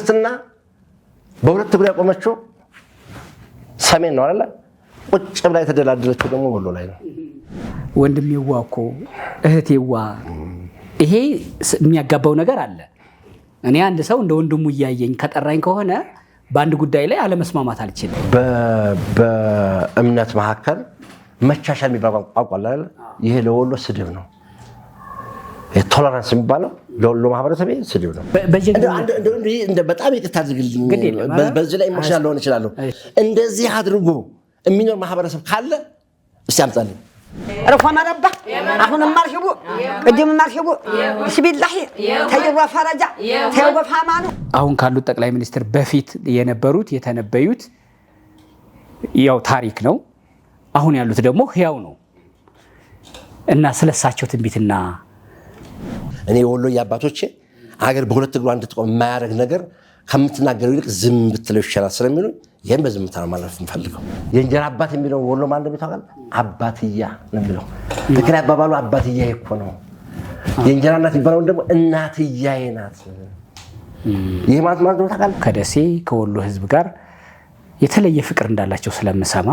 ክርስትና በሁለት እግር ያቆመችው ሰሜን ነው አይደል? ቁጭ ብላ የተደላደለችው ደግሞ ወሎ ላይ ነው። ወንድሜዋ እኮ እህቴዋ ይሄ የሚያጋባው ነገር አለ። እኔ አንድ ሰው እንደ ወንድሙ እያየኝ ከጠራኝ ከሆነ በአንድ ጉዳይ ላይ አለመስማማት አልችልም። በእምነት መካከል መቻቻል የሚባል ቋንቋ አለ። ይሄ ለወሎ ስድብ ነው። ቶለራንስ የሚባለው ለወሎ ማህበረሰብ ስድብ ነው። በጣም ይቅርታ አድርግልኝ፣ በዚህ ላይ ኢሞሽናል ልሆን እችላለሁ። እንደዚህ አድርጎ የሚኖር ማህበረሰብ ካለ እስቲ አምጣልኝ። ረፋ ማረባ አሁን ማርሽቡ ቅድም ማርሽቡ ቢስሚላህ ተይዋ ፈረጃ ተይዋ ፈማኑ አሁን ካሉት ጠቅላይ ሚኒስትር በፊት የነበሩት የተነበዩት ያው ታሪክ ነው። አሁን ያሉት ደግሞ ህያው ነው እና ስለሳቸው ትንቢትና እኔ ወሎ ያባቶቼ አገር በሁለት እግሯ እንድትቆም የማያደርግ ነገር ከምትናገረው ይልቅ ዝም ብትለው ይሻላል ስለሚሉ ይሄን በዝምታ ነው ማለት የምፈልገው። የእንጀራ አባት የሚለው ወሎ ማን እንደሚታወቃል? አባትያ ነው የሚለው። ትክክል አባባሉ አባትያ እኮ ነው። የእንጀራ እናት የሚባለው ደግሞ እናትያዬ ናት። ይሄ ማለት ነው ታውቃለህ። ከደሴ ከወሎ ህዝብ ጋር የተለየ ፍቅር እንዳላቸው ስለምሰማ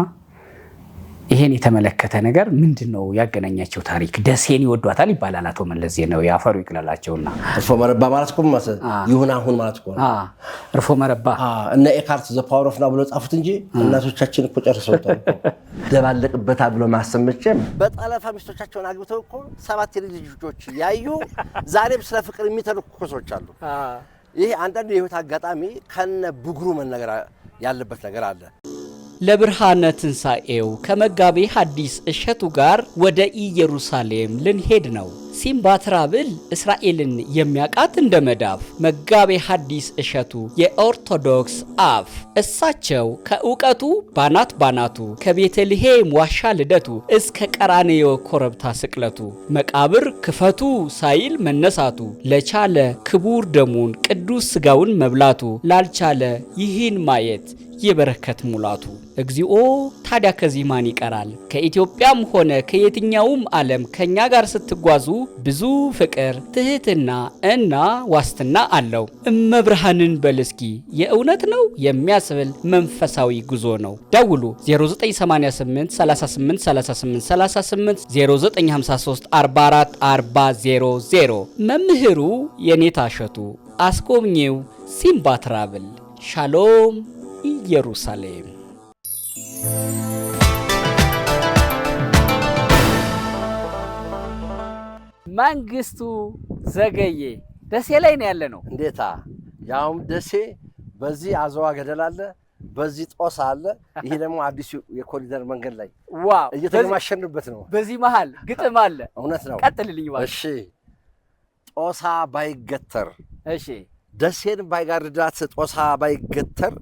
ይሄን የተመለከተ ነገር ምንድነው ያገናኛቸው ታሪክ? ደሴን ይወዷታል ይባላል። አቶ መለስ ዜናዊ ያፈሩ ይክላላቸውና እርፎ መረባ ማለት እኮ ይሁን አሁን ማለት እኮ እርፎ መረባ እና ኤካርት ዘ ፓወር ኦፍ ናው ብለው ጻፉት እንጂ እናቶቻችን እኮ ጨርሰውታል እኮ። ደባለቅበታል ብሎ ማሰመቸም በጠለፋ ሚስቶቻቸውን አግብተው እኮ 7 ልጆች ያዩ ዛሬም ስለ ፍቅር የሚተርኩ ሰዎች አሉ። ይሄ አንዳንድ የህይወት አጋጣሚ ከነ ብጉሩ መነገር ያለበት ነገር አለ። ለብርሃነ ትንሣኤው ከመጋቤ ሐዲስ እሸቱ ጋር ወደ ኢየሩሳሌም ልንሄድ ነው። ሲምባ ትራብል እስራኤልን የሚያቃት እንደ መዳፍ። መጋቤ ሐዲስ እሸቱ የኦርቶዶክስ አፍ። እሳቸው ከእውቀቱ ባናቱ ከቤተልሔም ዋሻ ልደቱ እስከ ቀራንዮ ኮረብታ ስቅለቱ መቃብር ክፈቱ ሳይል መነሳቱ ለቻለ ክቡር ደሙን ቅዱስ ሥጋውን መብላቱ ላልቻለ ይህን ማየት የበረከት ሙላቱ። እግዚኦ ታዲያ ከዚህ ማን ይቀራል? ከኢትዮጵያም ሆነ ከየትኛውም ዓለም ከኛ ጋር ስትጓዙ ብዙ ፍቅር፣ ትህትና እና ዋስትና አለው። እመብርሃንን በልስኪ የእውነት ነው የሚያስብል መንፈሳዊ ጉዞ ነው። ደውሉ 0988 38 38 38 0953 44 40 መምህሩ የኔታ እሸቱ፣ አስጎብኚው ሲምባ ትራቭል። ሻሎም ኢየሩሳሌም። መንግስቱ ዘገየ ደሴ ላይ ነው ያለ ነው። እንዴታ! ያውም ደሴ በዚህ አዘዋ ገደል አለ፣ በዚህ ጦሳ አለ። ይሄ ደግሞ አዲሱ የኮሪደር መንገድ ላይ ዋው እየተማሸንበት ነው። በዚህ መሃል ግጥም አለ። እውነት ነው። ቀጥልልኝ ባል። እሺ። ጦሳ ባይገተር፣ እሺ፣ ደሴን ባይጋርዳት ጦሳ ባይገተር፣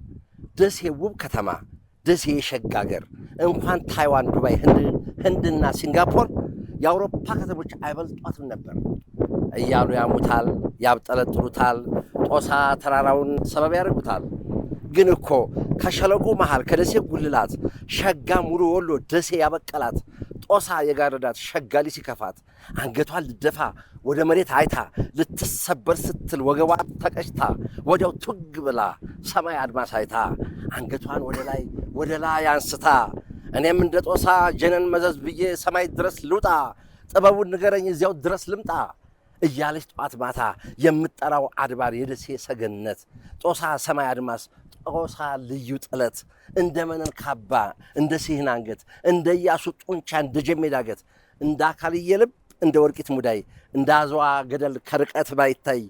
ደሴ ውብ ከተማ፣ ደሴ የሸጋገር እንኳን ታይዋን፣ ዱባይ፣ ህንድና ሲንጋፖር የአውሮፓ ከተሞች አይበልጧትም ነበር እያሉ ያሙታል፣ ያብጠለጥሉታል፣ ጦሳ ተራራውን ሰበብ ያደርጉታል። ግን እኮ ከሸለቆ መሃል ከደሴ ጉልላት ሸጋ ሙሉ ወሎ ደሴ ያበቀላት ጦሳ የጋረዳት ሸጋሊ ሲከፋት አንገቷን ልደፋ ወደ መሬት አይታ ልትሰበር ስትል ወገቧ ተቀጭታ ወዲያው ቱግ ብላ ሰማይ አድማስ አይታ አንገቷን ወደ ላይ አንስታ እኔም እንደ ጦሳ ጀነን መዘዝ ብዬ ሰማይ ድረስ ልውጣ ጥበቡን ንገረኝ እዚያው ድረስ ልምጣ እያለች ጧት ማታ የምትጠራው አድባር የደሴ ሰገነት ጦሳ ሰማይ አድማስ ጦሳ ልዩ ጥለት እንደ መነን ካባ እንደ ሲህን አንገት እንደ ኢያሱ ጡንቻ እንደ ጀሜ ዳገት እንደ አካልዬ ልብ እንደ ወርቂት ሙዳይ እንደ አዝዋ ገደል ከርቀት ባይታይ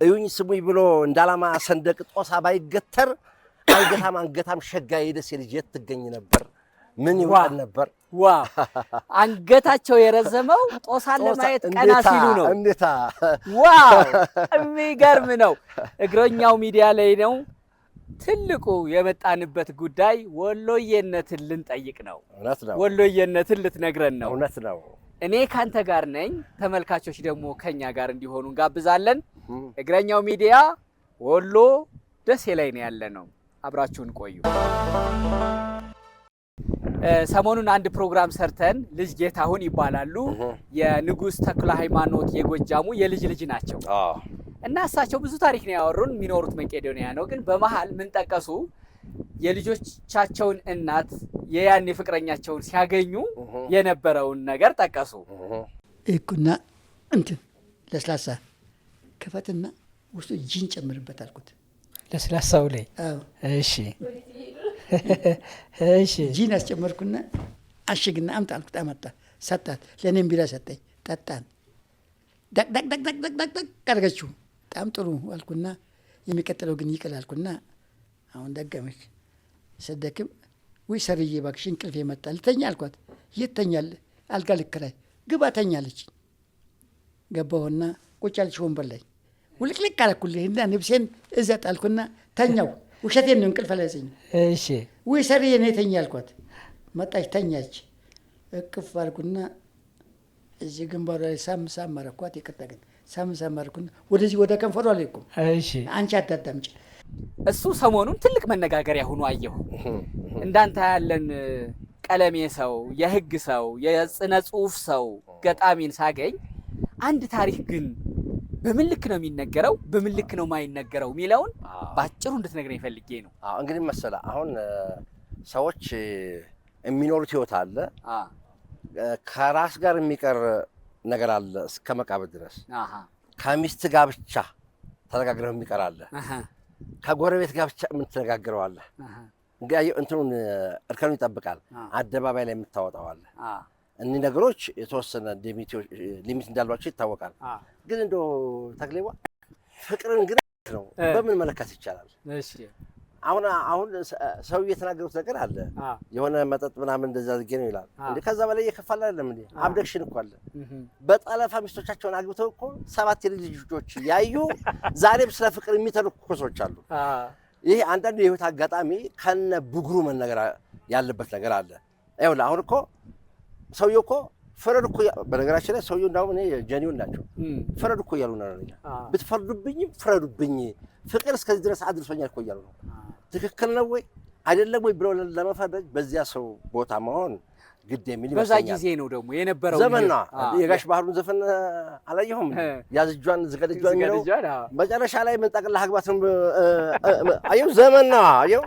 እዩኝ ስሙኝ ብሎ እንደ ዓላማ ሰንደቅ ጦሳ ባይገተር አንገታም ሸጋ የደሴ ልጅ የት ትገኝ ነበር? ምን ይወጣል ነበር? ዋው! አንገታቸው የረዘመው ጦሳን ለማየት ቀና ሲሉ ነው። እንዴታ! ዋው! የሚገርም ነው። እግረኛው ሚዲያ ላይ ነው። ትልቁ የመጣንበት ጉዳይ ወሎየነትን ልንጠይቅ ነው። እውነት ነው። ወሎየነትን ልትነግረን ነው። እውነት ነው። እኔ ካንተ ጋር ነኝ። ተመልካቾች ደግሞ ከኛ ጋር እንዲሆኑ እንጋብዛለን። እግረኛው ሚዲያ ወሎ ደሴ ላይ ነው ያለ ነው። አብራችሁን ቆዩ። ሰሞኑን አንድ ፕሮግራም ሰርተን ልጅ ጌታሁን ይባላሉ። የንጉስ ተክለ ሃይማኖት የጎጃሙ የልጅ ናቸው። እና እሳቸው ብዙ ታሪክ ነው ያወሩን። የሚኖሩት መቄዶንያ ነው። ግን በመሃል ምን ጠቀሱ? የልጆቻቸውን እናት የያኔ ፍቅረኛቸውን ሲያገኙ የነበረውን ነገር ጠቀሱ። እኩና እንትን ለስላሳ ክፈትና ውስጡ ጂን ጨምርበት አልኩት። ለስላሳው ላይ እሺ እሺ ጂን አስጨመርኩና አሽግና አምጣ አልኩት። አመጣ፣ ሰጣት። ለእኔም ቢራ ሰጠኝ። ጠጣን። ደቅ አድርገችው። በጣም ጥሩ አልኩና የሚቀጥለው ግን ይቅል አልኩና አሁን ደገመች። ስደክም ወይ ሰርዬ እባክሽ እንቅልፍ የመጣ ልተኛ አልኳት። የት ተኛለህ? አልጋ ልከራይ ግባ ተኛለች። ገባሁና ቁጭ አለች ወንበር ላይ። ውልቅልቅ አደረኩልህ እና ልብሴን እዛ ጣልኩና ተኛው። ውሸቴን ነው፣ እንቅልፍ አልያዘኝ። እሺ ወይ ሰርዬ ነይ ተኛ አልኳት። መጣች፣ ተኛች። እቅፍ አልኩና እዚህ ግንባሯ ላይ ሳም አረኳት። ይቅርታ ግን ሳም አረኩና ወደዚህ ወደ ከንፈሯ አልሄድኩም። እሺ አንቺ አታዳምጪ። እሱ ሰሞኑን ትልቅ መነጋገሪያ ሆኖ አየሁ። እንዳንተ ያለን ቀለሜ ሰው፣ የህግ ሰው፣ የጽነ ጽሁፍ ሰው ገጣሚን ሳገኝ አንድ ታሪክ ግን በምን ልክ ነው የሚነገረው፣ በምን ልክ ነው የማይነገረው የሚለውን ባጭሩ እንድትነግረኝ ፈልጌ ነው። እንግዲህ መሰለህ አሁን ሰዎች የሚኖሩት ህይወት አለ። ከራስ ጋር የሚቀር ነገር አለ እስከ መቃብር ድረስ። ከሚስት ጋር ብቻ ተነጋግረው የሚቀር አለ። ከጎረቤት ጋር ብቻ የምትነጋግረው አለ። እንግዲህ እንትኑን እርከኑ ይጠብቃል። አደባባይ ላይ የምታወጣው አለ። እኒህ ነገሮች የተወሰነ ሊሚት እንዳሏቸው ይታወቃል። ግን እንደው ተክሌዋ ፍቅርን ግን ነው በምን መለካት ይቻላል? እሺ አሁን ሰው እየተናገሩት ነገር አለ። የሆነ መጠጥ ምናምን እንደዛ አድርጌ ነው ይላል። እንዴ ከዛ በላይ እየከፋለ አይደለም እንዴ? አብደክሽን እኮ አለ። በጠለፋ ሚስቶቻቸውን አግብተው እኮ 7 የልጅ ልጆች ያዩ ዛሬም ስለ ፍቅር የሚተርኩ ሰዎች አሉ። ይሄ አንዳንዱ የህይወት አጋጣሚ ከነ ብጉሩ መነገር ያለበት ነገር አለ። ይኸውልህ አሁን እኮ ሰውየው እኮ ፍረድ እኮ በነገራችን ላይ ሰውየው እንዳውም እኔ ጀኒውን ናቸው ፍረድ እኮ እያሉ ነው። ብትፈርዱብኝም ፍረዱብኝ፣ ፍቅር እስከዚህ ድረስ አድርሶኛል እኮ እያሉ ነው። ትክክል ነው ወይ አይደለም ወይ ብለው ለመፈረድ በዚያ ሰው ቦታ መሆን ግድ የሚል ይመስለኛል። በዛ ጊዜ ነው ደግሞ የነበረው ዘመንና የጋሽ ባህሩን ዘፈን አላየሁም? ያዝጇን ዝገደጇን የሚለው መጨረሻ ላይ ምን ጠቅልላ አግባት ነው። አየው ዘመንና አየው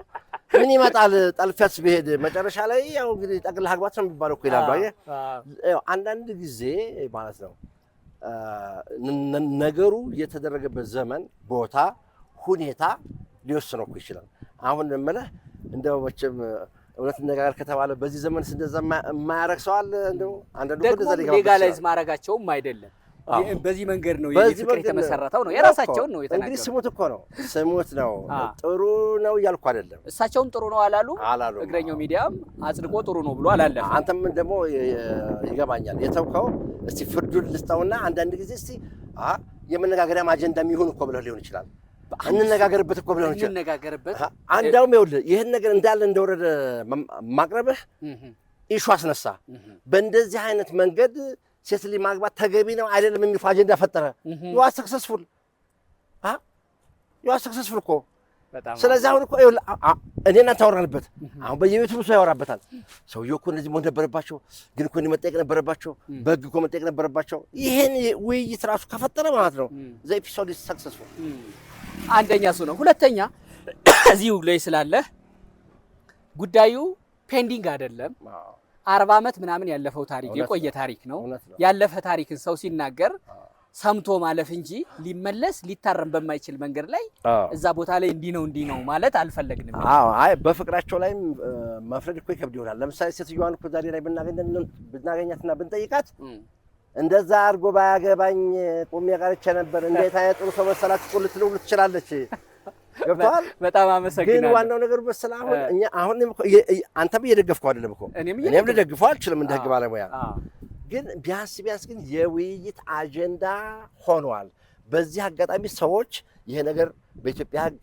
ምን ይመጣል ጠልፈስ ቢሄድ መጨረሻ ላይ ያው እንግዲህ ጠቅልላ አግባት ነው የሚባለው እኮ ይላሉ። አየህ አንዳንድ ጊዜ ማለት ነው ነገሩ የተደረገበት ዘመን፣ ቦታ፣ ሁኔታ ሊወስነው እኮ ይችላል። አሁን እምልህ እንደው መቼም እውነት ነጋገር ከተባለ በዚህ ዘመን እንደዛ የማያረግ ሰው አለ? እንደው አንዳንዱ ወደ ዘሊጋ ሌጋላይዝ ማድረጋቸውም አይደለም። በዚህ መንገድ ነው የፍቅር የተመሰረተው ነው። የራሳቸውን ነው የተናገሩት። እንግዲህ ስሙት ነው ጥሩ ነው እያልኩ አይደለም። እሳቸውም ጥሩ ነው አላሉ። እግረኛው ሚዲያም አጽድቆ ጥሩ ነው ብሎ አላለፈ። አንተም ደግሞ ይገባኛል የተውከው እስቲ ፍርዱን ልስጠውና አንዳንድ ጊዜ እስቲ የመነጋገሪያም አጀንዳ የሚሆን እኮ ብለህ ሊሆን ይችላል። እንነጋገርበት እኮ ብለህ ይችላል። እንነጋገርበት አንዳውም ይኸውልህ ይሄን ነገር እንዳለ እንደወረደ ማቅረብህ ኢሹ አስነሳ። በእንደዚህ አይነት መንገድ ሴት ልጅ ማግባት ተገቢ ነው አይደለም የሚል አጀንዳ ፈጠረ። ዩ አር ሰክሰስፉል እኮ። ስለዚህ አሁን እኮ እኔ እናንተ አወራንበት። አሁን በየቤቱ ብዙ ያወራበታል። ሰውዬው እኮ እንደዚህ መሆን ነበረባቸው፣ ግን እኮ መጠየቅ ነበረባቸው፣ በህግ እኮ መጠየቅ ነበረባቸው። ይሄን ውይይት ራሱ ከፈጠረ ማለት ነው ዘ ኤፒሶድ ኢዝ ሰክሰስፉል። አንደኛ እሱ ነው። ሁለተኛ እዚሁ ላይ ስላለህ ጉዳዩ ፔንዲንግ አይደለም። 40 ዓመት ምናምን ያለፈው ታሪክ የቆየ ታሪክ ነው። ያለፈ ታሪክን ሰው ሲናገር ሰምቶ ማለፍ እንጂ ሊመለስ ሊታረም በማይችል መንገድ ላይ እዛ ቦታ ላይ እንዲህ ነው ማለት አልፈለግንም። አይ በፍቅራቸው ላይም መፍረድ እኮ ይከብድ ይሆናል። ለምሳሌ ሴትዮዋን እኮ ዛሬ ላይ ብናገኛትና ብንጠይቃት እንደዛ አድርጎ ባያገባኝ ቁሜ ቀርቼ ነበር እንዴት አይነት ጥሩ ሰው መሰላችሁ ልትለው ትችላለች። ገብቶሃል? በጣም አመሰግናለሁ። ግን ዋናው ነገር መሰለህ አሁን አንተም እየደገፍከው አይደለም እኮ እኔም ልደግፈው አልችልም እንደ ህግ ባለሙያ። ግን ቢያንስ ግን የውይይት አጀንዳ ሆኗል። በዚህ አጋጣሚ ሰዎች ይሄ ነገር በኢትዮጵያ ህግ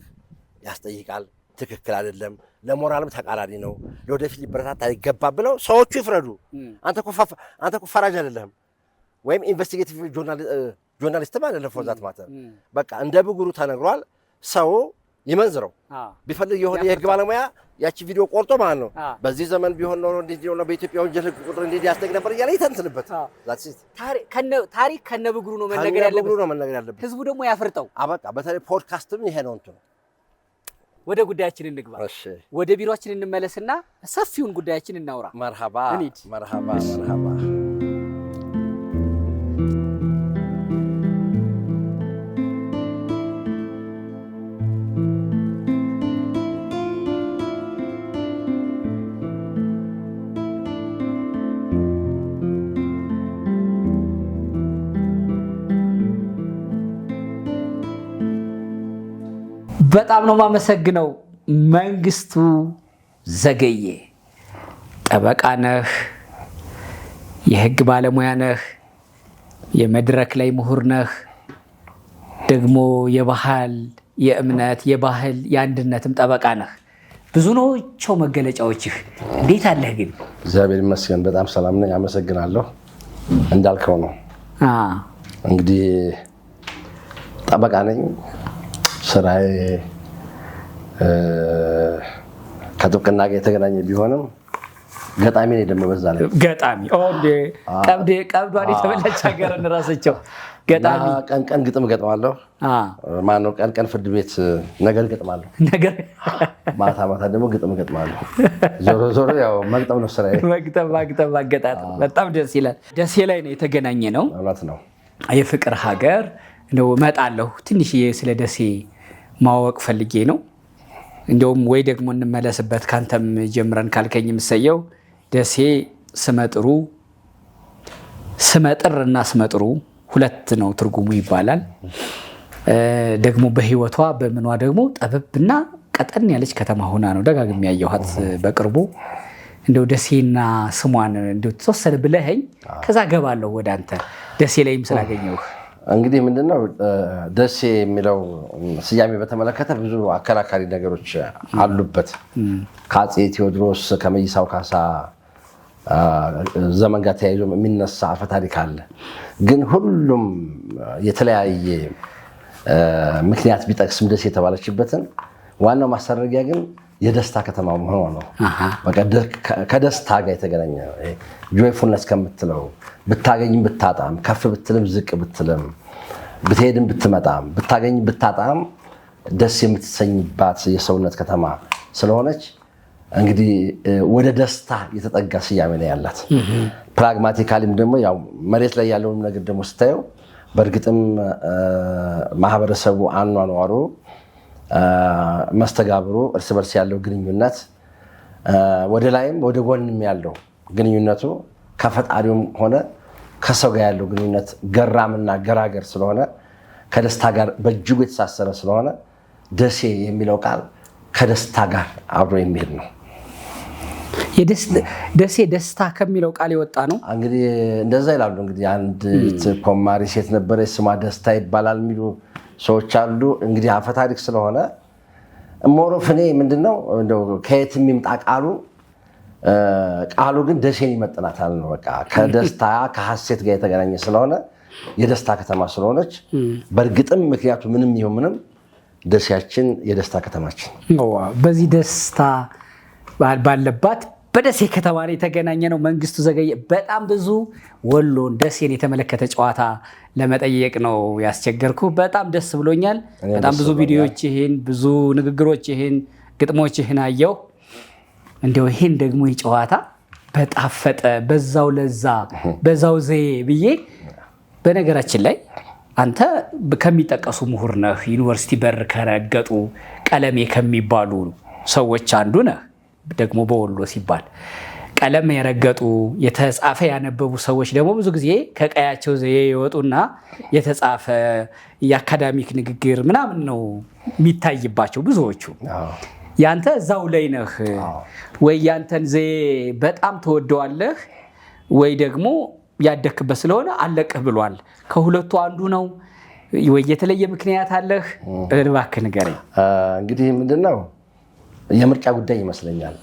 ያስጠይቃል፣ ትክክል አይደለም፣ ለሞራልም ተቃራኒ ነው፣ ለወደፊት ሊበረታታ አይገባም ብለው ሰዎቹ ይፍረዱ። አንተ እኮ ፈራጅ አይደለህም ወይም ኢንቨስቲጌቲቭ ጆርናሊስትም አይደለም። ፎርዛት ማተር በቃ እንደ ብጉሩ ተነግሯል። ሰው ይመንዝረው ቢፈልግ የሆነ የህግ ባለሙያ ያቺ ቪዲዮ ቆርጦ ማለት ነው በዚህ ዘመን ቢሆን ነው እንዴት ነው በኢትዮጵያ ወንጀል ህግ ቁጥር እንዴት ያስጠይቅ ነበር እያለ ይተንትንበት። ታሪክ ከነብግሩ ነው መነገር ያለበት። ህዝቡ ደግሞ ያፈርጠው። አበቃ። በተለይ ፖድካስትም ይሄ ነው እንትኑ። ወደ ጉዳያችን እንግባ። ወደ ቢሮአችን እንመለስና ሰፊውን ጉዳያችን እናውራ። መርሃባ እንሂድ። መርሃባ መርሃባ። በጣም ነው የማመሰግነው መንግስቱ ዘገየ። ጠበቃ ነህ፣ የህግ ባለሙያ ነህ፣ የመድረክ ላይ ምሁር ነህ፣ ደግሞ የባህል የእምነት የባህል የአንድነትም ጠበቃ ነህ። ብዙ ናቸው መገለጫዎችህ። እንዴት አለህ ግን? እግዚአብሔር ይመስገን በጣም ሰላም ነኝ። አመሰግናለሁ። እንዳልከው ነው እንግዲህ ጠበቃ ነኝ። ስራዬ ከጥብቅና ጋር የተገናኘ ቢሆንም ገጣሚ ነኝ ደግሞ በዛ ላይ ገጣሚ ቀብዷን የተበላች ሀገርን ራሳቸው ገጣሚ። ቀን ቀን ግጥም ገጥማለሁ። ማነው ቀን ቀን ፍርድ ቤት ነገር ገጥማለሁ፣ ማታ ማታ ደግሞ ግጥም ገጥማለሁ። ዞሮ ዞሮ ያው መግጠም ነው ስራዬ። መግጠም አገጣጥም በጣም ደስ ይላል። ደሴ ላይ ነው የተገናኘ ነው። እውነት ነው። የፍቅር ሀገር ነው። እመጣለሁ ትንሽ ስለ ደሴ ማወቅ ፈልጌ ነው። እንደውም ወይ ደግሞ እንመለስበት ካንተም ጀምረን ካልከኝ የምሰየው ደሴ ስመጥሩ ስመጥር እና ስመጥሩ ሁለት ነው ትርጉሙ ይባላል። ደግሞ በህይወቷ በምኗ ደግሞ ጠበብና ቀጠን ያለች ከተማ ሆና ነው ደጋግሜ ያየኋት በቅርቡ። እንደው ደሴና ስሟን እንደው ተወሰነ ብለኸኝ ከዛ ገባለሁ ወደ አንተ ደሴ ላይም ስላገኘሁህ። እንግዲህ ምንድነው ደሴ የሚለው ስያሜ በተመለከተ ብዙ አከራካሪ ነገሮች አሉበት። ከአፄ ቴዎድሮስ ከመይሳው ካሳ ዘመን ጋር ተያይዞ የሚነሳ አፈ ታሪክ አለ። ግን ሁሉም የተለያየ ምክንያት ቢጠቅስም ደሴ የተባለችበትን ዋናው ማሰረጊያ ግን የደስታ ከተማ መሆኗ ነው። በቃ ከደስታ ጋር የተገናኘ ጆይፉልነስ ከምትለው ብታገኝም ብታጣም ከፍ ብትልም ዝቅ ብትልም ብትሄድም ብትመጣም ብታገኝም ብታጣም ደስ የምትሰኝባት የሰውነት ከተማ ስለሆነች እንግዲህ ወደ ደስታ የተጠጋ ስያሜ ነው ያላት። ፕራግማቲካሊም ደግሞ ያው መሬት ላይ ያለውን ነገር ደግሞ ስታየው በእርግጥም ማህበረሰቡ አኗኗሩ መስተጋብሩ እርስ በርስ ያለው ግንኙነት ወደ ላይም ወደ ጎንም ያለው ግንኙነቱ ከፈጣሪውም ሆነ ከሰው ጋር ያለው ግንኙነት ገራምና ገራገር ስለሆነ ከደስታ ጋር በእጅጉ የተሳሰረ ስለሆነ ደሴ የሚለው ቃል ከደስታ ጋር አብሮ የሚሄድ ነው። ደሴ ደስታ ከሚለው ቃል የወጣ ነው። እንግዲህ እንደዛ ይላሉ። እንግዲህ አንድ ኮማሪ ሴት ነበረች ስሟ ደስታ ይባላል የሚሉ ሰዎች አሉ። እንግዲህ አፈ ታሪክ ስለሆነ ሞሮፍ እኔ ምንድነው እንደው ከየትም ይምጣ ቃሉ ግን ደሴን ይመጥናታል ነው። በቃ ከደስታ ከሐሴት ጋር የተገናኘ ስለሆነ የደስታ ከተማ ስለሆነች በእርግጥም ምክንያቱ ምንም ይሁን ምንም ደሴያችን የደስታ ከተማችን። በዚህ ደስታ ባለባት በደሴ ከተማ ላይ የተገናኘ ነው። መንግስቱ ዘገየ በጣም ብዙ ወሎን ደሴን የተመለከተ ጨዋታ ለመጠየቅ ነው ያስቸገርኩ። በጣም ደስ ብሎኛል። በጣም ብዙ ቪዲዮዎችህን ብዙ ንግግሮችህን ግጥሞችህን አየሁ። እንደው ይሄን ደግሞ የጨዋታ በጣፈጠ በዛው ለዛ በዛው ዘዬ ብዬ በነገራችን ላይ አንተ ከሚጠቀሱ ምሁር ነህ። ዩኒቨርሲቲ በር ከረገጡ ቀለሜ ከሚባሉ ሰዎች አንዱ ነህ። ደግሞ በወሎ ሲባል ቀለም የረገጡ የተጻፈ ያነበቡ ሰዎች ደግሞ ብዙ ጊዜ ከቀያቸው ዘዬ የወጡና የተጻፈ የአካዳሚክ ንግግር ምናምን ነው የሚታይባቸው ብዙዎቹ። ያንተ እዛው ላይ ነህ ወይ? ያንተን ዘዬ በጣም ተወደዋለህ ወይ ደግሞ ያደክበት ስለሆነ አለቅህ ብሏል? ከሁለቱ አንዱ ነው ወይ የተለየ ምክንያት አለህ? እባክህ ንገረኝ። እንግዲህ ምንድነው የምርጫ ጉዳይ ይመስለኛል።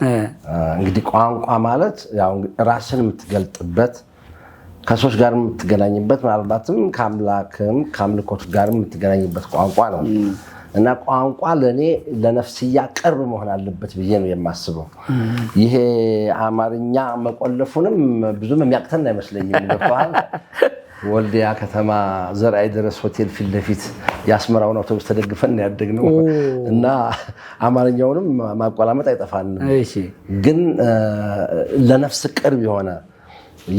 እንግዲህ ቋንቋ ማለት ያው ራስን የምትገልጥበት ከሰዎች ጋር የምትገናኝበት ምናልባትም ከአምላክም ከአምልኮት ጋር የምትገናኝበት ቋንቋ ነው። እና ቋንቋ ለእኔ ለነፍስያ ቅርብ መሆን አለበት ብዬ ነው የማስበው። ይሄ አማርኛ መቆለፉንም ብዙም የሚያቅተን አይመስለኝም። ገብቶሃል? ወልዲያ ከተማ ዘርአይ ድረስ ሆቴል ፊት ለፊት የአስመራውን አውቶቡስ ተደግፈን ያደግነው እና አማርኛውንም ማቆላመጥ አይጠፋንም። ግን ለነፍስ ቅርብ የሆነ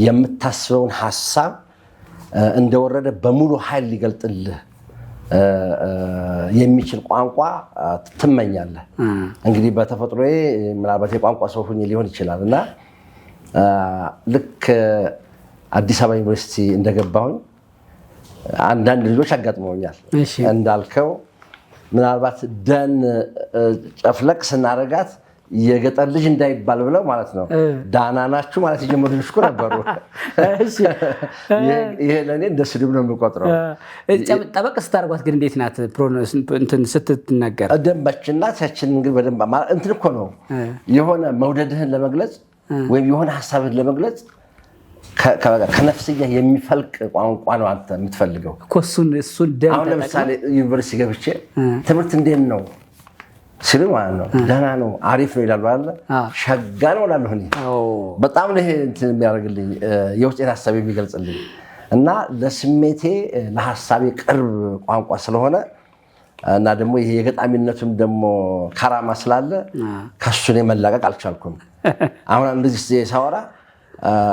የምታስበውን ሀሳብ እንደወረደ በሙሉ ኃይል ሊገልጥልህ የሚችል ቋንቋ ትመኛለህ። እንግዲህ በተፈጥሮዬ ምናልባት የቋንቋ ሰው ሁኜ ሊሆን ይችላል እና ልክ አዲስ አበባ ዩኒቨርሲቲ እንደገባሁኝ አንዳንድ ልጆች አጋጥመውኛል። እንዳልከው ምናልባት ደን ጨፍለቅ ስናረጋት የገጠር ልጅ እንዳይባል ብለው ማለት ነው ዳና ናችሁ ማለት የጀመሩ ልጆች እኮ ነበሩ። ይሄ ለእኔ እንደ ስድብ ነው የምቆጥረው። ጠበቅ ስታደርጓት ግን እንዴት ናት ስትናገር? ደንባች ናት። ያችን እንግዲህ በደንብ እንትን እኮ ነው የሆነ መውደድህን ለመግለጽ ወይም የሆነ ሀሳብህን ለመግለጽ ከነፍስያ የሚፈልቅ ቋንቋ ነው አንተ የምትፈልገው እኮ። አሁን ለምሳሌ ዩኒቨርሲቲ ገብቼ ትምህርት እንዴት ነው ሲሉ ማለት ነው ደህና ነው አሪፍ ነው ይላሉ አይደል? ሸጋ ነው እላለሁ እኔ። በጣም ነው ይሄ እንትን የሚያደርግልኝ የውስጤን ሀሳብ የሚገልጽልኝ እና ለስሜቴ ለሀሳቤ ቅርብ ቋንቋ ስለሆነ እና ደግሞ ይሄ የገጣሚነቱም ደግሞ ካራማ ስላለ ከሱ እኔ መላቀቅ አልቻልኩም። አሁን እንደዚህ ሳወራ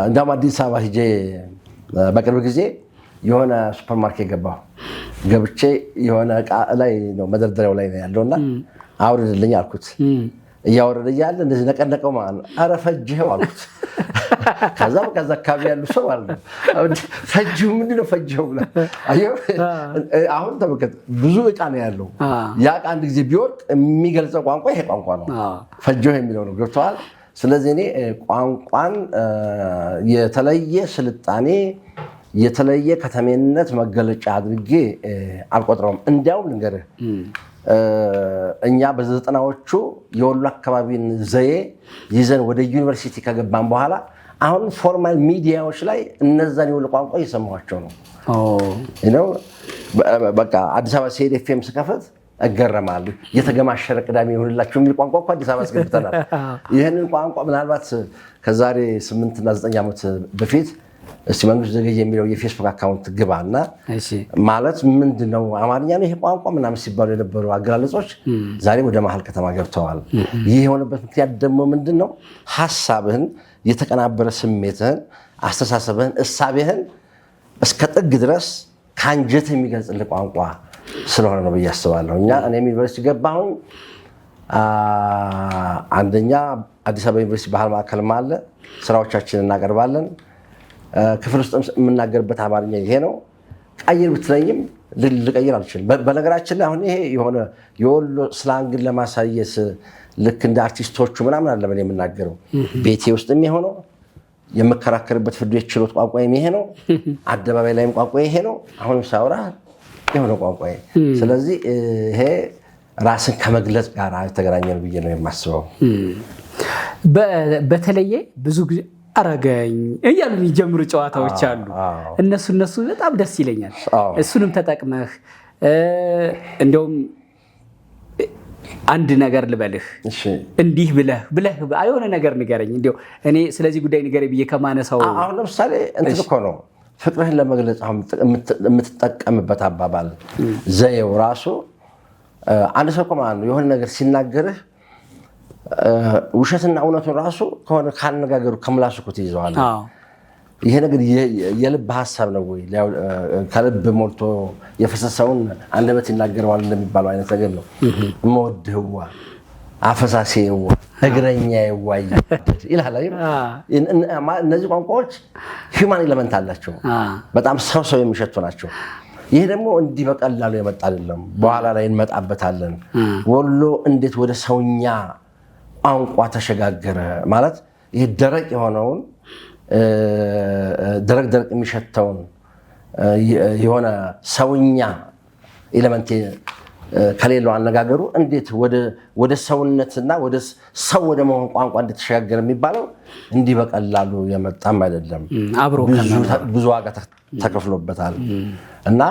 እንደውም አዲስ አበባ ሂጄ በቅርብ ጊዜ የሆነ ሱፐርማርኬት ገብቼ የሆነ እቃ ላይ ነው መደርደሪያው ላይ ነው ያለውና አውርድልኝ አልኩት። እያወረደ እያለ እንደዚህ ነቀነቀው ማለት ነው። ኧረ ፈጅኸው አልኩት። ከዛ አካባቢ ያሉ ሰው ማለት ነው ፈጅኸው ምንድን ነው ፈጅኸው ብላ አሁን ተመልከት፣ ብዙ እቃ ነው ያለው። ያ እቃ አንድ ጊዜ ቢወርቅ የሚገልጸው ቋንቋ ይሄ ቋንቋ ነው፣ ፈጅኸው የሚለው ነው። ገብቶሃል? ስለዚህ እኔ ቋንቋን የተለየ ስልጣኔ የተለየ ከተሜነት መገለጫ አድርጌ አልቆጥረውም። እንዲያውም ልንገርህ እኛ በ90ዎቹ የወሎ አካባቢን ዘዬ ይዘን ወደ ዩኒቨርሲቲ ከገባን በኋላ አሁን ፎርማል ሚዲያዎች ላይ እነዛን የወሎ ቋንቋ እየሰማኋቸው ነው። በቃ አዲስ አበባ ሲሄድ ኤፍኤም ስከፍት እገረማለሁ። የተገማሸረ ቅዳሜ ይሁንላችሁ የሚል ቋንቋ እኮ አዲስ አበባ አስገብተናል። ይህንን ቋንቋ ምናልባት ከዛሬ 8 እና 9 ዓመት በፊት እስቲ መንግስቱ ዘገየ የሚለው የፌስቡክ አካውንት ግባና ማለት ምንድነው አማርኛ ነው ይሄ ቋንቋ ምናምን ሲባሉ የነበሩ አገላለጾች ዛሬ ወደ መሀል ከተማ ገብተዋል። ይህ የሆነበት ምክንያት ደግሞ ምንድነው? ሀሳብህን፣ የተቀናበረ ስሜትህን፣ አስተሳሰብህን፣ እሳቤህን እስከ ጥግ ድረስ ከአንጀትህ የሚገልጽልህ ቋንቋ ስለሆነ ነው ብዬ አስባለሁ። እኔ ዩኒቨርሲቲ ገባሁኝ። አንደኛ አዲስ አበባ ዩኒቨርሲቲ ባህል ማዕከልም አለ። ስራዎቻችንን እናቀርባለን። ክፍል ውስጥ የምናገርበት አማርኛ ይሄ ነው። ቀይር ብትለኝም ልቀይር አልችልም። በነገራችን ላይ አሁን ይሄ የሆነ የወሎ ስላንግን ለማሳየት ልክ እንደ አርቲስቶቹ ምናምን አለምን የምናገረው ቤቴ ውስጥ የሚሆነው የምከራከርበት ፍርድ ቤት ችሎት ቋንቋ ይሄ ነው። አደባባይ ላይም ቋንቋ ይሄ ነው። አሁንም ሳውራ የሆነ ቋንቋ። ስለዚህ ይሄ ራስን ከመግለጽ ጋር የተገናኘ ነው ብዬ ነው የማስበው። በተለየ ብዙ ጊዜ አረገኝ እያሉ የሚጀምሩ ጨዋታዎች አሉ። እነሱ በጣም ደስ ይለኛል። እሱንም ተጠቅመህ እንደውም አንድ ነገር ልበልህ፣ እንዲህ ብለህ የሆነ ነገር ንገረኝ። እንደው እኔ ስለዚህ ጉዳይ ንገረኝ ብዬ ከማነሳው አሁን ለምሳሌ እንትን እኮ ነው ፍቅርህን ለመግለጽ አሁን የምትጠቀምበት አባባል ዘዬው ራሱ አንድ ሰው እኮ ማለት ነው የሆነ ነገር ሲናገርህ ውሸትና እውነቱን ራሱ ከሆነ ካነጋገሩ ከምላሱ እኮ ትይዘዋለህ። ይሄ ነገር የልብ ሀሳብ ነው ወይ ከልብ ሞልቶ የፈሰሰውን አንደበት ይናገረዋል እንደሚባለው አይነት ነገር ነው። እምወድህዋ፣ አፈሳሴዋ፣ እግረኛዬዋ ይላል። እነዚህ ቋንቋዎች ሂውማን ኤለመንት አላቸው። በጣም ሰው የሚሸቱ ናቸው። ይሄ ደግሞ እንዲህ በቀላሉ የመጣ አይደለም። በኋላ ላይ እንመጣበታለን። ወሎ እንዴት ወደ ሰውኛ ቋንቋ ተሸጋገረ ማለት ይሄ ደረቅ የሆነውን ደረቅ የሚሸተውን የሆነ ሰውኛ ኤሌመንት ከሌለው አነጋገሩ እንዴት ወደ ሰውነትና ወደ ሰው ወደ መሆን ቋንቋ እንደተሸጋገረ የሚባለው እንዲህ በቀላሉ የመጣም አይደለም። ብዙ ዋጋ ተከፍሎበታል እና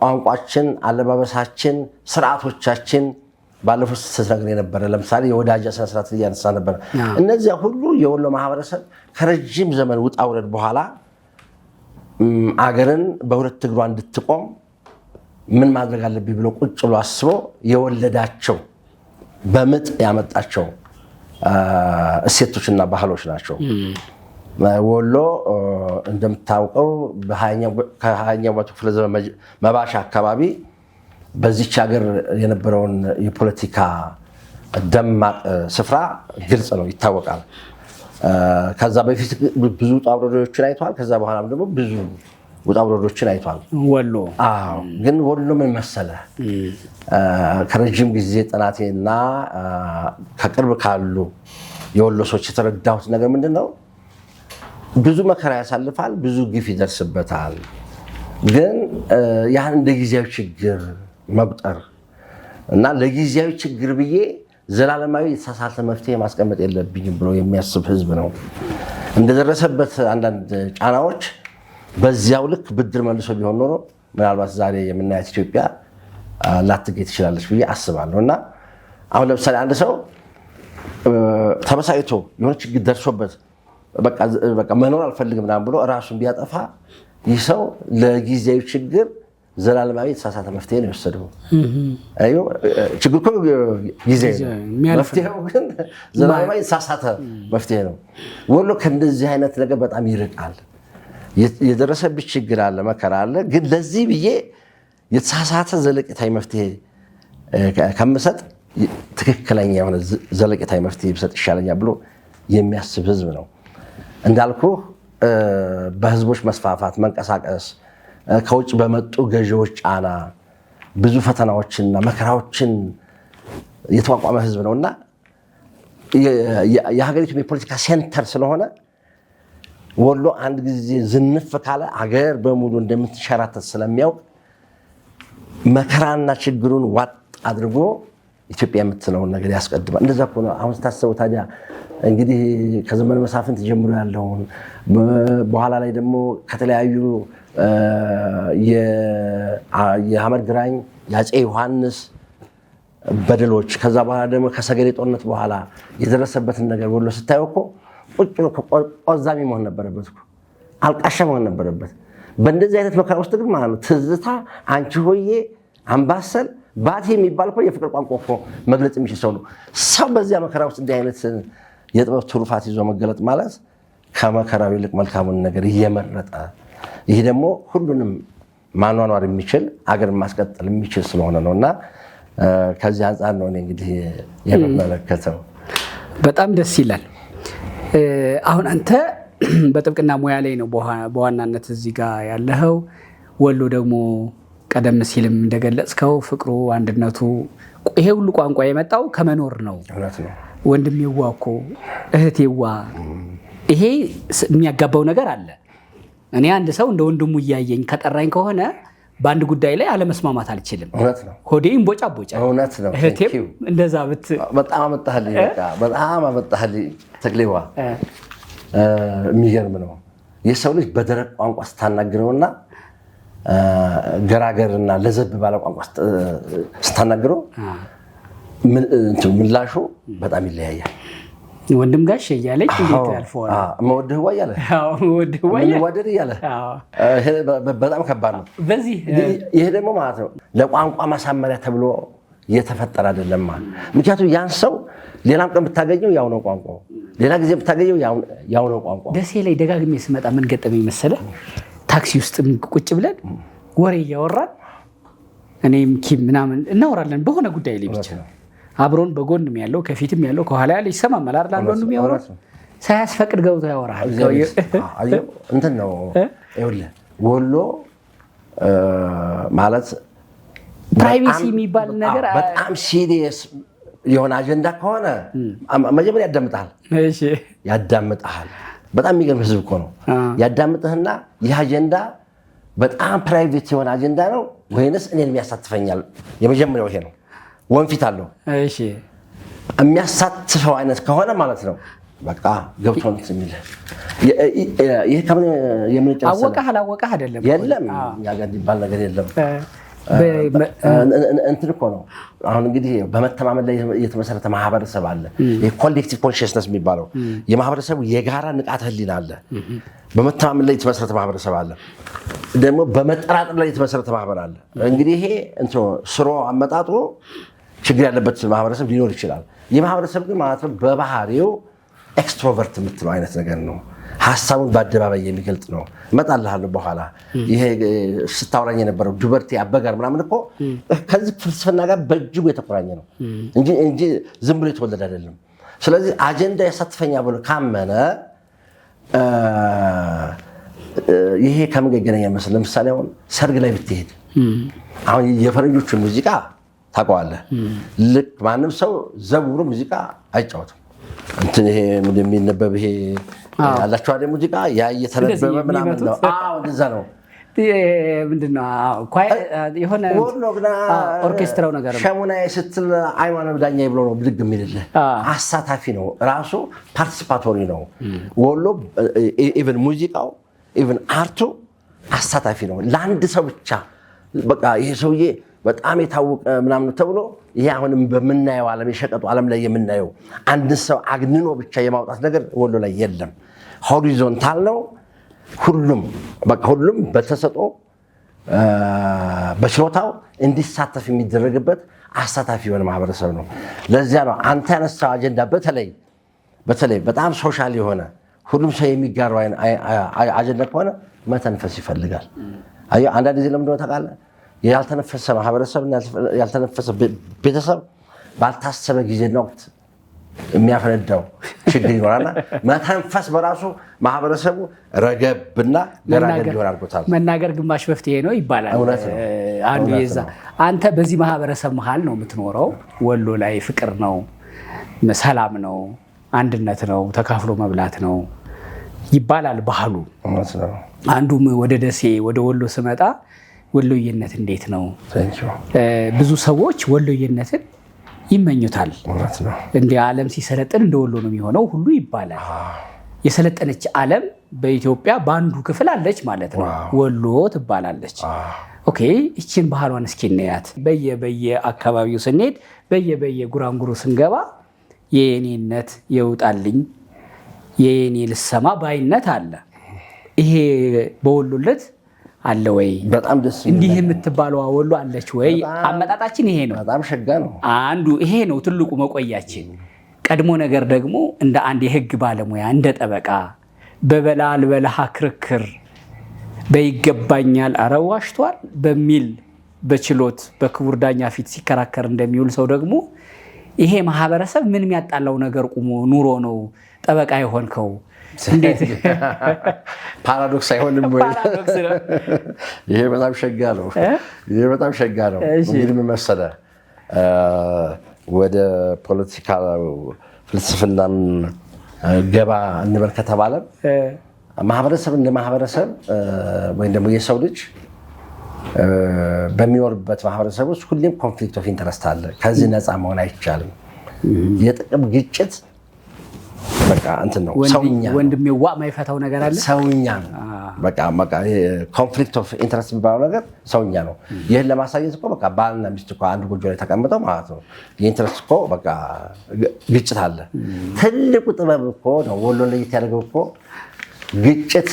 ቋንቋችን፣ አለባበሳችን፣ ስርዓቶቻችን ባለፉት ስትነግር የነበረ ለምሳሌ የወዳጅ ስነ ስርዓት እያነሳ ነበር። እነዚያ ሁሉ የወሎ ማህበረሰብ ከረጅም ዘመን ውጣ ውረድ በኋላ አገርን በሁለት እግሯ እንድትቆም ምን ማድረግ አለብኝ ብሎ ቁጭ ብሎ አስቦ የወለዳቸው በምጥ ያመጣቸው እሴቶችና ባህሎች ናቸው። ወሎ እንደምታውቀው ከ20ኛው መቶ ክፍለ ዘመን መባሻ አካባቢ በዚች ሀገር የነበረውን የፖለቲካ ደማቅ ስፍራ ግልጽ ነው፣ ይታወቃል። ከዛ በፊት ብዙ ውጣ ውረዶችን አይቷል። ከዛ በኋላ ደግሞ ብዙ ውጣ ውረዶችን አይቷል ወሎ። ግን ወሎ ምን መሰለህ፣ ከረጅም ጊዜ ጥናቴና ከቅርብ ካሉ የወሎ ሰዎች የተረዳሁት ነገር ምንድን ነው? ብዙ መከራ ያሳልፋል፣ ብዙ ግፍ ይደርስበታል። ግን ያን እንደ ጊዜያዊ ችግር መቁጠር እና ለጊዜያዊ ችግር ብዬ ዘላለማዊ የተሳሳተ መፍትሄ ማስቀመጥ የለብኝም ብሎ የሚያስብ ህዝብ ነው። እንደደረሰበት አንዳንድ ጫናዎች በዚያው ልክ ብድር መልሶ ቢሆን ኖሮ ምናልባት ዛሬ የምናያት ኢትዮጵያ ላትገኝ ትችላለች ብዬ አስባለሁ። እና አሁን ለምሳሌ አንድ ሰው ተበሳይቶ የሆነ ችግር ደርሶበት በቃ መኖር አልፈልግም ምናምን ብሎ ራሱን ቢያጠፋ ይህ ሰው ለጊዜያዊ ችግር ዘላለማዊ የተሳሳተ መፍትሄ ነው የወሰደው። ችግር እኮ ጊዜያዊ ነው፣ መፍትሄው ግን ዘላለማዊ የተሳሳተ መፍትሄ ነው። ወሎ ከእንደዚህ አይነት ነገር በጣም ይርቃል። የደረሰብሽ ችግር አለ፣ መከራ አለ። ግን ለዚህ ብዬ የተሳሳተ ዘለቄታዊ መፍትሄ ከምሰጥ ትክክለኛ የሆነ ዘለቄታዊ መፍትሄ ብሰጥ ይሻለኛል ብሎ የሚያስብ ህዝብ ነው። እንዳልኩ በህዝቦች መስፋፋት መንቀሳቀስ፣ ከውጭ በመጡ ገዢዎች ጫና ብዙ ፈተናዎችንና መከራዎችን የተቋቋመ ህዝብ ነው እና የሀገሪቱ የፖለቲካ ሴንተር ስለሆነ ወሎ አንድ ጊዜ ዝንፍ ካለ ሀገር በሙሉ እንደምትሸራተት ስለሚያውቅ መከራና ችግሩን ዋጥ አድርጎ ኢትዮጵያ የምትለውን ነገር ያስቀድማል። እንደዛ እኮ ነው። አሁን ስታስበው ታዲያ እንግዲህ ከዘመነ መሳፍንት ጀምሮ ያለውን በኋላ ላይ ደግሞ ከተለያዩ የሐመድ ግራኝ የአፄ ዮሐንስ በደሎች ከዛ በኋላ ደግሞ ከሰገሌ ጦርነት በኋላ የደረሰበትን ነገር ወሎ ስታየው እኮ ቁጭ ብሎ ቆዛሚ መሆን ነበረበት እኮ፣ አልቃሻ መሆን ነበረበት። በእንደዚህ አይነት መከራ ውስጥ ግን ማለት ነው ትዝታ፣ አንቺ ሆዬ፣ አምባሰል፣ ባቲ የሚባል እኮ የፍቅር ቋንቋ እኮ መግለጽ የሚችል ሰው ነው። ሰው በዚያ መከራ ውስጥ እንዲህ አይነት የጥበብ ትሩፋት ይዞ መገለጥ ማለት ከመከራው ይልቅ መልካሙን ነገር እየመረጠ ይህ ደግሞ ሁሉንም ማኗኗር የሚችል አገር ማስቀጠል የሚችል ስለሆነ ነው እና ከዚህ አንጻር ነው እኔ እንግዲህ የምመለከተው። በጣም ደስ ይላል። አሁን አንተ በጥብቅና ሙያ ላይ ነው በዋናነት እዚህ ጋር ያለኸው። ወሎ ደግሞ ቀደም ሲልም እንደገለጽከው ፍቅሩ፣ አንድነቱ፣ ይሄ ሁሉ ቋንቋ የመጣው ከመኖር ነው። ወንድሜዋ እኮ እህቴዋ፣ ይሄ የሚያጋባው ነገር አለ። እኔ አንድ ሰው እንደ ወንድሙ እያየኝ ከጠራኝ ከሆነ በአንድ ጉዳይ ላይ አለመስማማት አልችልም። ሆዴ ይንቦጫቦጫ። እህቴም እንደዛ በጣም አመጣህልኝ ተክሌዋ። የሚገርም ነው። የሰው ልጅ በደረቅ ቋንቋ ስታናግረውና ገራገርና ለዘብ ባለ ቋንቋ ስታናግረው ምላሹ በጣም ይለያያል። ወንድም ጋሽ እያለች እንዴት ያልፈዋል? መወድህዋ እያለ ምንዋደድ እያለ በጣም ከባድ ነው። ይሄ ደግሞ ማለት ነው ለቋንቋ ማሳመሪያ ተብሎ እየተፈጠረ አይደለም። ምክንያቱም ያን ሰው ሌላም ቀን ብታገኘው ያው ነው ቋንቋው፣ ሌላ ጊዜ ብታገኘው ያው ነው ቋንቋው። ደሴ ላይ ደጋግሜ ስመጣ ምን ገጠመኝ መሰለህ? ታክሲ ውስጥ ቁጭ ብለን ወሬ እያወራን እኔም ኪም ምናምን እናወራለን በሆነ ጉዳይ ላይ ብቻ። አብሮን በጎንም ያለው ከፊትም ያለው ከኋላ ያለው ይሰማማል አይደል? አንዱ የሚያወራው ሳያስፈቅድ ገብቶ ያወራል። እንትን ነው ይኸውልህ፣ ወሎ ማለት ፕራይቬሲ የሚባል ነገር በጣም ሲሪየስ የሆነ አጀንዳ ከሆነ መጀመሪያ ያዳምጥሃል። በጣም የሚገርም ህዝብ እኮ ነው። ያዳምጥህና ይህ አጀንዳ በጣም ፕራይቬት የሆነ አጀንዳ ነው ወይንስ እኔን የሚያሳትፈኛል? የመጀመሪያው ይሄ ነው። ወንፊት አለው። የሚያሳትፈው አይነት ከሆነ ማለት ነው በቃ ገብቶን የሚል ይሄ ከምን የምንጨርሰው አወቀህ አላወቀህ አይደለም የለም እኛ ጋር ይባል ነገር የለም። እንትን እኮ ነው አሁን እንግዲህ በመተማመን ላይ የተመሰረተ ማህበረሰብ አለ። የኮሌክቲቭ ኮንሽስነስ የሚባለው የማህበረሰቡ የጋራ ንቃተ ህሊና አለ። በመተማመን ላይ የተመሰረተ ማህበረሰብ አለ። ደግሞ በመጠራጠር ላይ የተመሰረተ ማህበር አለ። እንግዲህ ይሄ እንትን ስሮ አመጣጡ ችግር ያለበት ማህበረሰብ ሊኖር ይችላል። የማህበረሰብ ግን ማለት ነው በባህሪው ኤክስትሮቨርት የምትለው አይነት ነገር ነው። ሀሳቡን በአደባባይ የሚገልጽ ነው። እመጣልሃለሁ በኋላ። ይሄ ስታወራኝ የነበረው ዱበርቴ አበጋር ምናምን እኮ ከዚህ ፍልስፍና ጋር በእጅጉ የተቆራኘ ነው እንጂ ዝም ብሎ የተወለደ አይደለም። ስለዚህ አጀንዳ ያሳትፈኛ ብሎ ካመነ ይሄ ከምን ጋር ይገናኛል መሰለህ? ለምሳሌ አሁን ሰርግ ላይ ብትሄድ አሁን የፈረንጆቹን ሙዚቃ ታውቀዋለህ። ልክ ማንም ሰው ዘው ብሎ ሙዚቃ አይጫወትም። እንትን ይሄ የሚነበብ ይሄ ያላቸው አይደል ሙዚቃ ያ እየተነበበ ምናምን ነው። አዎ እንደዛ ነው። ምንድነው የሆነ ኦርኬስትራው ነገር ነው። ሸሙናዬ ስትል አይማኖት ዳኛ ብሎ ነው ብድግ የሚልልህ። አሳታፊ ነው ራሱ፣ ፓርቲሲፓቶሪ ነው። ወሎ ኢቭን ሙዚቃው ኢቭን አርቱ አሳታፊ ነው። ለአንድ ሰው ብቻ በቃ ይሄ ሰውዬ በጣም የታወቀ ምናምን ተብሎ ይሄ አሁንም በምናየው ዓለም የሸቀጡ ዓለም ላይ የምናየው አንድ ሰው አግንኖ ብቻ የማውጣት ነገር ወሎ ላይ የለም። ሆሪዞንታል ነው። ሁሉም በተሰጥኦ በችሎታው እንዲሳተፍ የሚደረግበት አሳታፊ የሆነ ማህበረሰብ ነው። ለዚያ ነው አንተ ያነሳው አጀንዳ በተለይ በጣም ሶሻል የሆነ ሁሉም ሰው የሚጋራው አጀንዳ ከሆነ መተንፈስ ይፈልጋል። አየህ አንዳንድ ጊዜ ለምንድን ነው ታውቃለህ? ያልተነፈሰ ማህበረሰብና ያልተነፈሰ ቤተሰብ ባልታሰበ ጊዜና ወቅት የሚያፈነዳው ችግር ይኖራልና መተንፈስ በራሱ ማህበረሰቡ ረገብና ገራገር ሊሆን አድርጎታል። መናገር ግማሽ መፍትሄ ነው ይባላል። አንዱ የዛ አንተ በዚህ ማህበረሰብ መሃል ነው የምትኖረው። ወሎ ላይ ፍቅር ነው፣ ሰላም ነው፣ አንድነት ነው፣ ተካፍሎ መብላት ነው ይባላል ባህሉ። አንዱም ወደ ደሴ ወደ ወሎ ስመጣ ወሎዬነት እንዴት ነው? ብዙ ሰዎች ወሎዬነትን ይመኙታል። እንደ ዓለም ሲሰለጥን እንደ ወሎ ነው የሚሆነው ሁሉ ይባላል። የሰለጠነች ዓለም በኢትዮጵያ በአንዱ ክፍል አለች ማለት ነው። ወሎ ትባላለች። ኦኬ እቺን ባህሏን እስኪ እንያት። በየአካባቢው ስንሄድ በየጉራንጉሩ ስንገባ የኔነት የውጣልኝ የኔ ልሰማ ባይነት አለ። ይሄ በወሎለት አለ ወይ? በጣም ደስ እንዲህ የምትባለው ወሎ አለች ወይ? አመጣጣችን ይሄ ነው። በጣም ሸጋ ነው። አንዱ ይሄ ነው ትልቁ መቆያችን። ቀድሞ ነገር ደግሞ እንደ አንድ የህግ ባለሙያ እንደ ጠበቃ በበላ አልበላህ ክርክር በይገባኛል አረዋሽቷል በሚል በችሎት በክቡር ዳኛ ፊት ሲከራከር እንደሚውል ሰው ደግሞ ይሄ ማህበረሰብ ምን የሚያጣላው ነገር ቁሞ ኑሮ ነው ጠበቃ የሆንከው? እንዴት ፓራዶክስ አይሆንም ወይ? ይሄ በጣም ሸጋ ነው። እንግዲህ ምን መሰለህ ወደ ፖለቲካ ፍልስፍናም ገባ እንበል ከተባለ ማህበረሰብ እንደ ማህበረሰብ ወይም ደግሞ የሰው ልጅ በሚኖርበት ማህበረሰብ ውስጥ ሁሌም ኮንፍሊክት ኦፍ ኢንተረስት አለ። ከዚህ ነፃ መሆን አይቻልም። የጥቅም ግጭት በቃ እንትን ነው። ሰውኛ ወንድሜ ማይፈታው ነገር አለ። ሰውኛ ነው። በቃ ኮንፍሊክት ኦፍ ኢንተረስት የሚባለው ነገር ሰውኛ ነው። ይህን ለማሳየት እኮ በቃ ባልና ሚስት እኮ አንድ ጎጆ ላይ ተቀምጠው ማለት ነው የኢንተረስት እኮ በቃ ግጭት አለ። ትልቁ ጥበብ እኮ ነው ወሎ ለየት ያደርገው እኮ ግጭት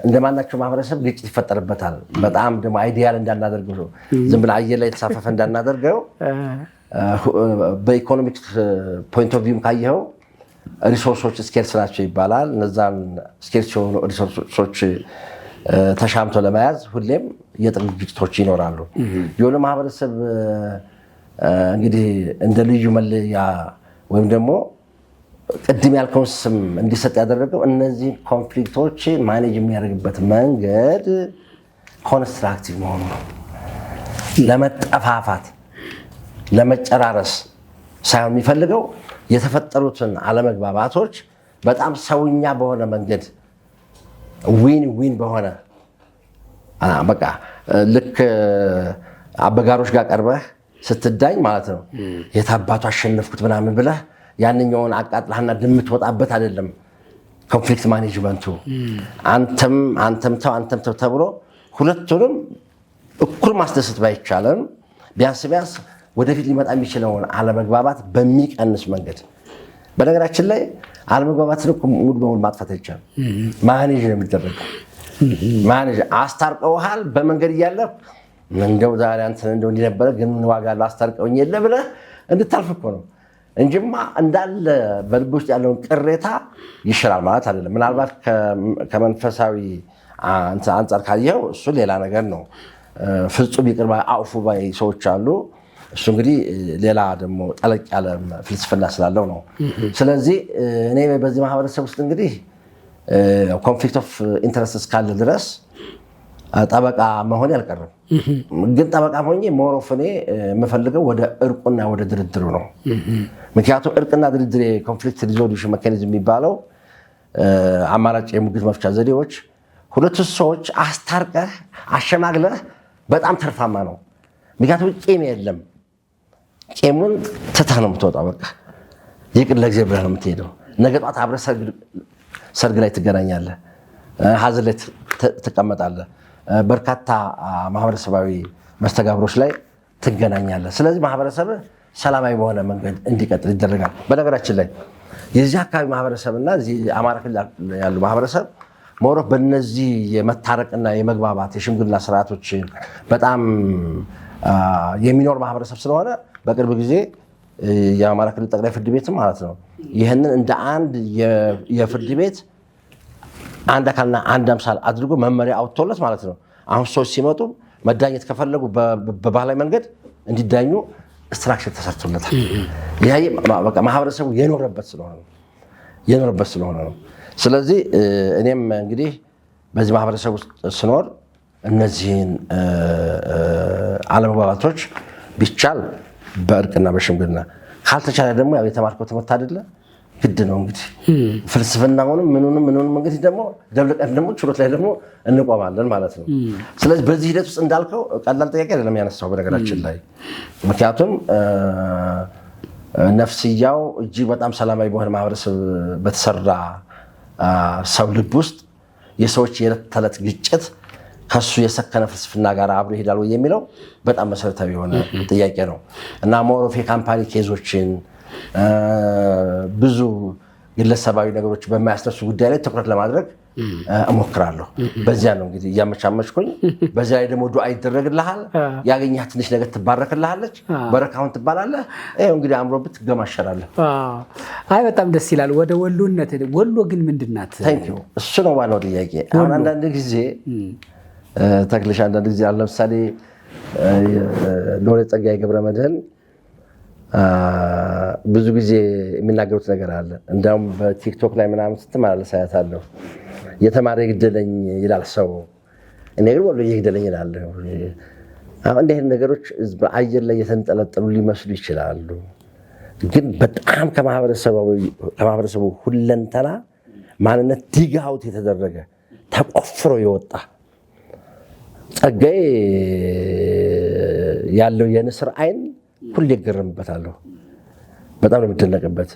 እንደማናቸው ማህበረሰብ ግጭት ይፈጠርበታል። በጣም ደግሞ አይዲያል እንዳናደርገው ዝም ብለህ አየር ላይ የተሳፈፈ እንዳናደርገው በኢኮኖሚክስ ፖይንት ኦፍ ቪው ካየኸው ሪሶርሶች ስኬርስ ናቸው ይባላል። እነዛን ስኬርስ የሆኑ ሪሶርሶች ተሻምቶ ለመያዝ ሁሌም የጥቅም ግጭቶች ይኖራሉ። የሆነ ማህበረሰብ እንግዲህ እንደ ልዩ መለያ ወይም ደግሞ ቅድም ያልከውን ስም እንዲሰጥ ያደረገው እነዚህ ኮንፍሊክቶች ማኔጅ የሚያደርግበት መንገድ ኮንስትራክቲቭ መሆኑ ነው። ለመጠፋፋት ለመጨራረስ ሳይሆን የሚፈልገው የተፈጠሩትን አለመግባባቶች በጣም ሰውኛ በሆነ መንገድ ዊን በሆነ በቃ ልክ አበጋሮች ጋር ቀርበህ ስትዳኝ ማለት ነው የታባቱ አሸነፍኩት ምናምን ብለህ ያንኛውን አቃጥላህና እንደምትወጣበት አይደለም ኮንፍሊክት ማኔጅመንቱ። አንተም ተው ተብሎ ሁለቱንም እኩል ማስደሰት ባይቻልም ቢያንስ ወደፊት ሊመጣ የሚችለውን አለመግባባት በሚቀንስ መንገድ። በነገራችን ላይ አለመግባባትን ሙሉ በሙሉ ማጥፋት አይቻልም። ማኔጅ ነው የሚደረገው። ማኔጅ አስታርቀውሃል በመንገድ እያለ እንደው ዛሬ አንተ እንደው እንዲነበረ ግን ምን ዋጋ አለው አስታርቀውኝ የለ ብለህ እንድታልፍ እኮ ነው እንጂማ እንዳለ በልብ ውስጥ ያለውን ቅሬታ ይሽራል ማለት አይደለም። ምናልባት ከመንፈሳዊ አንጻር ካየው እሱ ሌላ ነገር ነው። ፍጹም ይቅር ባይ አውፉ ባይ ሰዎች አሉ። እሱ እንግዲህ ሌላ ደግሞ ጠለቅ ያለ ፍልስፍና ስላለው ነው። ስለዚህ እኔ በዚህ ማህበረሰብ ውስጥ እንግዲህ ኮንፍሊክት ኦፍ ኢንተረስት እስካለ ድረስ ጠበቃ መሆን ያልቀረም፣ ግን ጠበቃ ሆኜ ሞሮፍ እኔ የምፈልገው ወደ እርቁና ወደ ድርድሩ ነው። ምክንያቱም እርቅና ድርድር የኮንፍሊክት ሪዞሉሽን ሜካኒዝም የሚባለው አማራጭ የሙግት መፍቻ ዘዴዎች ሁለቱ ሰዎች አስታርቀህ አሸማግለህ በጣም ተርፋማ ነው። ምክንያቱም ቂም የለም። ቂሙን ትተህ ነው የምትወጣው። በቃ ይቅር ለእግዚአብሔር ብለህ ነው የምትሄደው። ነገ ጧት አብረህ ሰርግ ላይ ትገናኛለህ፣ ሀዘን ላይ ትቀመጣለህ፣ በርካታ ማህበረሰባዊ መስተጋብሮች ላይ ትገናኛለህ። ስለዚህ ማህበረሰብህ ሰላማዊ በሆነ መንገድ እንዲቀጥል ይደረጋል። በነገራችን ላይ የዚህ አካባቢ ማህበረሰብና እዚህ አማራ ክልል ያሉ ማህበረሰብ ሞሮፍ በእነዚህ የመታረቅና የመግባባት የሽምግልና ስርዓቶች በጣም የሚኖር ማህበረሰብ ስለሆነ በቅርብ ጊዜ የአማራ ክልል ጠቅላይ ፍርድ ቤትም ማለት ነው ይህንን እንደ አንድ የፍርድ ቤት አንድ አካልና አንድ አምሳል አድርጎ መመሪያ አውጥቶለት ማለት ነው አሁን ሰዎች ሲመጡ መዳኘት ከፈለጉ በባህላዊ መንገድ እንዲዳኙ ስትራክቸር ተሰርቶለታል። ይሄ በቃ ማህበረሰቡ የኖረበት ስለሆነ ነው። ስለዚህ እኔም እንግዲህ በዚህ ማህበረሰብ ውስጥ ስኖር እነዚህን አለመግባባቶች ቢቻል በእርቅና በሽምግልና ካልተቻለ ደግሞ ያው የተማርከው ትምህርት አይደለ ግድ ነው እንግዲህ ፍልስፍናውንም ምኑንም እንግዲህ ደግሞ ደብለቀን ደግሞ ችሎት ላይ ደግሞ እንቆማለን ማለት ነው። ስለዚህ በዚህ ሂደት ውስጥ እንዳልከው ቀላል ጥያቄ አይደለም ያነሳው በነገራችን ላይ። ምክንያቱም ነፍስያው እጅግ በጣም ሰላማዊ በሆነ ማህበረሰብ በተሰራ ሰው ልብ ውስጥ የሰዎች የዕለት ተዕለት ግጭት ከሱ የሰከነ ፍልስፍና ጋር አብሮ ይሄዳል ወይ የሚለው በጣም መሰረታዊ የሆነ ጥያቄ ነው እና ሞሮፍ የካምፓኒ ኬዞችን ብዙ ግለሰባዊ ነገሮች በማያስነሱ ጉዳይ ላይ ትኩረት ለማድረግ እሞክራለሁ። በዚያ ነው እንግዲህ እያመቻመችኩኝ። በዚያ ላይ ደግሞ ዱዓ ይደረግልሃል፣ ያገኘህ ትንሽ ነገር ትባረክልሃለች፣ በረካውን ትባላለህ። ይኸው እንግዲህ አምሮብህ ትገማሸራለህ። አይ በጣም ደስ ይላል። ወደ ወሎነት ወሎ ግን ምንድን ናት? እሱ ነው ዋናው ጥያቄ። አሁን አንዳንድ ጊዜ ተክልሽ አንዳንድ ጊዜ አለ ለምሳሌ ሎሬት ጸጋዬ ገብረመድህን ብዙ ጊዜ የሚናገሩት ነገር አለ። እንዲያውም በቲክቶክ ላይ ምናምን ስትመላለስ አያታለሁ። የተማረ ይግደለኝ ይላል ሰው፣ እኔ ግን ወሎ ይግደለኝ እላለሁ። አሁን እንዲህ አይነት ነገሮች በአየር ላይ የተንጠለጠሉ ሊመስሉ ይችላሉ፣ ግን በጣም ከማህበረሰቡ ሁለንተና ማንነት ዲጋውት የተደረገ ተቆፍሮ የወጣ ጸጋዬ ያለው የንስር አይን ሁሌ ይገረምበታለሁ። በጣም ነው የምደነቅበት።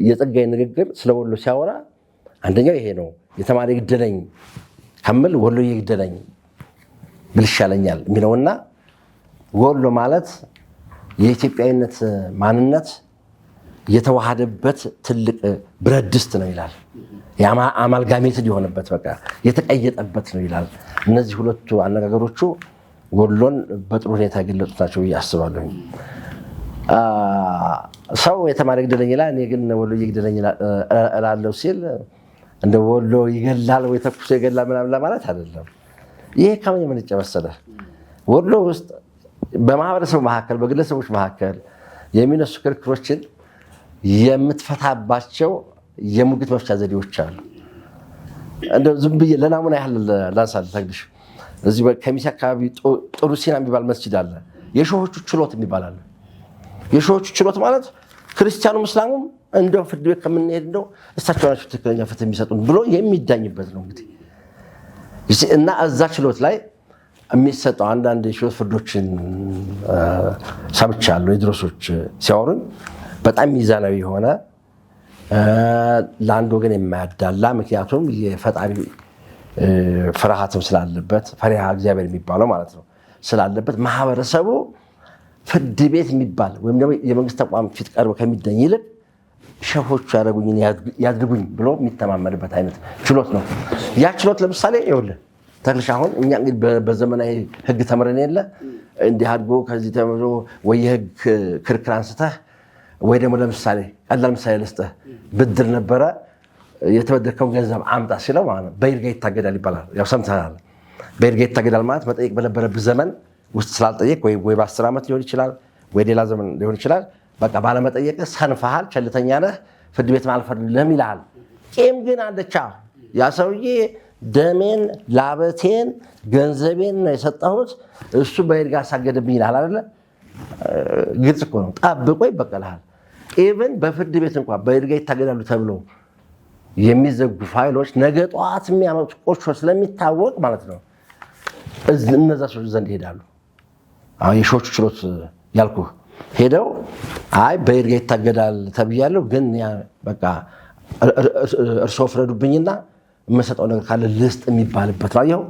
የጸጋዬ ንግግር ስለ ወሎ ሲያወራ አንደኛው ይሄ ነው። የተማረ ይግደለኝ ከምል ወሎ ይግደለኝ ብል ይሻለኛል የሚለውና ወሎ ማለት የኢትዮጵያዊነት ማንነት የተዋሃደበት ትልቅ ብረት ድስት ነው ይላል። አማልጋሜትድ የሆነበት በቃ የተቀየጠበት ነው ይላል። እነዚህ ሁለቱ አነጋገሮቹ ወሎን በጥሩ ሁኔታ የገለጹት ናቸው ብዬ አስባለሁ። ሰው የተማረ ይግደለኝ ይላል፣ እኔ ግን ወሎ ይግደለኝ እላለሁ ሲል እንደ ወሎ ይገላል ወይ ተኩሶ ይገላል ምናምን ለማለት አይደለም። ይሄ ከምን የመነጨ መሰለህ? ወሎ ውስጥ በማህበረሰቡ መካከል በግለሰቦች መካከል የሚነሱ ክርክሮችን የምትፈታባቸው የሙግት መፍቻ ዘዴዎች አሉ። እንደው ዝም ብዬ ለናሙና ያህል ላንሳልህ ተግድሽ። እዚህ ከሚሴ አካባቢ ጥሩ ሲና የሚባል መስጂድ አለ። የሾሆቹ ችሎት የሚባል አለ። የሾሆቹ ችሎት ማለት ክርስቲያኑም እስላሙም እንደው ፍርድ ቤት ከምንሄድ እንደው እሳቸው ናቸው ትክክለኛ ፍትህ የሚሰጡን ብሎ የሚዳኝበት ነው እንግዲህ እና እዛ ችሎት ላይ የሚሰጠው አንዳንድ የችሎት ፍርዶችን ሰምቻለሁ። የድሮሶች ሲያወሩኝ በጣም ሚዛናዊ የሆነ ለአንድ ወገን የማያዳላ ምክንያቱም የፈጣሪ ፍርሃትም ስላለበት ፈሪሃ እግዚአብሔር የሚባለው ማለት ነው ስላለበት ማህበረሰቡ ፍርድ ቤት የሚባል ወይም ደግሞ የመንግስት ተቋም ፊት ቀርቦ ከሚደኝ ይልቅ ሸሆቹ ያደረጉኝን ያድርጉኝ ብሎ የሚተማመንበት አይነት ችሎት ነው። ያ ችሎት ለምሳሌ ይኸውልህ ተክልሽ አሁን እኛ እንግዲህ በዘመናዊ ህግ ተምረን የለ እንዲህ አድርጎ ከዚህ ተምሮ ወይ የህግ ክርክር አንስተህ ወይ ደግሞ ለምሳሌ ቀላል ምሳሌ ልስጥህ፣ ብድር ነበረ የተበደርከውን ገንዘብ አምጣ ሲለው ማለት ነው በይርጋ ይታገዳል ይባላል። ያው ሰምተናል። በይርጋ ይታገዳል ማለት መጠየቅ በነበረብህ ዘመን ውስጥ ስላልጠየቅ ወይ በ10 ዓመት ሊሆን ይችላል ወይ ሌላ ዘመን ሊሆን ይችላል። በቃ ባለመጠየቅ ሰንፈሃል፣ ቸልተኛ ነህ፣ ፍርድ ቤት አልፈርድልህም ይልሃል። ቂም ግን አለቻ ያ ሰውዬ ደሜን ላበቴን ገንዘቤን ነው የሰጠሁት እሱ በይርጋ አሳገደብኝ ይልሃል አይደለ? ግልጽ እኮ ነው። ጠብቆ ይበቀልሃል። ኢቭን በፍርድ ቤት እንኳን በይርጋ ይታገዳሉ ተብሎ የሚዘጉ ፋይሎች ነገ ጠዋት የሚያመጡት ቆሾ ስለሚታወቅ ማለት ነው እነዛ ሰዎች ዘንድ ይሄዳሉ። አሁን የሾቹ ችሎት ያልኩህ ሄደው አይ በይርጋ ይታገዳል ተብያለሁ፣ ግን በቃ እርስዎ ፍረዱብኝና የምሰጠው ነገር ካለ ልስጥ የሚባልበት ነው። ይኸው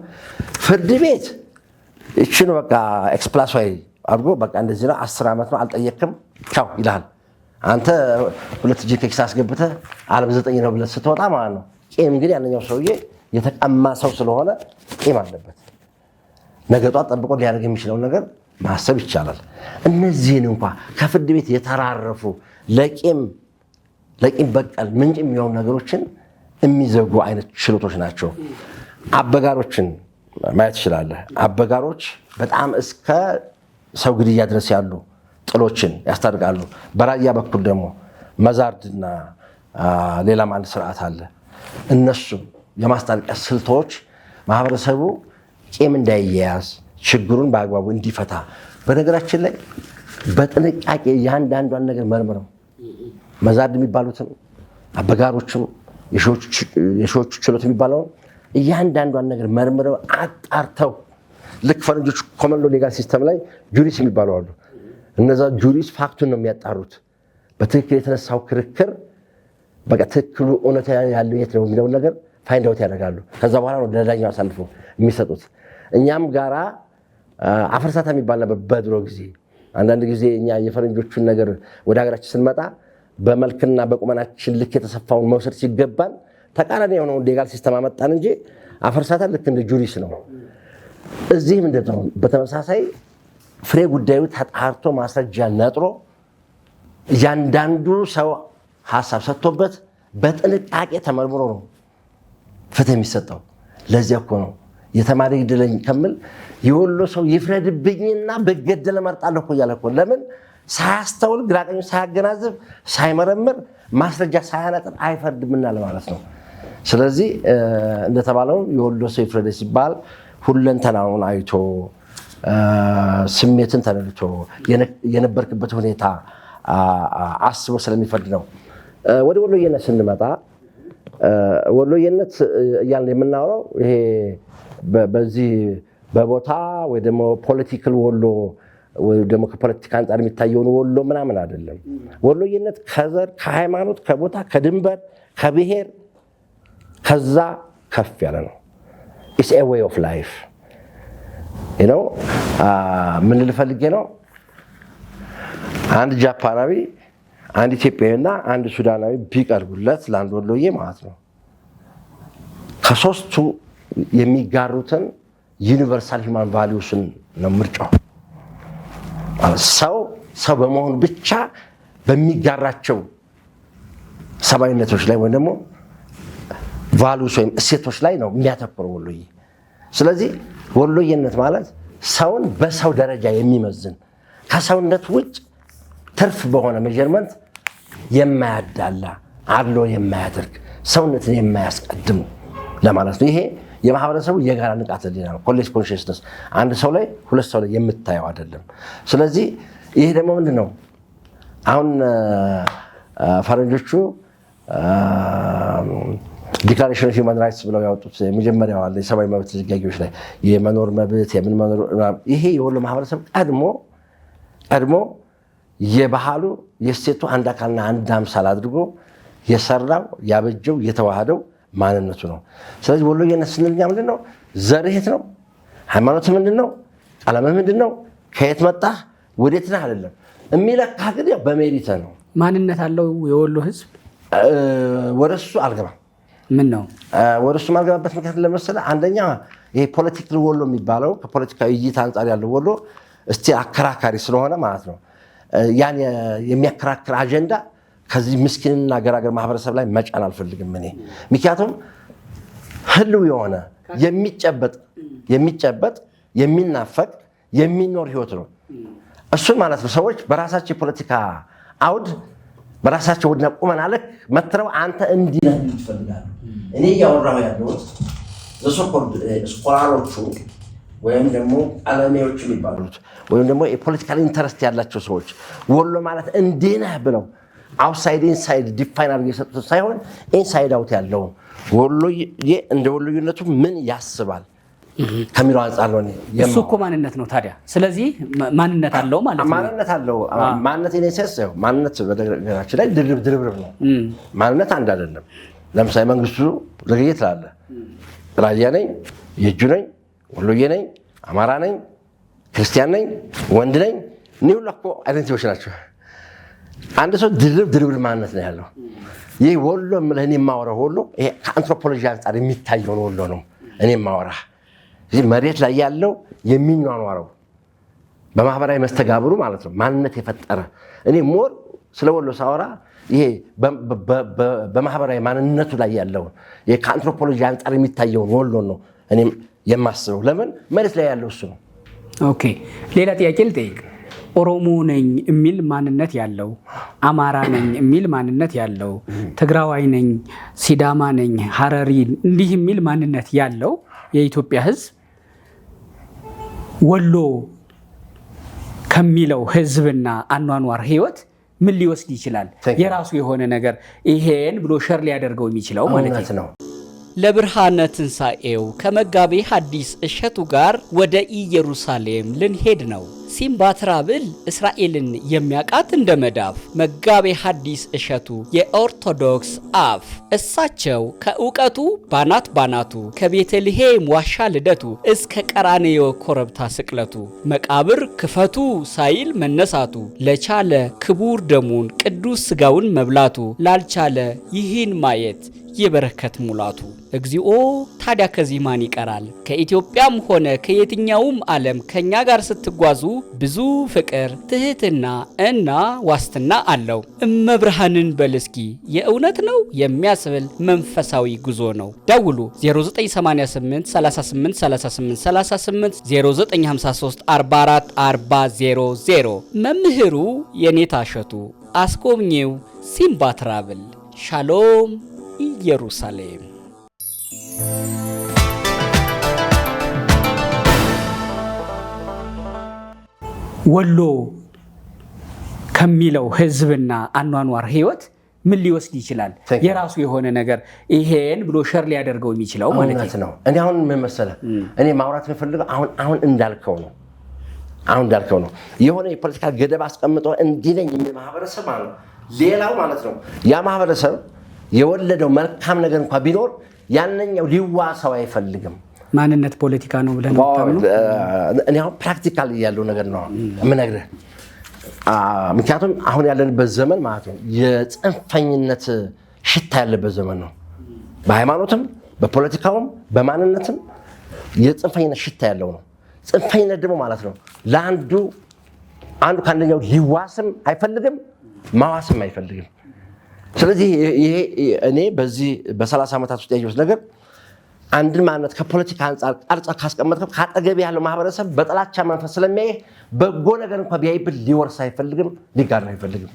ፍርድ ቤት እቺን በቃ ኤክስፕላስ አድርጎ በቃ እንደዚህ ነው 10 ዓመት ነው አልጠየቅም ቻው ይልሃል። አንተ 2 እጅ ከኪስ አስገብተህ ዓለም 9 ነው ብለህ ስትወጣ ማለት ነው። ቂም ግን ያንኛው ሰውዬ የተቀማ ሰው ስለሆነ ቂም አለበት። ነገ ጧት ጠብቆ ሊያደርግ የሚችለውን ነገር ማሰብ ይቻላል። እነዚህን እንኳን ከፍርድ ቤት የተራረፉ ለቂም በቀል ምንጭ የሚሆኑ ነገሮችን የሚዘጉ አይነት ችሎቶች ናቸው። አበጋሮችን ማየት ትችላለህ። አበጋሮች በጣም እስከ ሰው ግድያ ድረስ ያሉ ጥሎችን ያስታርቃሉ። በራያ በኩል ደግሞ መዛርድና ሌላም አንድ ስርዓት አለ። እነሱም የማስታረቂያ ስልቶች ማህበረሰቡ ቂም እንዳይያያዝ ችግሩን በአግባቡ እንዲፈታ፣ በነገራችን ላይ በጥንቃቄ እያንዳንዷን ነገር መርምረው መዛርድ የሚባሉትን አበጋሮችም የሺዎቹ ችሎት የሚባለውን እያንዳንዷን ነገር መርምረው አጣርተው ልክ ፈረንጆች ኮመን ሎ ሌጋል ሲስተም ላይ ጁሪስ የሚባሉ አሉ። እነዛ ጁሪስ ፋክቱን ነው የሚያጣሩት። በትክክል የተነሳው ክርክር በቃ ትክክሉ እውነት ያለው የት ነው የሚለውን ነገር ፋይንድ አውት ያደርጋሉ። ከዛ በኋላ ነው ለዳኛው አሳልፎ የሚሰጡት። እኛም ጋራ አፈርሳታ የሚባል ነበር በድሮ ጊዜ። አንዳንድ ጊዜ እኛ የፈረንጆቹን ነገር ወደ ሀገራችን ስንመጣ በመልክና በቁመናችን ልክ የተሰፋውን መውሰድ ሲገባን ተቃራኒ የሆነውን ሌጋል ሲስተም አመጣን እንጂ አፈርሳታ ልክ እንደ ጁሪስ ነው። እዚህም እንደው በተመሳሳይ ፍሬ ጉዳዩ ተጣርቶ ማስረጃ ነጥሮ እያንዳንዱ ሰው ሀሳብ ሰጥቶበት በጥንቃቄ ተመርምሮ ነው ፍትህ የሚሰጠው። ለዚያ እኮ ነው የተማሪ ግደለኝ ከምል የወሎ ሰው ይፍረድብኝና በገደለ እመርጣለሁ እኮ እያለ እኮ። ለምን ሳያስተውል ግራቀኙ ሳያገናዝብ ሳይመረምር ማስረጃ ሳያነጥር አይፈርድምና ለማለት ነው። ስለዚህ እንደተባለው የወሎ ሰው ይፍረድ ሲባል ሁለንተናውን አይቶ ስሜትን ተነድቶ የነበርክበት ሁኔታ አስቦ ስለሚፈርድ ነው። ወደ ወሎየነት ስንመጣ ወሎየነት እያልን የምናወራው ይሄ በዚህ በቦታ ወይ ደግሞ ፖለቲካል ወሎ ወይ ደግሞ ከፖለቲካ አንጻር የሚታየውን ወሎ ምናምን አይደለም። ወሎየነት ከዘር፣ ከሃይማኖት፣ ከቦታ፣ ከድንበር፣ ከብሔር ከዛ ከፍ ያለ ነው። ኢትስ ኤ ዌይ ኦፍ ላይፍ ነው። ምን ልፈልጌ ነው? አንድ ጃፓናዊ፣ አንድ ኢትዮጵያዊና አንድ ሱዳናዊ ቢቀርቡለት ለአንድ ወሎዬ ማለት ነው ከሶስቱ የሚጋሩትን ዩኒቨርሳል ሂውማን ቫሊዩስን ነው ምርጫው። ሰው በመሆኑ ብቻ በሚጋራቸው ሰብአዊነቶች ላይ ወይም ደግሞ ቫሊዩስ ወይም እሴቶች ላይ ነው የሚያተኩረው ወሎዬ። ስለዚህ ወሎዬነት ማለት ሰውን በሰው ደረጃ የሚመዝን ከሰውነት ውጭ ትርፍ በሆነ ሜዠርመንት የማያዳላ አድሎ የማያደርግ ሰውነትን የማያስቀድም ለማለት ነው። ይሄ የማህበረሰቡ የጋራ ንቃተ ህሊና ነው። ኮሌክቲቭ ኮንሽስነስ አንድ ሰው ላይ ሁለት ሰው ላይ የምታየው አይደለም። ስለዚህ ይሄ ደግሞ ምንድን ነው አሁን ፈረንጆቹ ዲክላሬሽን ኦፍ ሂውማን ራይትስ ብለው ያወጡት የመጀመሪያው አለ የሰብአዊ መብት ድንጋጌዎች ላይ የመኖር መብት የምን መኖር ይሄ የወሎ ማህበረሰብ ቀድሞ የባህሉ የስቴቱ አንድ አካልና አንድ አምሳል አድርጎ የሰራው ያበጀው የተዋሃደው ማንነቱ ነው። ስለዚህ ወሎዬነት ስንል ምንድን ነው? ዘርህ የት ነው? ሃይማኖት ምንድን ነው? ቀለምህ ምንድን ነው? ከየት መጣህ ወዴት ነህ አይደለም የሚለካህ ግን በሜሪት ነው። ማንነት አለው የወሎ ህዝብ። ወደሱ አልገባም። ምን ነው ወደሱ ማልገባበት ምክንያት ለመሰለህ አንደኛ ይሄ ፖለቲካል ወሎ የሚባለው ከፖለቲካዊ እይታ አንጻር ያለው ወሎ እስቲ አከራካሪ ስለሆነ ማለት ነው። ያን የሚያከራክር አጀንዳ ከዚህ ምስኪንና ገራገር ማህበረሰብ ላይ መጫን አልፈልግም እኔ። ምክንያቱም ህልው የሆነ የሚጨበጥ የሚናፈቅ የሚኖር ህይወት ነው። እሱን ማለት ነው ሰዎች በራሳቸው የፖለቲካ አውድ በራሳቸው ወድና ቁመና ልክ መትረው አንተ እንዲህ ነህ ይፈልጋሉ። እኔ እያወራሁ ያለሁት ለሶኮልድ ስኮላሮቹ ወይም ደግሞ አለሜዎቹ የሚባሉት ወይም ደግሞ የፖለቲካል ኢንተረስት ያላቸው ሰዎች ወሎ ማለት እንዲህ ነህ ብለው አውትሳይድ ኢንሳይድ ዲፋይን አድርገው የሰጡት ሳይሆን ኢንሳይድ አውት ያለውን ወሎዬ እንደ ወሎዬነቱ ምን ያስባል ከሚለው አንጻር ነው። እሱ እኮ ማንነት ነው ታዲያ። ስለዚህ ማንነት አለው ማለት ነው። ማንነት አለው። ማንነት ኢኔሴንስ ነው። ማንነት በነገራችን ላይ ድርብ ነው። ማንነት አንድ አይደለም። ለምሳሌ መንግስቱ ዘገየ ትላለህ። ራያ ነኝ፣ የእጁ ነኝ፣ ወሎዬ ነኝ፣ አማራ ነኝ፣ ክርስቲያን ነኝ፣ ወንድ ነኝ። እኒህ ሁሉ እኮ አይደንቲቲዎች ናቸው። አንድ ሰው ድርብ ማንነት ነው ያለው። ይህ ወሎ የምልህ እኔ የማወራው ወሎ ይሄ ከአንትሮፖሎጂ አንጻር የሚታየውን ወሎ ነው እኔ የማወራህ። እዚህ መሬት ላይ ያለው የሚኗኗረው በማህበራዊ መስተጋብሩ ማለት ነው ማንነት የፈጠረ እኔ ሞር ስለ ወሎ ሳወራ ይሄ በማህበራዊ ማንነቱ ላይ ያለው ይሄ ከአንትሮፖሎጂ አንጻር የሚታየውን ወሎ ነው እኔም የማስበው። ለምን መሬት ላይ ያለው እሱ ነው። ኦኬ፣ ሌላ ጥያቄ ልጠይቅ። ኦሮሞ ነኝ የሚል ማንነት ያለው፣ አማራ ነኝ የሚል ማንነት ያለው፣ ትግራዋይ ነኝ፣ ሲዳማ ነኝ፣ ሀረሪ እንዲህ የሚል ማንነት ያለው የኢትዮጵያ ህዝብ ወሎ ከሚለው ህዝብና አኗኗር ህይወት ምን ሊወስድ ይችላል? የራሱ የሆነ ነገር ይሄን ብሎ ሸር ሊያደርገው የሚችለው ማለት ነው። ለብርሃነ ትንሣኤው ከመጋቤ ሐዲስ እሸቱ ጋር ወደ ኢየሩሳሌም ልንሄድ ነው። ሲምባ ትራብል እስራኤልን የሚያውቃት እንደ መዳፍ። መጋቤ ሐዲስ እሸቱ የኦርቶዶክስ አፍ። እሳቸው ከእውቀቱ ባናቱ ከቤተልሔም ዋሻ ልደቱ እስከ ቀራንዮ ኮረብታ ስቅለቱ መቃብር ክፈቱ ሳይል መነሳቱ ለቻለ ክቡር ደሙን ቅዱስ ሥጋውን መብላቱ ላልቻለ ይህን ማየት የበረከት ሙላቱ። እግዚኦ ታዲያ ከዚህ ማን ይቀራል? ከኢትዮጵያም ሆነ ከየትኛውም ዓለም ከኛ ጋር ስትጓዙ ብዙ ፍቅር፣ ትህትና እና ዋስትና አለው። እመብርሃንን በልስኪ የእውነት ነው የሚያስብል መንፈሳዊ ጉዞ ነው። ደውሉ 0988 38 38 38 0953 44 40 መምህሩ የኔታ እሸቱ፣ አስጎብኚው ሲምባ ትራቭል። ሻሎም ኢየሩሳሌም። ወሎ ከሚለው ህዝብና አኗኗር ህይወት ምን ሊወስድ ይችላል? የራሱ የሆነ ነገር ይሄን ብሎ ሸር ሊያደርገው የሚችለው ማለት ነው። እኔ አሁን ምን መሰለህ እኔ ማውራት የምፈልገው አሁን እንዳልከው ነው። የሆነ የፖለቲካ ገደብ አስቀምጦ እንዲህ ነኝ የሚል ማህበረሰብ ማለት ነው። ሌላው ማለት ነው ያ ማህበረሰብ የወለደው መልካም ነገር እንኳን ቢኖር ያንኛው ሊዋሰው አይፈልግም። ማንነት ፖለቲካ ነው ብለን እኔ አሁን ፕራክቲካል ያለው ነገር ነው የምነግርህ። ምክንያቱም አሁን ያለንበት ዘመን ማለት ነው የጽንፈኝነት ሽታ ያለበት ዘመን ነው። በሃይማኖትም በፖለቲካውም በማንነትም የጽንፈኝነት ሽታ ያለው ነው። ጽንፈኝነት ደግሞ ማለት ነው ለአንዱ ከአንደኛው ሊዋስም አይፈልግም፣ ማዋስም አይፈልግም። ስለዚህ ይሄ እኔ በዚህ በ30 ዓመታት ውስጥ ያየሁት ነገር አንድን ማንነት ከፖለቲካ አንጻር ቀርጸ ካስቀመጥከው ካጠገብ ያለው ማህበረሰብ በጥላቻ መንፈስ ስለሚያይ በጎ ነገር እንኳን ቢያይብል ሊወርስ አይፈልግም፣ ሊጋራ አይፈልግም።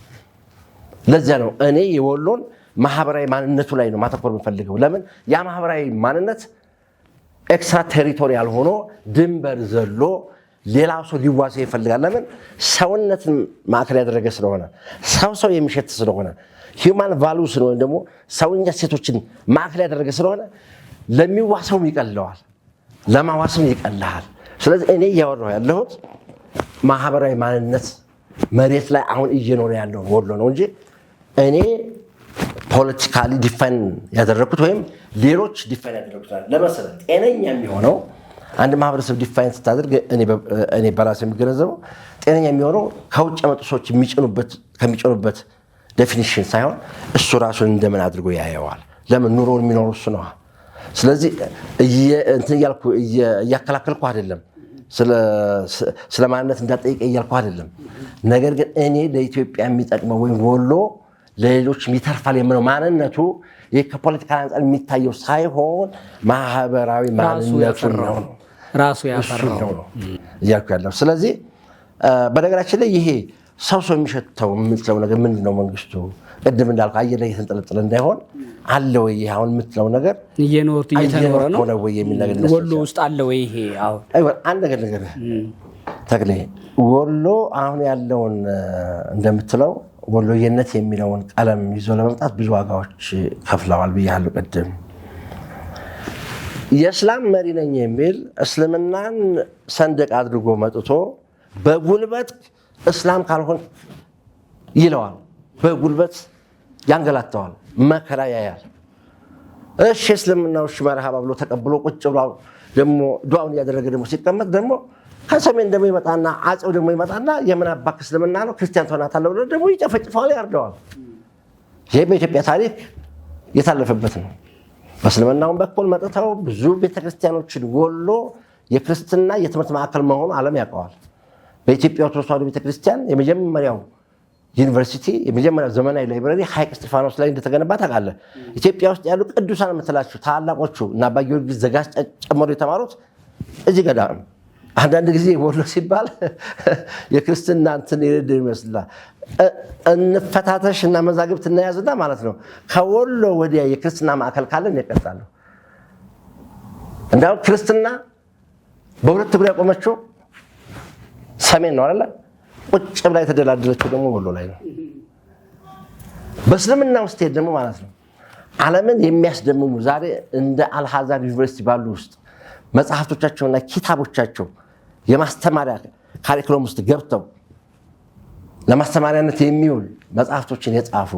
ለዚያ ነው እኔ የወሎን ማህበራዊ ማንነቱ ላይ ነው ማተኮር የምፈልገው። ለምን ያ ማህበራዊ ማንነት ኤክስትራ ቴሪቶሪያል ሆኖ ድንበር ዘሎ ሌላ ሰው ሊዋሰው ይፈልጋል። ለምን ሰውነትን ማዕከል ያደረገ ስለሆነ ሰው የሚሸት ስለሆነ ሂውማን ቫሉስ ነው ወይም ደግሞ ሰውኛ ሴቶችን ማዕከል ያደረገ ስለሆነ ለሚዋሰውም ይቀለዋል፣ ለማዋስም ይቀልሃል። ስለዚህ እኔ እያወራሁ ያለሁት ማህበራዊ ማንነት መሬት ላይ አሁን እየኖረ ያለውን ወሎ ነው እንጂ እኔ ፖለቲካሊ ዲፋይን ያደረኩት ወይም ሌሎች ዲፋይን ያደረኩት ለመሰለ ጤነኛ የሚሆነው አንድ ማህበረሰብ ዲፋይን ስታደርግ እኔ በራሴ የሚገነዘበው ጤነኛ የሚሆነው ከውጭ የመጡ ሰዎች ከሚጭኑበት ዴፊኒሽን ሳይሆን እሱ ራሱን እንደምን አድርጎ ያየዋል። ለምን ኑሮውን የሚኖሩ እሱ ነው። ስለዚህ እንትን እያልኩ እያከላከልኩ አይደለም፣ ስለ ማንነት እንዳጠይቀ እያልኩ አይደለም። ነገር ግን እኔ ለኢትዮጵያ የሚጠቅመው ወይም ወሎ ለሌሎች ይተርፋል የምለው ማንነቱ ይህ ከፖለቲካ አንጻር የሚታየው ሳይሆን ማህበራዊ ማንነቱ ነው ራሱ ያፈራው ነው እያልኩ ያለው። ስለዚህ በነገራችን ላይ ይሄ ሰው የሚሸተው የምትለው ነገር ምንድን ነው? መንግስቱ ቅድም እንዳልኩ አየር ላይ የተንጠለጠለ እንዳይሆን አለ ወይ ይሄ አሁን የምትለው ነገር እየተኖረ ነው ወይ የሚል ነገር ወሎ ውስጥ አለ ወይ? ይሄ አንድ ነገር ተክሌ ወሎ አሁን ያለውን እንደምትለው ወሎየነት የሚለውን ቀለም ይዞ ለመምጣት ብዙ ዋጋዎች ከፍለዋል ብያለሁ ቅድም። የእስላም መሪ ነኝ የሚል እስልምናን ሰንደቅ አድርጎ መጥቶ በጉልበት እስላም ካልሆን ይለዋል፣ በጉልበት ያንገላተዋል፣ መከራ ያያል። እሺ እስልምናው እሺ መርሃባ ብሎ ተቀብሎ ቁጭ ብሎ ደግሞ ዱዓውን እያደረገ ደግሞ ሲቀመጥ ደግሞ ከሰሜን ደግሞ ይመጣና አጼው ደግሞ ይመጣና የምን አባክ እስልምና ነው ክርስቲያን ትሆናታለህ ብሎ ደግሞ ይጨፈጭፈዋል፣ ያርደዋል። ይሄ በኢትዮጵያ ታሪክ የታለፈበት ነው። በእስልምናውም በኩል መጥተው ብዙ ቤተክርስቲያኖችን ወሎ የክርስትና የትምህርት ማዕከል መሆኑ ዓለም ያውቀዋል። በኢትዮጵያ ኦርቶዶክስ ተዋሕዶ ቤተክርስቲያን የመጀመሪያው ዩኒቨርሲቲ የመጀመሪያው ዘመናዊ ላይብረሪ ሐይቅ እስጢፋኖስ ላይ እንደተገነባ ታውቃለህ። ኢትዮጵያ ውስጥ ያሉ ቅዱሳን የምትላቸው ታላቆቹ እና አባ ጊዮርጊስ ዘጋስጫ ጨምሮ የተማሩት እዚህ ገዳም። አንዳንድ ጊዜ ወሎ ሲባል የክርስትና እንትን ይረድ ይመስላል። እንፈታተሽ እና መዛግብት እናያዝና ማለት ነው ከወሎ ወዲያ የክርስትና ማዕከል ካለን ይቀጣሉ። እንዳው ክርስትና በሁለት እግር ያቆመችው ሰሜን ነው አይደል? ቁጭ ብላ የተደላደለችው ደግሞ ወሎ ላይ ነው። በእስልምና ውስጥ ደግሞ ማለት ነው ዓለምን የሚያስደምሙ ዛሬ እንደ አልሃዛር ዩኒቨርሲቲ ባሉ ውስጥ መጽሐፍቶቻቸውና ኪታቦቻቸው የማስተማሪያ ካሪኩለም ውስጥ ገብተው ለማስተማሪያነት የሚውል መጽሐፍቶችን የጻፉ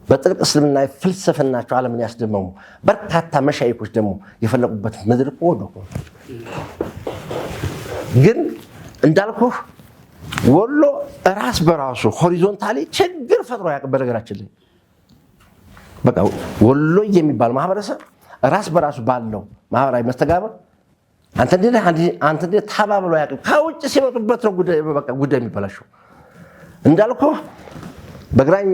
በጥልቅ እስልምና ፍልስፍናቸው ዓለምን ያስደመሙ በርካታ መሻይኮች ደግሞ የፈለቁበት ምድር ወሎ ነው። ግን እንዳልኩህ ወሎ ራስ በራሱ ሆሪዞንታሊ ችግር ፈጥሮ ያውቅ። በነገራችን ላይ በቃ ወሎ የሚባል ማህበረሰብ ራስ በራሱ ባለው ማህበራዊ መስተጋብር አንተ እንደ ተባብሎ ያውቅ። ከውጭ ሲመጡበት ነው ጉዳይ የሚበላሸው። እንዳልኩህ በግራኝ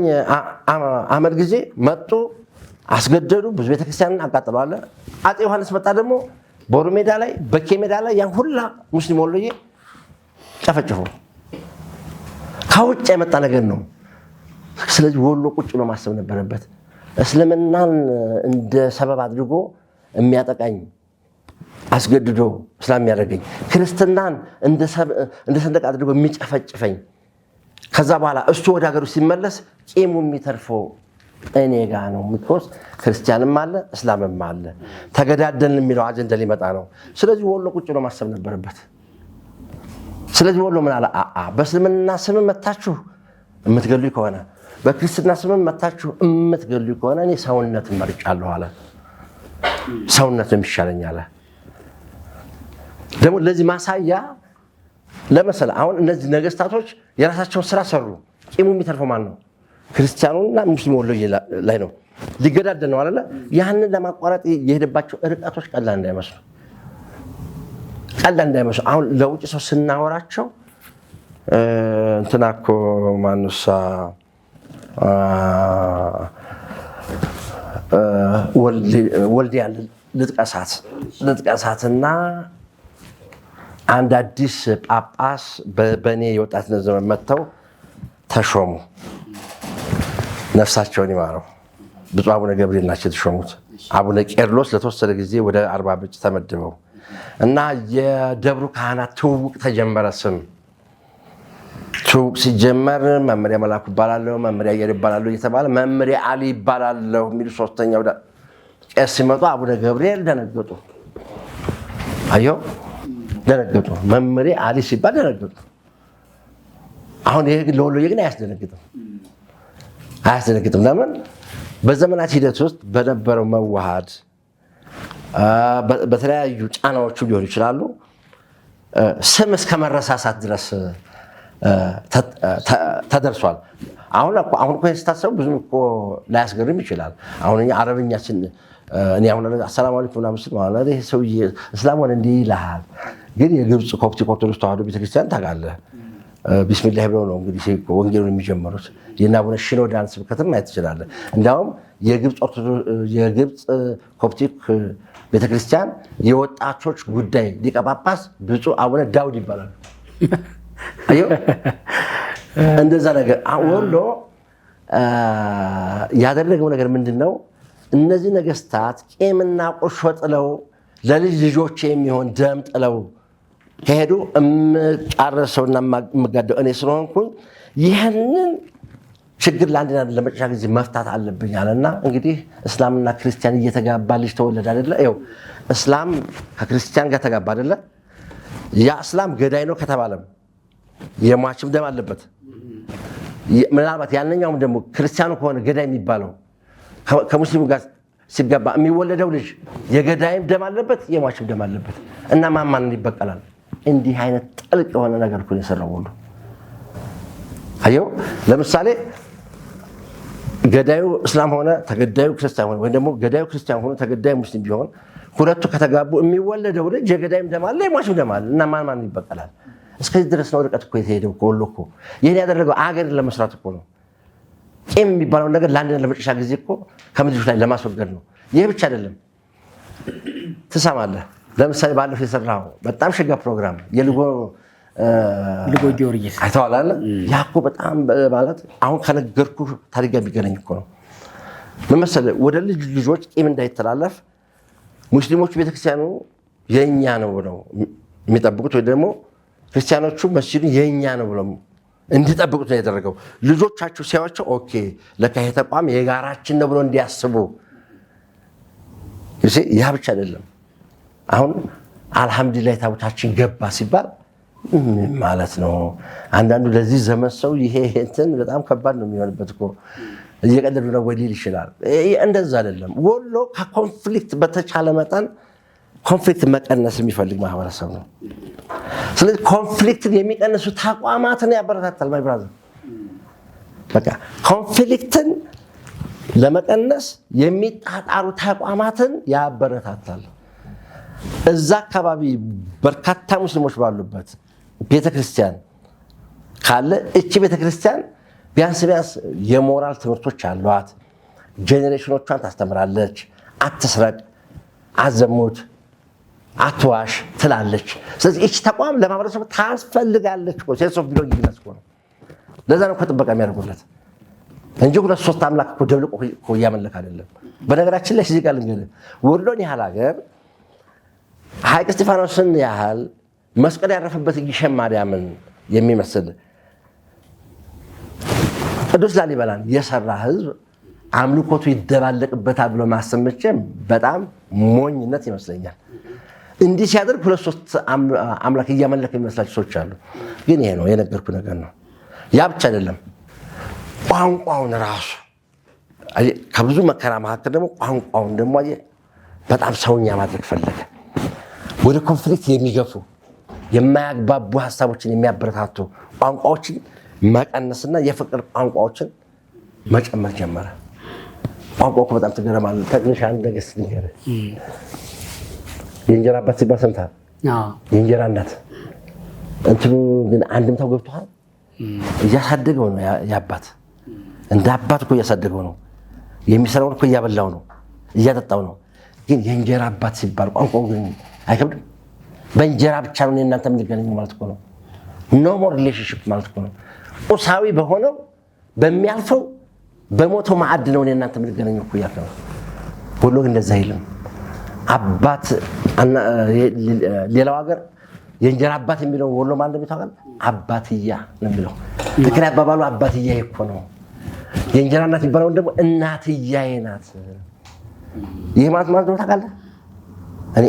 አመድ ጊዜ መጡ፣ አስገደዱ፣ ብዙ ቤተክርስቲያንን አቃጥለዋል። አፄ ዮሐንስ መጣ ደግሞ ቦሩ ሜዳ ላይ በኬ ሜዳ ላይ ያን ሁላ ሙስሊም ወሎዬ ጨፈጨፉ። ከውጭ የመጣ ነገር ነው። ስለዚህ ወሎ ቁጭ ብሎ ማሰብ ነበረበት። እስልምናን እንደ ሰበብ አድርጎ የሚያጠቃኝ አስገድዶ እስላም የሚያደርገኝ ክርስትናን እንደ ሰንደቅ አድርጎ የሚጨፈጭፈኝ ከዛ በኋላ እሱ ወደ ሀገሩ ሲመለስ ቂሙ የሚተርፈው እኔ ጋ ነው። ምክንያቱም ክርስቲያንም አለ እስላምም አለ። ተገዳደልን የሚለው አጀንዳ ሊመጣ ነው። ስለዚህ ወሎ ቁጭ ብሎ ማሰብ ነበረበት። ስለዚህ ወሎ ምን አለ? በእስልምና ስም መታችሁ የምትገሉኝ ከሆነ በክርስትና ስም መታችሁ የምትገሉኝ ከሆነ እኔ ሰውነትን መርጫለሁ አለ። ሰውነትን ይሻለኛል። ደግሞ ለዚህ ማሳያ ለምሳሌ አሁን እነዚህ ነገስታቶች የራሳቸውን ስራ ሰሩ። ቂሙ የሚተርፈው ማን ነው? ክርስቲያኑና ሙስሊሙ ወሎ ላይ ነው። ሊገዳደል ነው አይደለ? ያንን ለማቋረጥ የሄደባቸው ርቀቶች ቀላል እንዳይመስሉ አሁን ለውጭ ሰው ስናወራቸው እንትና እኮ ማንሳ ወልዲያ ልጥቀሳትና አንድ አዲስ ጳጳስ በእኔ የወጣትነት ዘመን መጥተው ተሾሙ። ነፍሳቸውን ይማረው። ብፁዕ አቡነ ገብርኤል ናቸው የተሾሙት። አቡነ ቄርሎስ ለተወሰነ ጊዜ ወደ አርባ ምንጭ ተመድበው እና የደብሩ ካህናት ትውውቅ ተጀመረ። ስም ትውውቅ ሲጀመር መመሪያ መላኩ ይባላለሁ፣ መመሪያ አየር ይባላለሁ እየተባለ መመሪያ አሊ ይባላለሁ የሚሉ ሶስተኛው ቄስ ሲመጡ አቡነ ገብርኤል ደነገጡ። አየው ደነገጡ። መመሪያ አሊ ሲባል ደነገጡ። አሁን ይሄ ግን ለወሎዬ ግን አያስደነግጥም። ለምን? በዘመናት ሂደት ውስጥ በነበረው መዋሃድ በተለያዩ ጫናዎቹ ሊሆኑ ይችላሉ ስም እስከ መረሳሳት ድረስ ተደርሷል። አሁን እኮ ስታሰቡ ብዙ እኮ ላያስገርም ይችላል። አሁን እኛ አረብኛችን እኔ አሁን አሰላሙ አለይኩም ምናምን ስል ማለት ይሄ ሰውዬ እስላም ሆነ እንዲህ ይልሃል። ግን የግብፅ ኮፕቲክ ኦርቶዶክስ ተዋህዶ ቤተክርስቲያን ታውቃለህ፣ ቢስሚላህ ብለው ነው እንግዲህ ወንጌሉን የሚጀምሩት። የእነ አቡነ ሽኖዳን ስብከትም ማየት ትችላለህ። እንዲያውም የግብፅ ኮፕቲክ ቤተክርስቲያን የወጣቶች ጉዳይ ሊቀ ጳጳስ ብፁዕ አቡነ ዳውድ ይባላሉ። አየው እንደዛ ነገር ወሎ ያደረገው ነገር ምንድን ነው? እነዚህ ነገስታት ቂምና ቁርሾ ጥለው ለልጅ ልጆች የሚሆን ደም ጥለው ከሄዱ የምጫረሰውና የምጋደው እኔ ስለሆንኩኝ ይህንን ችግር ለአንድና ለመጨረሻ ጊዜ መፍታት አለብኝ አለና እንግዲህ እስላምና ክርስቲያን እየተጋባ ልጅ ተወለደ አይደለ? ይኸው እስላም ከክርስቲያን ጋር ተጋባ አይደለ? ያ እስላም ገዳይ ነው ከተባለም የሟችም ደም አለበት። ምናልባት ያንኛውም ደግሞ ክርስቲያኑ ከሆነ ገዳይ የሚባለው ከሙስሊሙ ጋር ሲጋባ የሚወለደው ልጅ የገዳይም ደም አለበት፣ የሟችም ደም አለበት እና ማንን ይበቀላል? እንዲህ አይነት ጥልቅ የሆነ ነገር እኮ ነው የሰራው ሁሉ። አየው ለምሳሌ ገዳዩ እስላም ሆነ ተገዳዩ ክርስቲያን ሆነ ወይም ደግሞ ገዳዩ ክርስቲያን ሆነ ተገዳዩ ሙስሊም ቢሆን ሁለቱ ከተጋቡ የሚወለደው ልጅ የገዳይም ደም አለ፣ የሟችም ደም አለ እና ማንን ይበቀላል? እስከዚህ ድረስ ነው ርቀት እኮ የተሄደው ወሎ እኮ። ይህን ያደረገው አገርን ለመስራት እኮ ነው። ቂም የሚባለውን ነገር ለአንድና ለመጨረሻ ጊዜ እኮ ከምድሮች ላይ ለማስወገድ ነው። ይህ ብቻ አይደለም። ትሰማለህ? ለምሳሌ ባለፈው የሰራው በጣም ሸጋ ፕሮግራም የልጎ ጊዮርጊስ አይተዋል አለ። ያ እኮ በጣም ማለት አሁን ከነገርኩ ታሪክ ጋር የሚገናኝ እኮ ነው። ምን መሰለህ? ወደ ልጆች ቂም እንዳይተላለፍ ሙስሊሞቹ ቤተክርስቲያኑ የእኛ ነው ብለው የሚጠብቁት ወይ ደግሞ ክርስቲያኖቹ መስጂዱ የእኛ ነው ብለው እንዲጠብቁት ነው ያደረገው። ልጆቻቸው ሲያዩአቸው ኦኬ ለካ ይሄ ተቋም የጋራችን ነው ብለው እንዲያስቡ። ያ ብቻ አይደለም። አሁን አልሐምዱሊላህ ታቦታችን ገባ ሲባል ማለት ነው። አንዳንዱ ለዚህ ዘመን ሰው ይሄ እንትን በጣም ከባድ ነው የሚሆንበት እኮ እየቀለዱ ነው ወይ ሊል ይችላል። እንደዛ አይደለም። ወሎ ከኮንፍሊክት በተቻለ መጠን ኮንፍሊክት መቀነስ የሚፈልግ ማህበረሰብ ነው። ስለዚህ ኮንፍሊክትን የሚቀንሱ ተቋማትን ያበረታታል። ማይ ብራዘር በቃ ኮንፍሊክትን ለመቀነስ የሚጣጣሩ ተቋማትን ያበረታታል። እዛ አካባቢ በርካታ ሙስሊሞች ባሉበት ቤተክርስቲያን ካለ እቺ ቤተክርስቲያን ቢያንስ የሞራል ትምህርቶች አሏት። ጄኔሬሽኖቿን ታስተምራለች። አትስረቅ፣ አትዘሙት፣ አትዋሽ ትላለች። ስለዚህ እቺ ተቋም ለማህበረሰቡ ታስፈልጋለች። ሴንስ ኦፍ ቢሎንጊንግነስ ነው። ለዛ ነው ጥበቃ የሚያደርጉለት እንጂ ሁለት ሶስት አምላክ እኮ ደብልቆ እኮ እያመለክ አይደለም። በነገራችን ላይ እዚህ ጋር ልንገርህ፣ ወሎን ያህል ሀገር ሐይቅ እስጢፋኖስን ያህል መስቀል ያረፈበት ግሸን ማርያምን የሚመስል ቅዱስ ላሊበላን የሰራ ህዝብ አምልኮቱ ይደባለቅበታል ብሎ ማሰብ መቼም በጣም ሞኝነት ይመስለኛል። እንዲህ ሲያደርግ ሁለት ሶስት አምላክ እያመለክ የሚመስላቸው ሰዎች አሉ። ግን ይሄ ነው የነገርኩ ነገር ነው። ያ ብቻ አይደለም። ቋንቋውን ራሱ ከብዙ መከራ መካከል ደግሞ ቋንቋውን ደግሞ በጣም ሰውኛ ማድረግ ፈለገ። ወደ ኮንፍሊክት የሚገፉ የማያግባቡ ሀሳቦችን የሚያበረታቱ ቋንቋዎችን መቀነስና የፍቅር ቋንቋዎችን መጨመር ጀመረ። ቋንቋው እኮ በጣም ትገረማለህ። ትንሽ አንድ ነገር ልንገርህ። የእንጀራ አባት ሲባል ሰምተሃል? የእንጀራ እናት እንትኑ ግን አንድምታው ገብቶሃል? እያሳደገው ነው። የአባት እንደ አባት እኮ እያሳደገው ነው። የሚሰራውን እኮ እያበላው ነው፣ እያጠጣው ነው። ግን የእንጀራ አባት ሲባል ቋንቋው ግን አይከብድም? በእንጀራ ብቻ ነው እናንተ የምንገናኘው ማለት እኮ ነው። ኖ ሞር ሪሌሽንሽፕ ማለት እኮ ነው። ቁሳዊ በሆነው በሚያልፈው በሞተው ማዕድ ነው እናንተ የምንገናኘው እኮ እያልክ ነው። ወሎ ግን እንደዛ አይልም። አባት ሌላው ሀገር የእንጀራ አባት የሚለው ወሎ ማለት ነው። አባትያ ነው የሚለው ትክክል አባባሉ አባትያዬ እኮ ነው። የእንጀራ እናት የሚባለው ደግሞ እናትያዬ ናት። ይሄ ማለት ነው ታውቃለህ።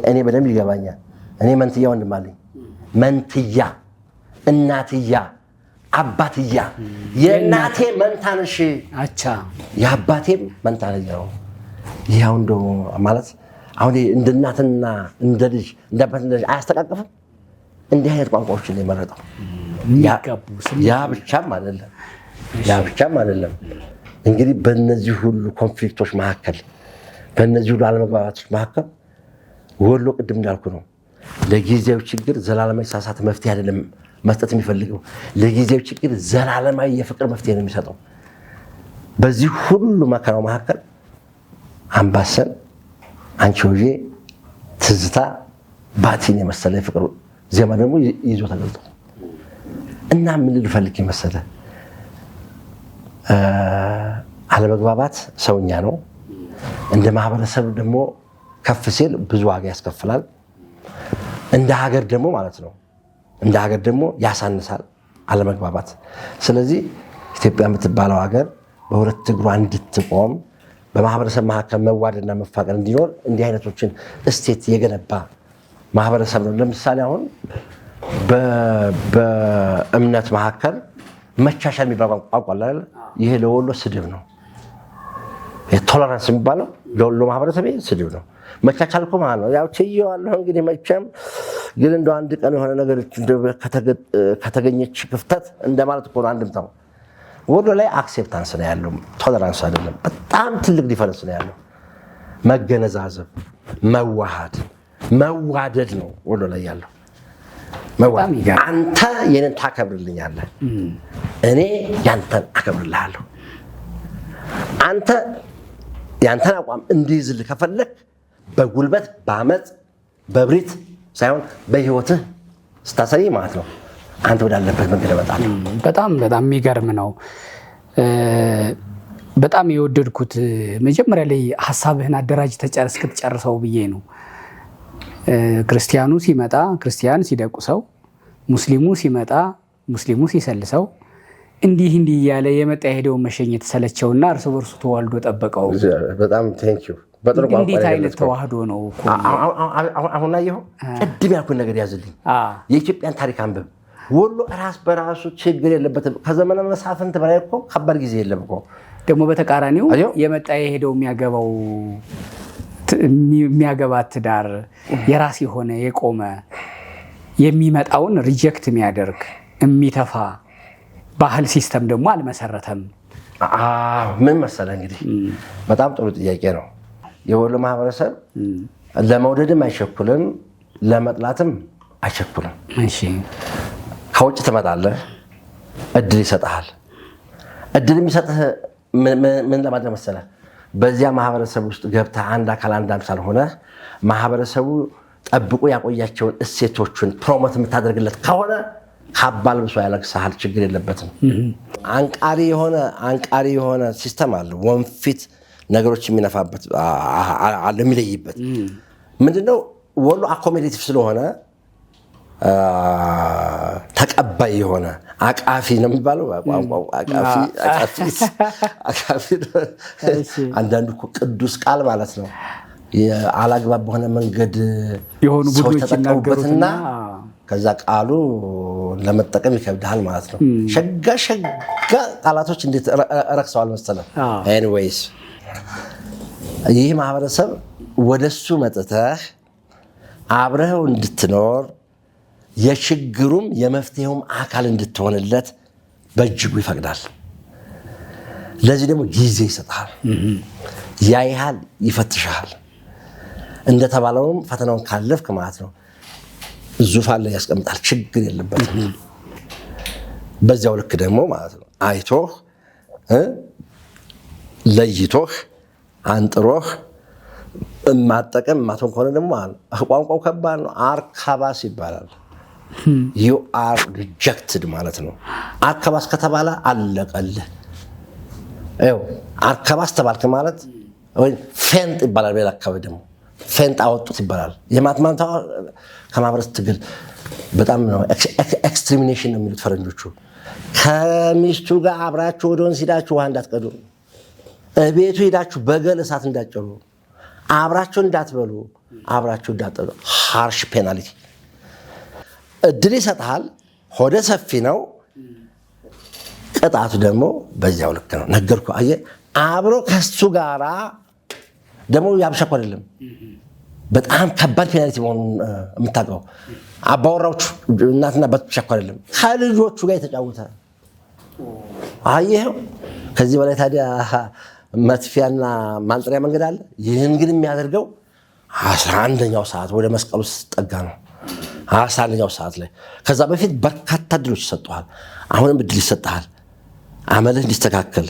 እኔ በደንብ ይገባኛል። እኔ መንትያ ወንድም አለኝ። መንትያ እናትያ አባትያ የእናቴ መንታ ነሽ አቻ የአባቴም መንታ ነው። ይሄው እንደው ማለት አሁን እንደ እናትና እንደ ልጅ እንደ አባት እንደ ልጅ አያስተቃቅፍም። እንዲህ አይነት ቋንቋዎችን ነው የመረጠው። ያ ብቻም አይደለም እንግዲህ በእነዚህ ሁሉ ኮንፍሊክቶች መካከል በእነዚህ ሁሉ አለመግባባቶች መካከል ወሎ ቅድም እንዳልኩ ነው ለጊዜው ችግር ዘላለማዊ ሳሳት መፍትሄ አይደለም መስጠት የሚፈልገው። ለጊዜው ችግር ዘላለማዊ የፍቅር መፍትሄ ነው የሚሰጠው። በዚህ ሁሉ መከራው መካከል አምባሰል፣ አንቺ ሆዬ፣ ትዝታ፣ ባቲን የመሰለ የፍቅር ዜማ ደግሞ ይዞ ተገልጦ እና ምን ልፈልግ የመሰለ አለመግባባት ሰውኛ ነው። እንደ ማህበረሰብ ደግሞ ከፍ ሲል ብዙ ዋጋ ያስከፍላል። እንደ ሀገር ደግሞ ማለት ነው እንደ ሀገር ደግሞ ያሳንሳል አለመግባባት። ስለዚህ ኢትዮጵያ የምትባለው ሀገር በሁለት እግሯ እንድትቆም በማህበረሰብ መካከል መዋደድና መፋቀር እንዲኖር እንዲህ አይነቶችን እስቴት የገነባ ማህበረሰብ ነው። ለምሳሌ አሁን በእምነት መካከል መቻቻል የሚባል ቋንቋ አለ። ይሄ ለወሎ ስድብ ነው። ቶለራንስ የሚባለው ለወሎ ማህበረሰብ ስድብ ነው። መቻቻል እኮ ማለት ነው ያው ችዬዋለሁ እንግዲህ መቼም ግን እንደው አንድ ቀን የሆነ ነገር ከተገኘች ክፍተት እንደማለት እኮ ነው አንድምታው። ወሎ ላይ አክሴፕታንስ ነው ያለው፣ ቶለራንስ አይደለም። በጣም ትልቅ ዲፈረንስ ነው ያለው። መገነዛዘብ፣ መዋሃድ፣ መዋደድ ነው ወሎ ላይ ያለው። አንተ የኔን ታከብርልኛለህ፣ እኔ ያንተን አከብርልሃለሁ። አንተ ያንተን አቋም እንዲይዝልህ ከፈለክ በጉልበት በአመፅ በብሪት ሳይሆን በህይወትህ ስታሳይ ማለት ነው አንተ ወዳለበት መንገድ እመጣለሁ። በጣም የሚገርም ነው። በጣም የወደድኩት መጀመሪያ ላይ ሀሳብህን አደራጅተህ እስክትጨርሰው ብዬ ነው። ክርስቲያኑ ሲመጣ ክርስቲያን ሲደቁሰው፣ ሙስሊሙ ሲመጣ ሙስሊሙ ሲሰልሰው፣ እንዲህ እያለ የመጣ የሄደውን መሸኘት ሰለቸውና እርስ በርሱ ተዋልዶ ጠበቀው። በጣም ቴንኪው። እንዴት አይነት ተዋህዶ ነው እኮ አሁን አየኸው። ቅድም ያልኩህን ነገር ያዝልኝ። የኢትዮጵያን ታሪክ አንብብ። ወሎ ራስ በራሱ ችግር የለበትም። ከዘመነ መሳፍንት በላይ እኮ ከባድ ጊዜ የለም እኮ። ደግሞ በተቃራኒው የመጣ የሄደው የሚያገባት ትዳር የራስ የሆነ የቆመ የሚመጣውን ሪጀክት የሚያደርግ የሚተፋ ባህል ሲስተም ደግሞ አልመሰረተም። ምን መሰለህ እንግዲህ በጣም ጥሩ ጥያቄ ነው። የወሎ ማህበረሰብ ለመውደድም አይቸኩልም፣ ለመጥላትም አይቸኩልም። ከውጭ ትመጣለህ፣ እድል ይሰጥሃል። እድል የሚሰጥህ ምን ለማድረግ መሰለህ? በዚያ ማህበረሰብ ውስጥ ገብተህ አንድ አካል አንድ አምሳል ሆነህ ማህበረሰቡ ጠብቆ ያቆያቸውን እሴቶችን ፕሮሞት የምታደርግለት ከሆነ ካባ ልብሶ ያለቅስሃል፣ ችግር የለበትም። አንቃሪ የሆነ ሲስተም አለ። ወንፊት ነገሮች የሚነፋበት አለ፣ የሚለይበት ምንድነው? ወሎ አኮሞዴቲቭ ስለሆነ ተቀባይ የሆነ አቃፊ ነው የሚባለው። አቃፊ አንዳንዱ ቅዱስ ቃል ማለት ነው። አላግባብ በሆነ መንገድ ሰዎች ተጠቀሙበትና ከዛ ቃሉ ለመጠቀም ይከብዳል ማለት ነው። ሸጋ ቃላቶች እንዴት ረክሰዋል መሰለህ። ኤኒዌይስ ይህ ማህበረሰብ ወደሱ መጥተህ አብረኸው እንድትኖር የችግሩም የመፍትሄውም አካል እንድትሆንለት በእጅጉ ይፈቅዳል። ለዚህ ደግሞ ጊዜ ይሰጥሃል፣ ያይሃል፣ ይፈትሻል። እንደተባለውም ፈተናውን ካለፍክ ማለት ነው ዙፋን ላይ ያስቀምጣል፣ ችግር የለበትም። በዚያው ልክ ደግሞ ማለት ነው አይቶህ ለይቶህ አንጥሮህ ማጠቀም ማቶን ከሆነ ደግሞ ቋንቋው ከባድ ነው። አርካባስ ይባላል። ዩ አር ሪጀክትድ ማለት ነው። አርካባስ ከተባለ አለቀልህ። አርካባስ ተባልክ ማለት ወይ ፌንጥ ይባላል። በሌላ አካባቢ ደግሞ ፌንጥ አወጡት ይባላል። የማትማንታ ከማህበረሰብ ትግል በጣም ነው ኤክስትሪሚኔሽን ነው የሚሉት ፈረንጆቹ። ከሚስቱ ጋር አብራችሁ ወደ ወንዝ ሄዳችሁ ውሃ እንዳትቀዱ፣ ቤቱ ሄዳችሁ በገል እሳት እንዳትጭሩ፣ አብራችሁ እንዳትበሉ፣ አብራችሁ እንዳትጠጡ። ሃርሽ ፔናልቲ እድል ይሰጥሃል። ሆደ ሰፊ ነው። ቅጣቱ ደግሞ በዚያው ልክ ነው። ነገርኩህ። አየህ አብሮ ከሱ ጋራ ደግሞ ያብሻኩ አይደለም። በጣም ከባድ ፔናልቲ መሆኑን የምታውቀው አባወራዎቹ እናትና አባቶች ብቻ አይደለም፣ ከልጆቹ ጋር የተጫወተ አየኸው። ከዚህ በላይ ታዲያ መጥፊያና ማንጠሪያ መንገድ አለ? ይህን ግን የሚያደርገው 11ኛው ሰዓት ወደ መስቀሉ ስትጠጋ ነው። 11ኛው ሰዓት ላይ ከዛ በፊት በርካታ እድሎች ይሰጡሃል። አሁንም እድል ይሰጥሃል። አመልህ እንዲስተካከል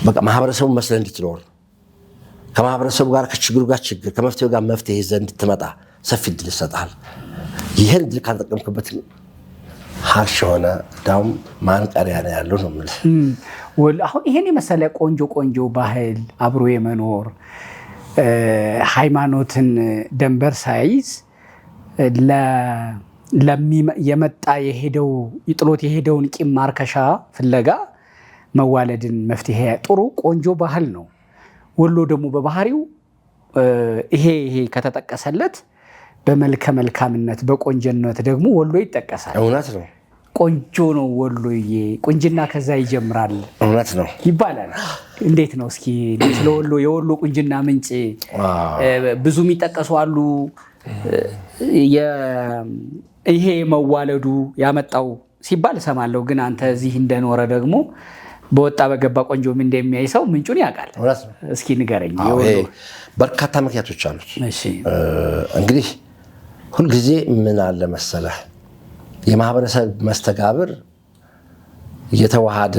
በቃ ማህበረሰቡ መስለህ እንድትኖር ከማህበረሰቡ ጋር ከችግሩ ጋር ችግር ከመፍትሄው ጋር መፍትሄ ይዘህ እንድትመጣ ሰፊ እድል ይሰጥሃል። ይህን እድል ካልተጠቀምክበት ሀርሽ የሆነ ዳውም ማንቀሪያ ነው ያለው ነው የምልህ። አሁን ይሄን የመሰለ ቆንጆ ቆንጆ ባህል አብሮ የመኖር ሃይማኖትን ደንበር ሳይዝ የመጣ የሄደው ይጥሎት የሄደውን ቂም ማርከሻ ፍለጋ መዋለድን መፍትሄ ጥሩ ቆንጆ ባህል ነው። ወሎ ደግሞ በባህሪው ይሄ ከተጠቀሰለት በመልከ መልካምነት በቆንጆነት ደግሞ ወሎ ይጠቀሳል። እውነት ነው። ቆንጆ ነው ወሎዬ፣ ቁንጅና ከዛ ይጀምራል እውነት ነው ይባላል። እንዴት ነው እስኪ ስለ ወሎ የወሎ ቁንጅና ምንጭ ብዙ የሚጠቀሱ አሉ። ይሄ መዋለዱ ያመጣው ሲባል እሰማለሁ። ግን አንተ እዚህ እንደኖረ ደግሞ በወጣ በገባ ቆንጆ ምን እንደሚያይ ሰው ምንጩን ያውቃል። እስኪ ንገረኝ። በርካታ ምክንያቶች አሉት። እንግዲህ ሁልጊዜ ምን አለ መሰለህ የማህበረሰብ መስተጋብር እየተዋሃደ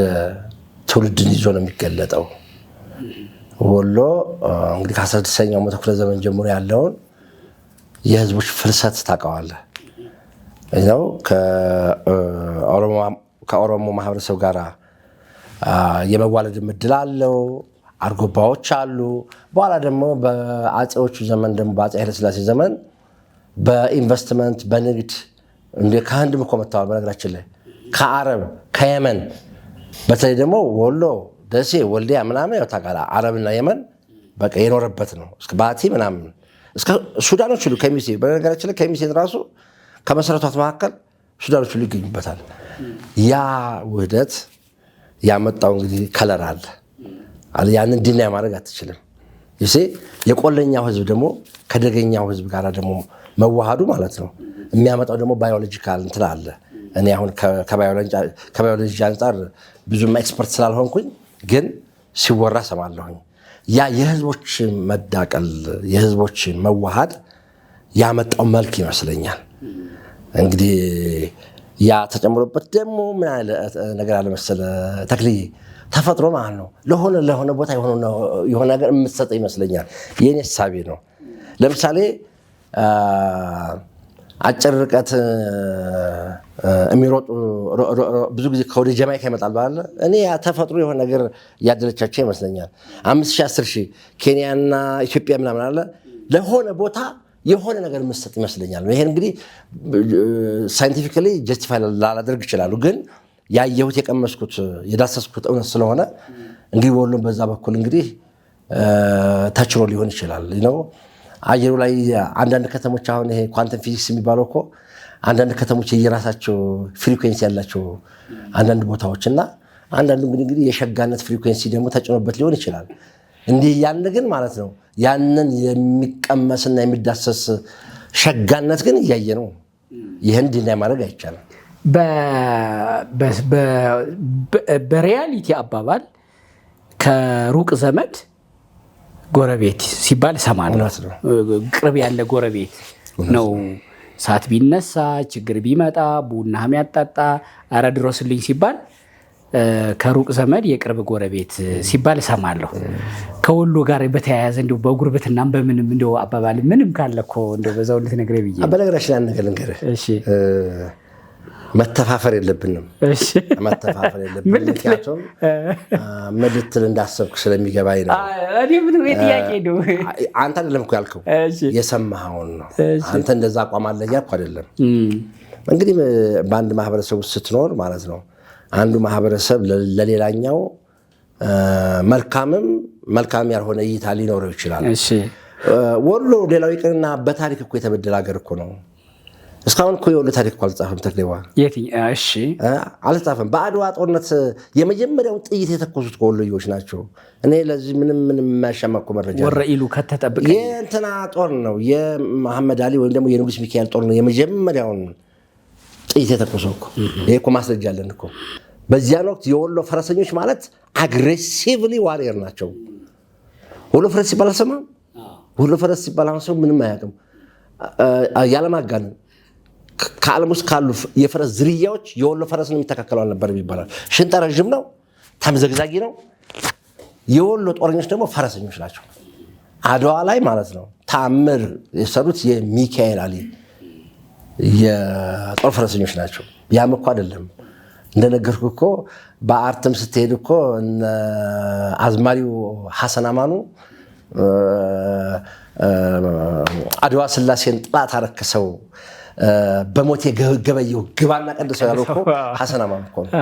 ትውልድን ይዞ ነው የሚገለጠው። ወሎ እንግዲህ ከ16ኛው መቶ ክፍለ ዘመን ጀምሮ ያለውን የህዝቦች ፍልሰት ታውቀዋለህ ነው። ከኦሮሞ ማህበረሰብ ጋር የመዋለድ እድል አለው። አርጎባዎች አሉ። በኋላ ደግሞ በአፄዎቹ ዘመን ደግሞ በአፄ ኃይለሥላሴ ዘመን በኢንቨስትመንት በንግድ ከህንድም እኮ መጥተዋል። በነገራችን ላይ ከአረብ ከየመን በተለይ ደግሞ ወሎ፣ ደሴ፣ ወልዲያ ምናምን ያው ታውቃለህ አረብና የመን በቃ የኖረበት ነው። እስከ ባቲ ምናምን እስከ ሱዳኖች ሁሉ ከሚሴ በነገራችን ላይ ከሚሴ ራሱ ከመሰረቷት መካከል ሱዳኖች ሁሉ ይገኙበታል። ያ ውህደት ያመጣው እንግዲህ ከለር አለ። ያንን ዲና ማድረግ አትችልም። ይሄ የቆለኛው ህዝብ ደግሞ ከደገኛው ህዝብ ጋር ደግሞ መዋሃዱ ማለት ነው የሚያመጣው ደግሞ ባዮሎጂካል እንትን አለ። እኔ አሁን ከባዮሎጂ አንጻር ብዙም ኤክስፐርት ስላልሆንኩኝ ግን ሲወራ ሰማለሁኝ። ያ የህዝቦች መዳቀል የህዝቦች መዋሃድ ያመጣው መልክ ይመስለኛል። እንግዲህ ያ ተጨምሮበት ደግሞ ምን ያለ ነገር አለ መሰለህ ተክልዬ፣ ተፈጥሮ ማለት ነው ለሆነ ቦታ የሆነ ነገር የምትሰጠ ይመስለኛል። የኔ ሀሳቤ ነው። ለምሳሌ አጭር ርቀት የሚሮጡ ብዙ ጊዜ ከወደ ጀማይካ ይመጣል ባለ እኔ ተፈጥሮ የሆነ ነገር ያደለቻቸው ይመስለኛል። 5,000 10,000 ኬንያና ኢትዮጵያ ምናምን አለ ለሆነ ቦታ የሆነ ነገር መስጠት ይመስለኛል። ይሄን እንግዲህ ሳይንቲፊካሊ ጀስቲፋይ ላላደርግ ይችላሉ፣ ግን ያየሁት የቀመስኩት የዳሰስኩት እውነት ስለሆነ እንግዲህ ወሎን በዛ በኩል እንግዲህ ተችሎ ሊሆን ይችላል ነው። አየሩ ላይ አንዳንድ ከተሞች አሁን ይሄ ኳንተም ፊዚክስ የሚባለው እኮ አንዳንድ ከተሞች የራሳቸው ፍሪኩዌንሲ ያላቸው አንዳንድ ቦታዎች እና አንዳንዱ እንግዲህ የሸጋነት ፍሪኩዌንሲ ደግሞ ተጭኖበት ሊሆን ይችላል። እንዲህ ያለ ግን ማለት ነው ያንን የሚቀመስና የሚዳሰስ ሸጋነት ግን እያየ ነው። ይህን ዲና ማድረግ አይቻልም። በሪያሊቲ አባባል ከሩቅ ዘመድ ጎረቤት ሲባል እሰማለሁ። ቅርብ ያለ ጎረቤት ነው። እሳት ቢነሳ ችግር ቢመጣ ቡና የሚያጣጣ ኧረ ድረስልኝ ሲባል ከሩቅ ዘመድ የቅርብ ጎረቤት ሲባል እሰማለሁ። ከወሎ ጋር በተያያዘ እንደው በጉርብትናም በምንም እንደው አባባል ምንም ካለ እኮ እንደው በዛው ልትነግረኝ ብዬ። በነገራችን ላይ ነገር ልንገርህ። እሺ መተፋፈር የለብንም። እሺ መተፋፈር የለብንም። ምክንያቱም ምን ልትል እንዳሰብክ ስለሚገባኝ ነው። እኔ ምን ጥያቄ ነው? አንተ አይደለም እኮ ያልከው የሰማኸውን ነው። አንተ እንደዛ አቋም አለ እያልኩ አይደለም። እንግዲህ በአንድ ማህበረሰብ ውስጥ ስትኖር ማለት ነው አንዱ ማህበረሰብ ለሌላኛው መልካም ያልሆነ እይታ ሊኖረው ይችላል። እሺ ወሎ ሌላው ይቅርና በታሪክ እኮ የተበደለ ሀገር እኮ ነው። እስካሁን እኮ የወሎ ታሪክ እኮ አልተጻፈም። ተክሌዋ እሺ አልተጻፈም። በአድዋ ጦርነት የመጀመሪያውን ጥይት የተኮሱት ወሎዮች ናቸው። እኔ ለዚህ ምንም የማያሻማ እኮ መረጃ ወረኢሉ ከተጠብቀ የእንትና ጦር ነው የመሐመድ አሊ ወይም ደግሞ የንጉስ ሚካኤል ጦር ነው የመጀመሪያውን ጥይት የተኮሰው እኮ። ይሄ እኮ ማስረጃ አለን እኮ። በዚያን ወቅት የወሎ ፈረሰኞች ማለት አግሬሲቭሊ ዋሪየር ናቸው። ወሎ ፈረስ ሲባል አልሰማም። ወሎ ፈረስ ሲባል አሁን ሰው ምንም አያውቅም። ያለማጋነን ከዓለም ውስጥ ካሉ የፈረስ ዝርያዎች የወሎ ፈረስን የሚተካከለው አልነበረም ይባላል። ሽንጠ ረዥም ነው፣ ተምዘግዛጊ ነው። የወሎ ጦረኞች ደግሞ ፈረሰኞች ናቸው። አድዋ ላይ ማለት ነው ተአምር የሰሩት የሚካኤል አሊ የጦር ፈረሰኞች ናቸው። ያም እኮ አይደለም እንደነገርኩ እኮ በአርትም ስትሄድ እኮ አዝማሪው ሐሰን አማኑ አድዋ ስላሴን ጥላት አረከሰው በሞቴ ገበየው ግባና ቀድሰው ያለው እኮ ሐሰን አማኑ እኮ ነው።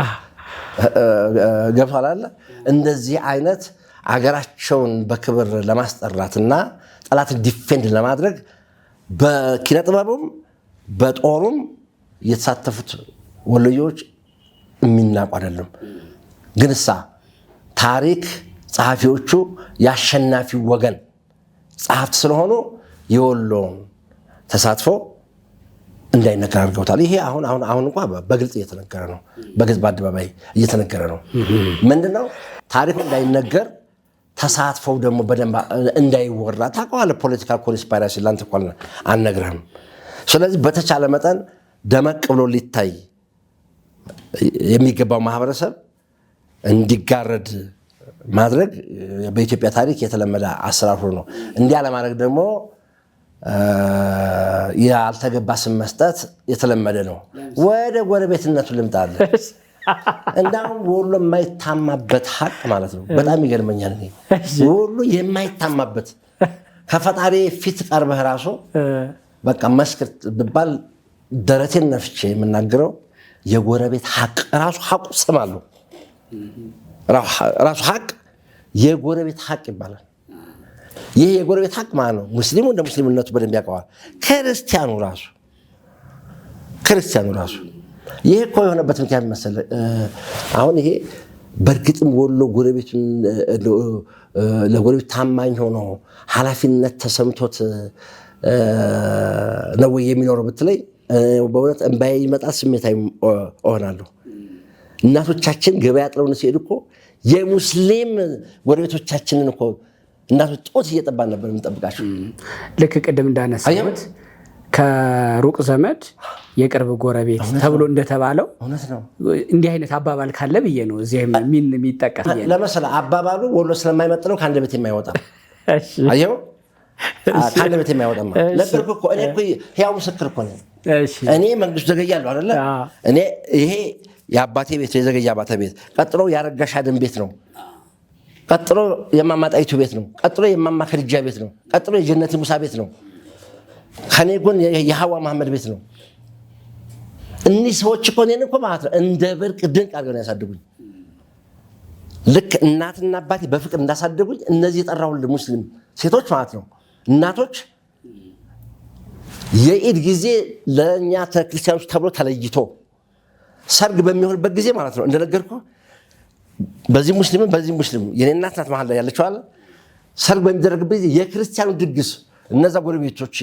ገብቷል አይደል? እንደዚህ አይነት አገራቸውን በክብር ለማስጠራትና ጠላትን ዲፌንድ ለማድረግ በኪነ ጥበቡም በጦሩም የተሳተፉት ወሎዮች የሚናቁ አይደለም። ግንሳ ታሪክ ጸሐፊዎቹ ያሸናፊው ወገን ጸሐፍት ስለሆኑ የወሎን ተሳትፎ እንዳይነገር አድርገውታል። ይሄ አሁን እንኳን በግልጽ እየተነገረ ነው። በግልጽ በአደባባይ እየተነገረ ነው። ምንድነው ታሪኩ እንዳይነገር ተሳትፎው ደግሞ በደንብ እንዳይወራ ታውቀዋለህ። ፖለቲካል ኮንስፓይራሲ ላንተ እኮ አልነግርህም። ስለዚህ በተቻለ መጠን ደመቅ ብሎ ሊታይ የሚገባው ማህበረሰብ እንዲጋረድ ማድረግ በኢትዮጵያ ታሪክ የተለመደ አሰራር ሆኖ ነው። እንዲያ ለማድረግ ደግሞ ያልተገባ ስም መስጠት የተለመደ ነው። ወደ ጎረቤትነቱ ልምጣለ። እንዳውም ወሎ የማይታማበት ሀቅ ማለት ነው። በጣም ይገርመኛል። ወሎ የማይታማበት ከፈጣሪ ፊት ቀርበህ ራሱ በቃ መስክር ብባል ደረቴን ነፍቼ የምናገረው የጎረቤት ሀቅ ራሱ ሀቁ ስም አለው። ራሱ ሀቅ የጎረቤት ሀቅ ይባላል። ይህ የጎረቤት ሀቅ ማለት ነው። ሙስሊሙ እንደ ሙስሊምነቱ በደንብ ያውቀዋል። ክርስቲያኑ ራሱ ይሄ እኮ የሆነበት ምክንያት መሰለህ። አሁን ይሄ በእርግጥም ወሎ ጎረቤቱን ለጎረቤት ታማኝ ሆኖ ኃላፊነት ተሰምቶት ነው ወይ የሚኖረው ብትለኝ በእውነት እንባዬ ይመጣል፣ ስሜታዊ እሆናለሁ። እናቶቻችን ገበያ ጥለውን ሲሄዱ እኮ የሙስሊም ጎረቤቶቻችንን እኮ እናቶች ጦት እየጠባን ነበር የምንጠብቃቸው። ልክ ቅድም እንዳነሳሁት ከሩቅ ዘመድ የቅርብ ጎረቤት ተብሎ እንደተባለው እውነት ነው። እንዲህ አይነት አባባል ካለ ብዬ ነው እዚህ የሚጠቀስ ለመሰለ አባባሉ ወሎ ስለማይመጥነው ከአንደበት የማይወጣ አየው፣ ከአንደበት የማይወጣ ለብርኩ እኮ እኔ እኮ ሕያው ምስክር እኮ ነኝ። እኔ መንግስቱ ዘገያለሁ አይደለ? እኔ ይሄ የአባቴ ቤት የዘገየ አባቴ ቤት፣ ቀጥሎ ያረጋሽ አደም ቤት ነው፣ ቀጥሎ የማማ ጣይቱ ቤት ነው፣ ቀጥሎ የማማ ከድጃ ቤት ነው፣ ቀጥሎ የጀነት ሙሳ ቤት ነው፣ ከኔ ጎን የሐዋ መሐመድ ቤት ነው። እኒህ ሰዎች እኮ እኔን እኮ ማለት ነው እንደ ብርቅ ድንቅ አድርገው ያሳድጉኝ። ልክ እናትና አባቴ በፍቅር እንዳሳደጉኝ እነዚህ የጠራሁልህ ሙስሊም ሴቶች ማለት ነው እናቶች የኢድ ጊዜ ለእኛ ክርስቲያኖች ተብሎ ተለይቶ ሰርግ በሚሆንበት ጊዜ ማለት ነው እንደነገርኩህ በዚህ ሙስሊም የኔ እናት ናት መሀል ላይ ያለችው አለ። ሰርግ በሚደረግበት ጊዜ የክርስቲያኑ ድግስ እነዛ ጎረቤቶች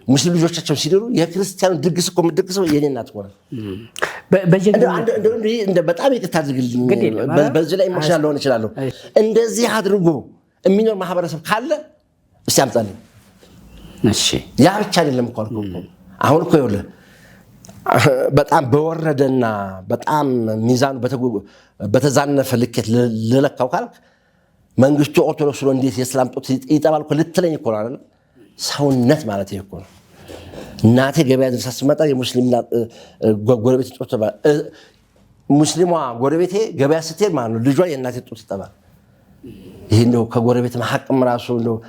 ሙስሊም ልጆቻቸውን ሲድሩ የክርስቲያኑ ድግስ እኮ የምትደግሰው የኔ እናት ሆነ። በጣም ይቅርታ አድርግልኝ፣ በዚህ ላይ ኢሞሽናል ልሆን እችላለሁ። እንደዚህ አድርጎ የሚኖር ማህበረሰብ ካለ እስቲ አምጣልኝ። ያ ብቻ አይደለም እኮ አልኩህ። አሁን እኮ ይኸውልህ በጣም በወረደና በጣም ሚዛኑ በተዛነፈ ልኬት ልለካው ካልክ መንግስቱ ኦርቶዶክስ ነው እንዴት የእስላም ጡት ይጠባል እኮ ልትለኝ እኮ ነው አይደል? ሰውነት ማለት ይሄ እኮ ነው። እናቴ ገበያ ድረስ ስትመጣ የሙስሊም ጎረቤት ጡት ይጠባል። ሙስሊሟ ጎረቤቴ ገበያ ስትሄድ ማለት ነው ልጇ የእናቴ ጡት ይጠባል። ይሄ እንደው ከጎረቤት ሐቅም ራሱ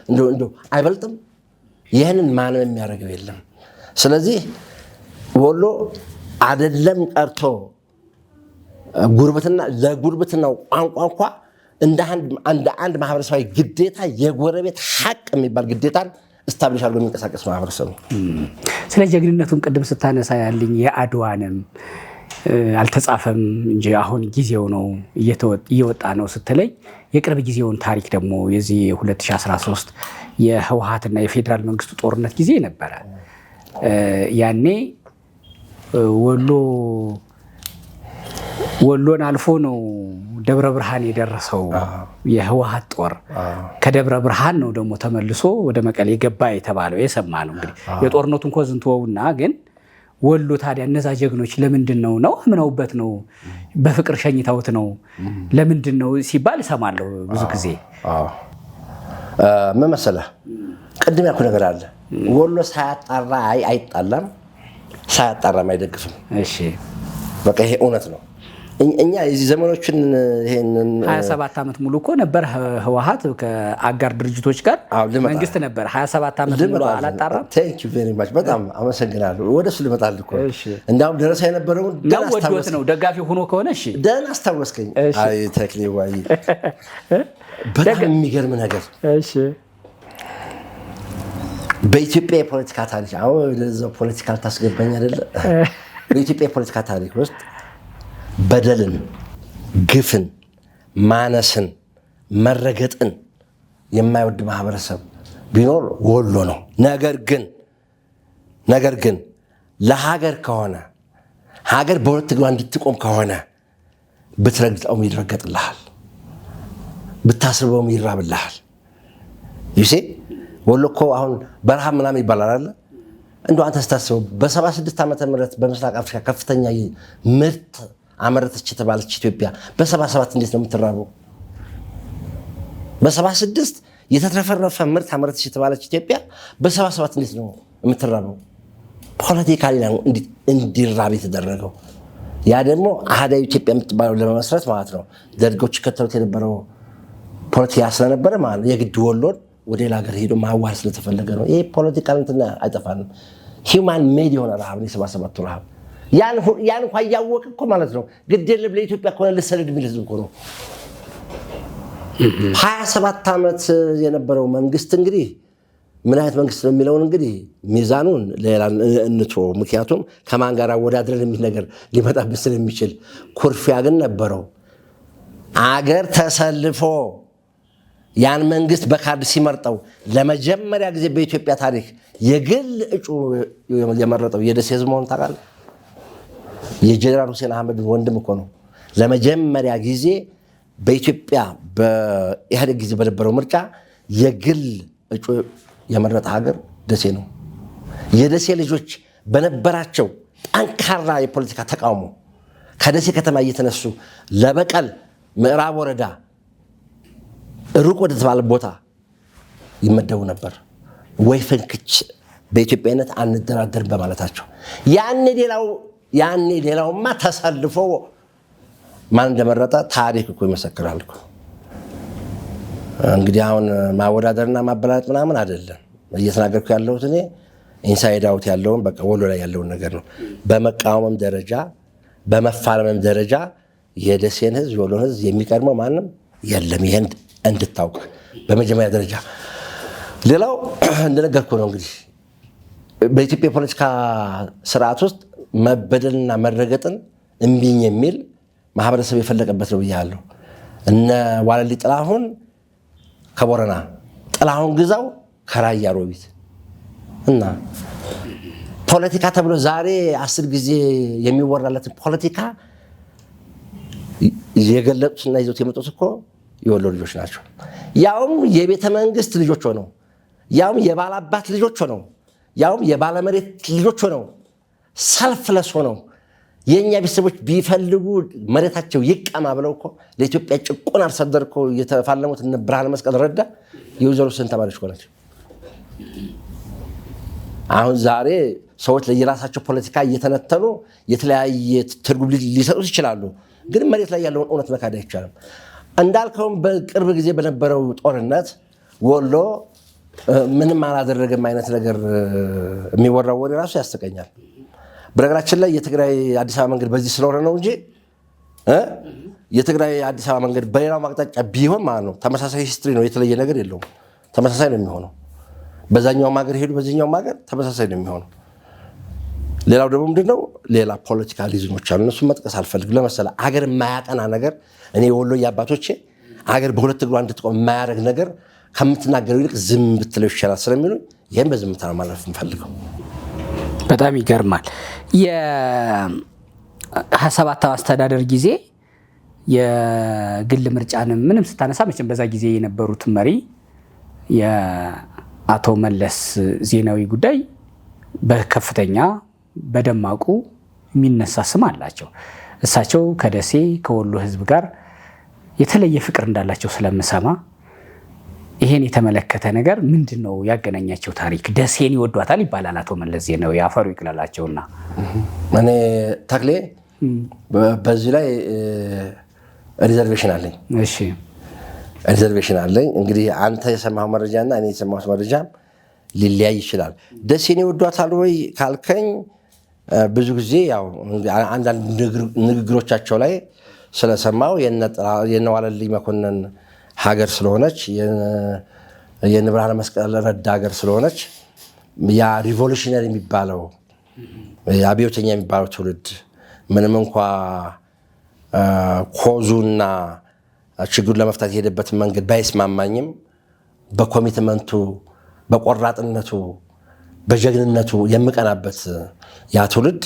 እንደው አይበልጥም? ይህንን ማንም የሚያደርገው የለም። ስለዚህ ወሎ አይደለም ቀርቶ ጉርብትና ለጉርብትናው ቋንቋ እንኳ እንደ አንድ ማህበረሰባዊ ግዴታ የጎረቤት ሐቅ የሚባል ግዴታን እስታብሊሽ አድርጎ የሚንቀሳቀስ ማህበረሰብ ነው። ስለ ጀግንነቱን ቅድም ስታነሳ ያልኝ የአድዋንም አልተጻፈም እንጂ አሁን ጊዜው ነው እየወጣ ነው ስትለኝ የቅርብ ጊዜውን ታሪክ ደግሞ የዚህ 2013 የህወሓትና የፌዴራል መንግስቱ ጦርነት ጊዜ ነበረ። ያኔ ወሎን አልፎ ነው ደብረ ብርሃን የደረሰው የህወሓት ጦር። ከደብረ ብርሃን ነው ደግሞ ተመልሶ ወደ መቀሌ ገባ የተባለው የሰማ ነው። እንግዲህ የጦርነቱን ኮዝንቶውና ግን ወሎ ታዲያ እነዛ ጀግኖች ለምንድን ነው አምነውበት ነው በፍቅር ሸኝተውት ነው ለምንድን ነው ሲባል እሰማለሁ ብዙ ጊዜ። ምን መሰለህ ቅድም ያልኩህ ነገር አለ። ወሎ ሳያጣራ አይጣላም፣ ሳያጣራም አይደግፍም። እሺ በቃ ይሄ እውነት ነው። እኛ የዚህ ዘመኖችን ይሄንን 27 ዓመት ሙሉ እኮ ነበር ህወሓት ከአጋር ድርጅቶች ጋር መንግስት ነበር። 27 ዓመት ሙሉ አላጣራም። ቴንክ ዩ ቬሪ ማች በጣም አመሰግናለሁ። ወደሱ ልመጣልህ እኮ እንዳውም ደረሳ የነበረውን ወዶት ነው ደጋፊ ሆኖ ከሆነ እሺ ደህና አስታወስከኝ። አይ ተክሌ ዋይ በጣም የሚገርም ነገር እሺ በኢትዮጵያ የፖለቲካ ታሪክ አሁን ለዛው ፖለቲካ ታስገባኝ አይደለ? በኢትዮጵያ የፖለቲካ ታሪክ ውስጥ በደልን፣ ግፍን፣ ማነስን፣ መረገጥን የማይወድ ማህበረሰብ ቢኖር ወሎ ነው። ነገር ግን ለሀገር ከሆነ ሀገር በሁለት እግሯ እንድትቆም ከሆነ ብትረግጠውም ይረገጥልሃል፣ ብታስርበውም ይራብልሃል። ይሴ ወሎ እኮ አሁን በረሃብ ምናምን ይባላል አለ። እንደው አንተ ስታስበው በ76 ዓመተ ምህረት በምስራቅ አፍሪካ ከፍተኛ ምርት አመረተች የተባለች ኢትዮጵያ በ77 እንዴት ነው የምትራበው? በ76 የተትረፈረፈ ምርት አመረተች የተባለች ኢትዮጵያ በ77 እንዴት ነው የምትራበው? ፖለቲካሊ ነው እንዲራብ የተደረገው። ያ ደግሞ አህዳዊ ኢትዮጵያ የምትባለው ለመመስረት ማለት ነው ደርጎች ከተሉት የነበረው ፖለቲካ ስለነበረ ማለት የግድ ወሎን ወደ ሌላ ሀገር ሄዶ ማዋር ስለተፈለገ ነው። ይሄ ፖለቲካል እንትን አይጠፋንም። ሂውማን ሜድ የሆነ ረሃብ ነው የ77ቱ ረሃብ። ያን እንኳን እያወቅ እኮ ማለት ነው ግድ የለም ለኢትዮጵያ ከሆነ ልሰልድ የሚል ህዝብ እኮ ነው። 27 ዓመት የነበረው መንግስት እንግዲህ ምን አይነት መንግስት ነው የሚለውን እንግዲህ ሚዛኑን ሌላ እንቶ፣ ምክንያቱም ከማን ጋር አወዳድረን የሚል ነገር ሊመጣብን ስለሚችል ኩርፊያ ግን ነበረው። አገር ተሰልፎ ያን መንግስት በካርድ ሲመርጠው ለመጀመሪያ ጊዜ በኢትዮጵያ ታሪክ የግል እጩ የመረጠው የደሴ ህዝብ መሆኑን ታውቃለህ? የጀነራል ሁሴን አህመድ ወንድም እኮ ነው። ለመጀመሪያ ጊዜ በኢትዮጵያ በኢህአዴግ ጊዜ በነበረው ምርጫ የግል እጩ የመረጠ ሀገር ደሴ ነው። የደሴ ልጆች በነበራቸው ጠንካራ የፖለቲካ ተቃውሞ ከደሴ ከተማ እየተነሱ ለበቀል ምዕራብ ወረዳ ሩቅ ወደ ተባለ ቦታ ይመደቡ ነበር። ወይ ፍንክች በኢትዮጵያነት አንደራደርም በማለታቸው ያኔ ሌላውማ ተሰልፎ ማን እንደመረጠ ታሪክ እኮ ይመሰክራል እኮ። እንግዲህ አሁን ማወዳደርና ማበላለጥ ምናምን አይደለም እየተናገርኩ ያለሁት እኔ ኢንሳይድ አውት ያለውን በቃ ወሎ ላይ ያለውን ነገር ነው። በመቃወምም ደረጃ በመፋለምም ደረጃ የደሴን ህዝብ የወሎን ህዝብ የሚቀድመው ማንም የለም። ይሄን እንድታውቅ በመጀመሪያ ደረጃ። ሌላው እንደነገርኩ ነው እንግዲህ በኢትዮጵያ የፖለቲካ ስርዓት ውስጥ መበደልና መረገጥን እምቢኝ የሚል ማህበረሰብ የፈለቀበት ነው ብያለሁ። እነ ዋለሊ ጥላሁን ከቦረና፣ ጥላሁን ግዛው ከራያ ሮቢት እና ፖለቲካ ተብሎ ዛሬ 10 ጊዜ የሚወራለትን ፖለቲካ የገለጡትና ይዞት የመጡት እኮ የወሎ ልጆች ናቸው። ያውም የቤተ መንግስት ልጆች ሆነው፣ ያውም የባላባት ልጆች ሆነው፣ ያውም የባለመሬት ልጆች ሆነው፣ ሰልፍለስ ሆነው የእኛ ቤተሰቦች ቢፈልጉ መሬታቸው ይቀማ ብለው እኮ ለኢትዮጵያ ጭቁን አርሶ አደር እኮ የተፋለሙት እነ ብርሃነ መስቀል ረዳ የወይዘሮ ስህን ተማሪዎች እኮ ናቸው። አሁን ዛሬ ሰዎች ለየራሳቸው ፖለቲካ እየተነተኑ የተለያየ ትርጉም ሊሰጡት ይችላሉ። ግን መሬት ላይ ያለውን እውነት መካድ አይቻልም። እንዳልከውም በቅርብ ጊዜ በነበረው ጦርነት ወሎ ምንም አላደረገም አይነት ነገር የሚወራው ወሬ ራሱ ያስቀኛል። በነገራችን ላይ የትግራይ አዲስ አበባ መንገድ በዚህ ስለሆነ ነው እንጂ የትግራይ አዲስ አበባ መንገድ በሌላው አቅጣጫ ቢሆን ማለት ነው ተመሳሳይ ሂስትሪ ነው፣ የተለየ ነገር የለውም። ተመሳሳይ ነው የሚሆነው። በዛኛው ሀገር ሄዱ፣ በዚህኛው ሀገር ተመሳሳይ ነው የሚሆነው። ሌላው ደግሞ ምንድነው ሌላ ፖለቲካ ሪዝኖች አሉ። እነሱ መጥቀስ አልፈልግም። ለምሳሌ አገር የማያቀና ነገር እኔ ወሎ አባቶቼ አገር በሁለት እግሯ እንድትቆም የማያደርግ ነገር ከምትናገረው ይልቅ ዝም ብትለው ይሻላል ስለሚሉ ይሄን በዝምታ ነው ማለፍ እንፈልገው። በጣም ይገርማል። የ27 አስተዳደር ጊዜ የግል ምርጫን ምንም ስታነሳ መቼም በዛ ጊዜ የነበሩት መሪ የአቶ መለስ ዜናዊ ጉዳይ በከፍተኛ በደማቁ የሚነሳ ስም አላቸው። እሳቸው ከደሴ ከወሎ ህዝብ ጋር የተለየ ፍቅር እንዳላቸው ስለምሰማ ይሄን የተመለከተ ነገር ምንድነው ያገናኛቸው ታሪክ? ደሴን ይወዷታል ይባላል አቶ መለስ ዜናዊ አፈሩ ይቅለላቸውና። እኔ ተክሌ በዚህ ላይ ሪዘርቬሽን አለኝ። እሺ ሪዘርቬሽን አለኝ። እንግዲህ አንተ የሰማኸው መረጃና እኔ የሰማሁት መረጃ ሊለያይ ይችላል። ደሴን ይወዷታል ወይ ካልከኝ ብዙ ጊዜ ያው አንዳንድ ንግግሮቻቸው ላይ ስለሰማው የነዋለልኝ መኮንን ሀገር ስለሆነች የብርሃነ መስቀል ረዳ ሀገር ስለሆነች ያ ሪቮሉሽነሪ የሚባለው አብዮተኛ የሚባለው ትውልድ ምንም እንኳ ኮዙና ችግሩን ለመፍታት የሄደበት መንገድ ባይስማማኝም በኮሚትመንቱ፣ በቆራጥነቱ፣ በጀግንነቱ የምቀናበት ያ ትውልድ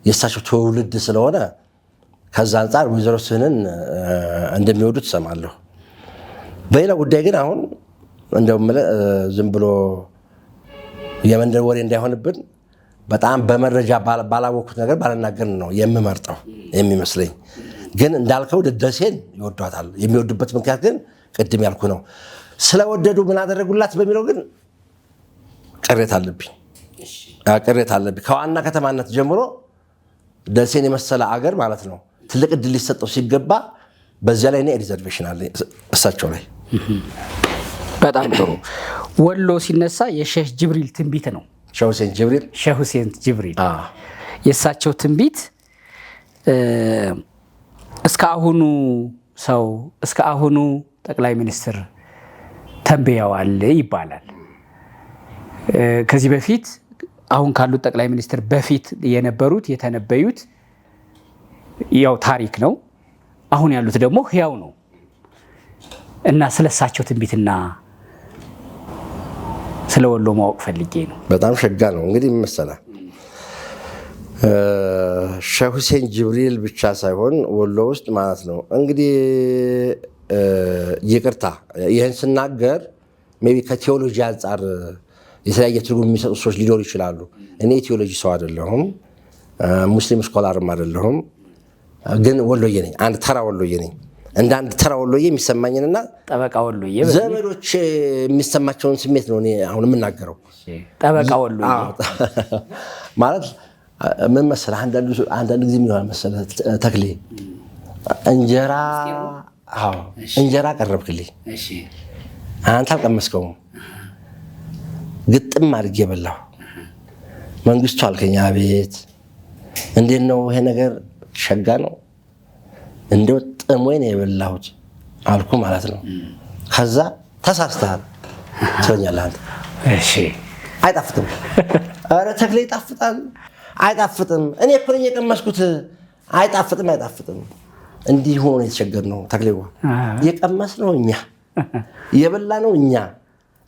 የእሳቸው ትውልድ ስለሆነ ከዛ አንጻር ወይዘሮ ስህንን እንደሚወዱት ትሰማለሁ። በሌላ ጉዳይ ግን አሁን እንደውም ዝም ብሎ የመንደር ወሬ እንዳይሆንብን በጣም በመረጃ ባላወቅኩት ነገር ባልናገር ነው የምመርጠው የሚመስለኝ። ግን እንዳልከው ደሴን ይወዷታል። የሚወዱበት ምክንያት ግን ቅድም ያልኩ ነው። ስለወደዱ ምን አደረጉላት በሚለው ግን ቅሬታ አለብኝ። ከዋና ከተማነት ጀምሮ ደሴን የመሰለ አገር ማለት ነው ትልቅ እድል ሊሰጠው ሲገባ በዚያ ላይ እኔ ሪዘርቬሽን አለኝ እሳቸው ላይ። በጣም ጥሩ። ወሎ ሲነሳ የሼህ ጅብሪል ትንቢት ነው። ሼህ ሁሴን ጅብሪል የእሳቸው ትንቢት እስከ አሁኑ ሰው እስከ አሁኑ ጠቅላይ ሚኒስትር ተንብየዋል ይባላል። ከዚህ በፊት አሁን ካሉት ጠቅላይ ሚኒስትር በፊት የነበሩት የተነበዩት ያው ታሪክ ነው። አሁን ያሉት ደግሞ ህያው ነው እና ስለሳቸው ትንቢትና ስለ ወሎ ማወቅ ፈልጌ ነው። በጣም ሸጋ ነው። እንግዲህ መሰለህ ሼህ ሁሴን ጅብሪል ብቻ ሳይሆን ወሎ ውስጥ ማለት ነው እንግዲህ ይቅርታ ይህን ስናገር ሜቢ ከቴዎሎጂ አንጻር የተለያየ ትርጉም የሚሰጡ ሰዎች ሊኖሩ ይችላሉ። እኔ ቴዎሎጂ ሰው አይደለሁም፣ ሙስሊም ስኮላርም አይደለሁም። ግን ወሎዬ ነኝ፣ አንድ ተራ ወሎዬ ነኝ። እንደ አንድ ተራ ወሎዬ የሚሰማኝንና ጠበቃ ወሎዬ ዘመዶች የሚሰማቸውን ስሜት ነው እኔ አሁን የምናገረው። ጠበቃ ወሎዬ ማለት ምን መሰለህ፣ አንዳንድ ጊዜ ምን ይሆናል መሰለህ ተክሌ፣ እንጀራ ቀረብክልኝ፣ አንተ አልቀመስከውም፣ ግጥም አድርጌ በላሁ። መንግስቱ አልከኝ፣ አቤት እንዴት ነው ይሄ ነገር ሸጋ ነው እንደው ጥሞኝ ነው የበላሁት አልኩ ማለት ነው። ከዛ ተሳስተሃል ትለኛለህ አንተ። እሺ አይጣፍጥም። ኧረ ተክሌ ይጣፍጣል። አይጣፍጥም። እኔ እኮ ነኝ የቀመስኩት። አይጣፍጥም። እንዲህ ሆኖ የተቸገርነው ተክሌዋ፣ የቀመስነው እኛ፣ የበላነው እኛ፣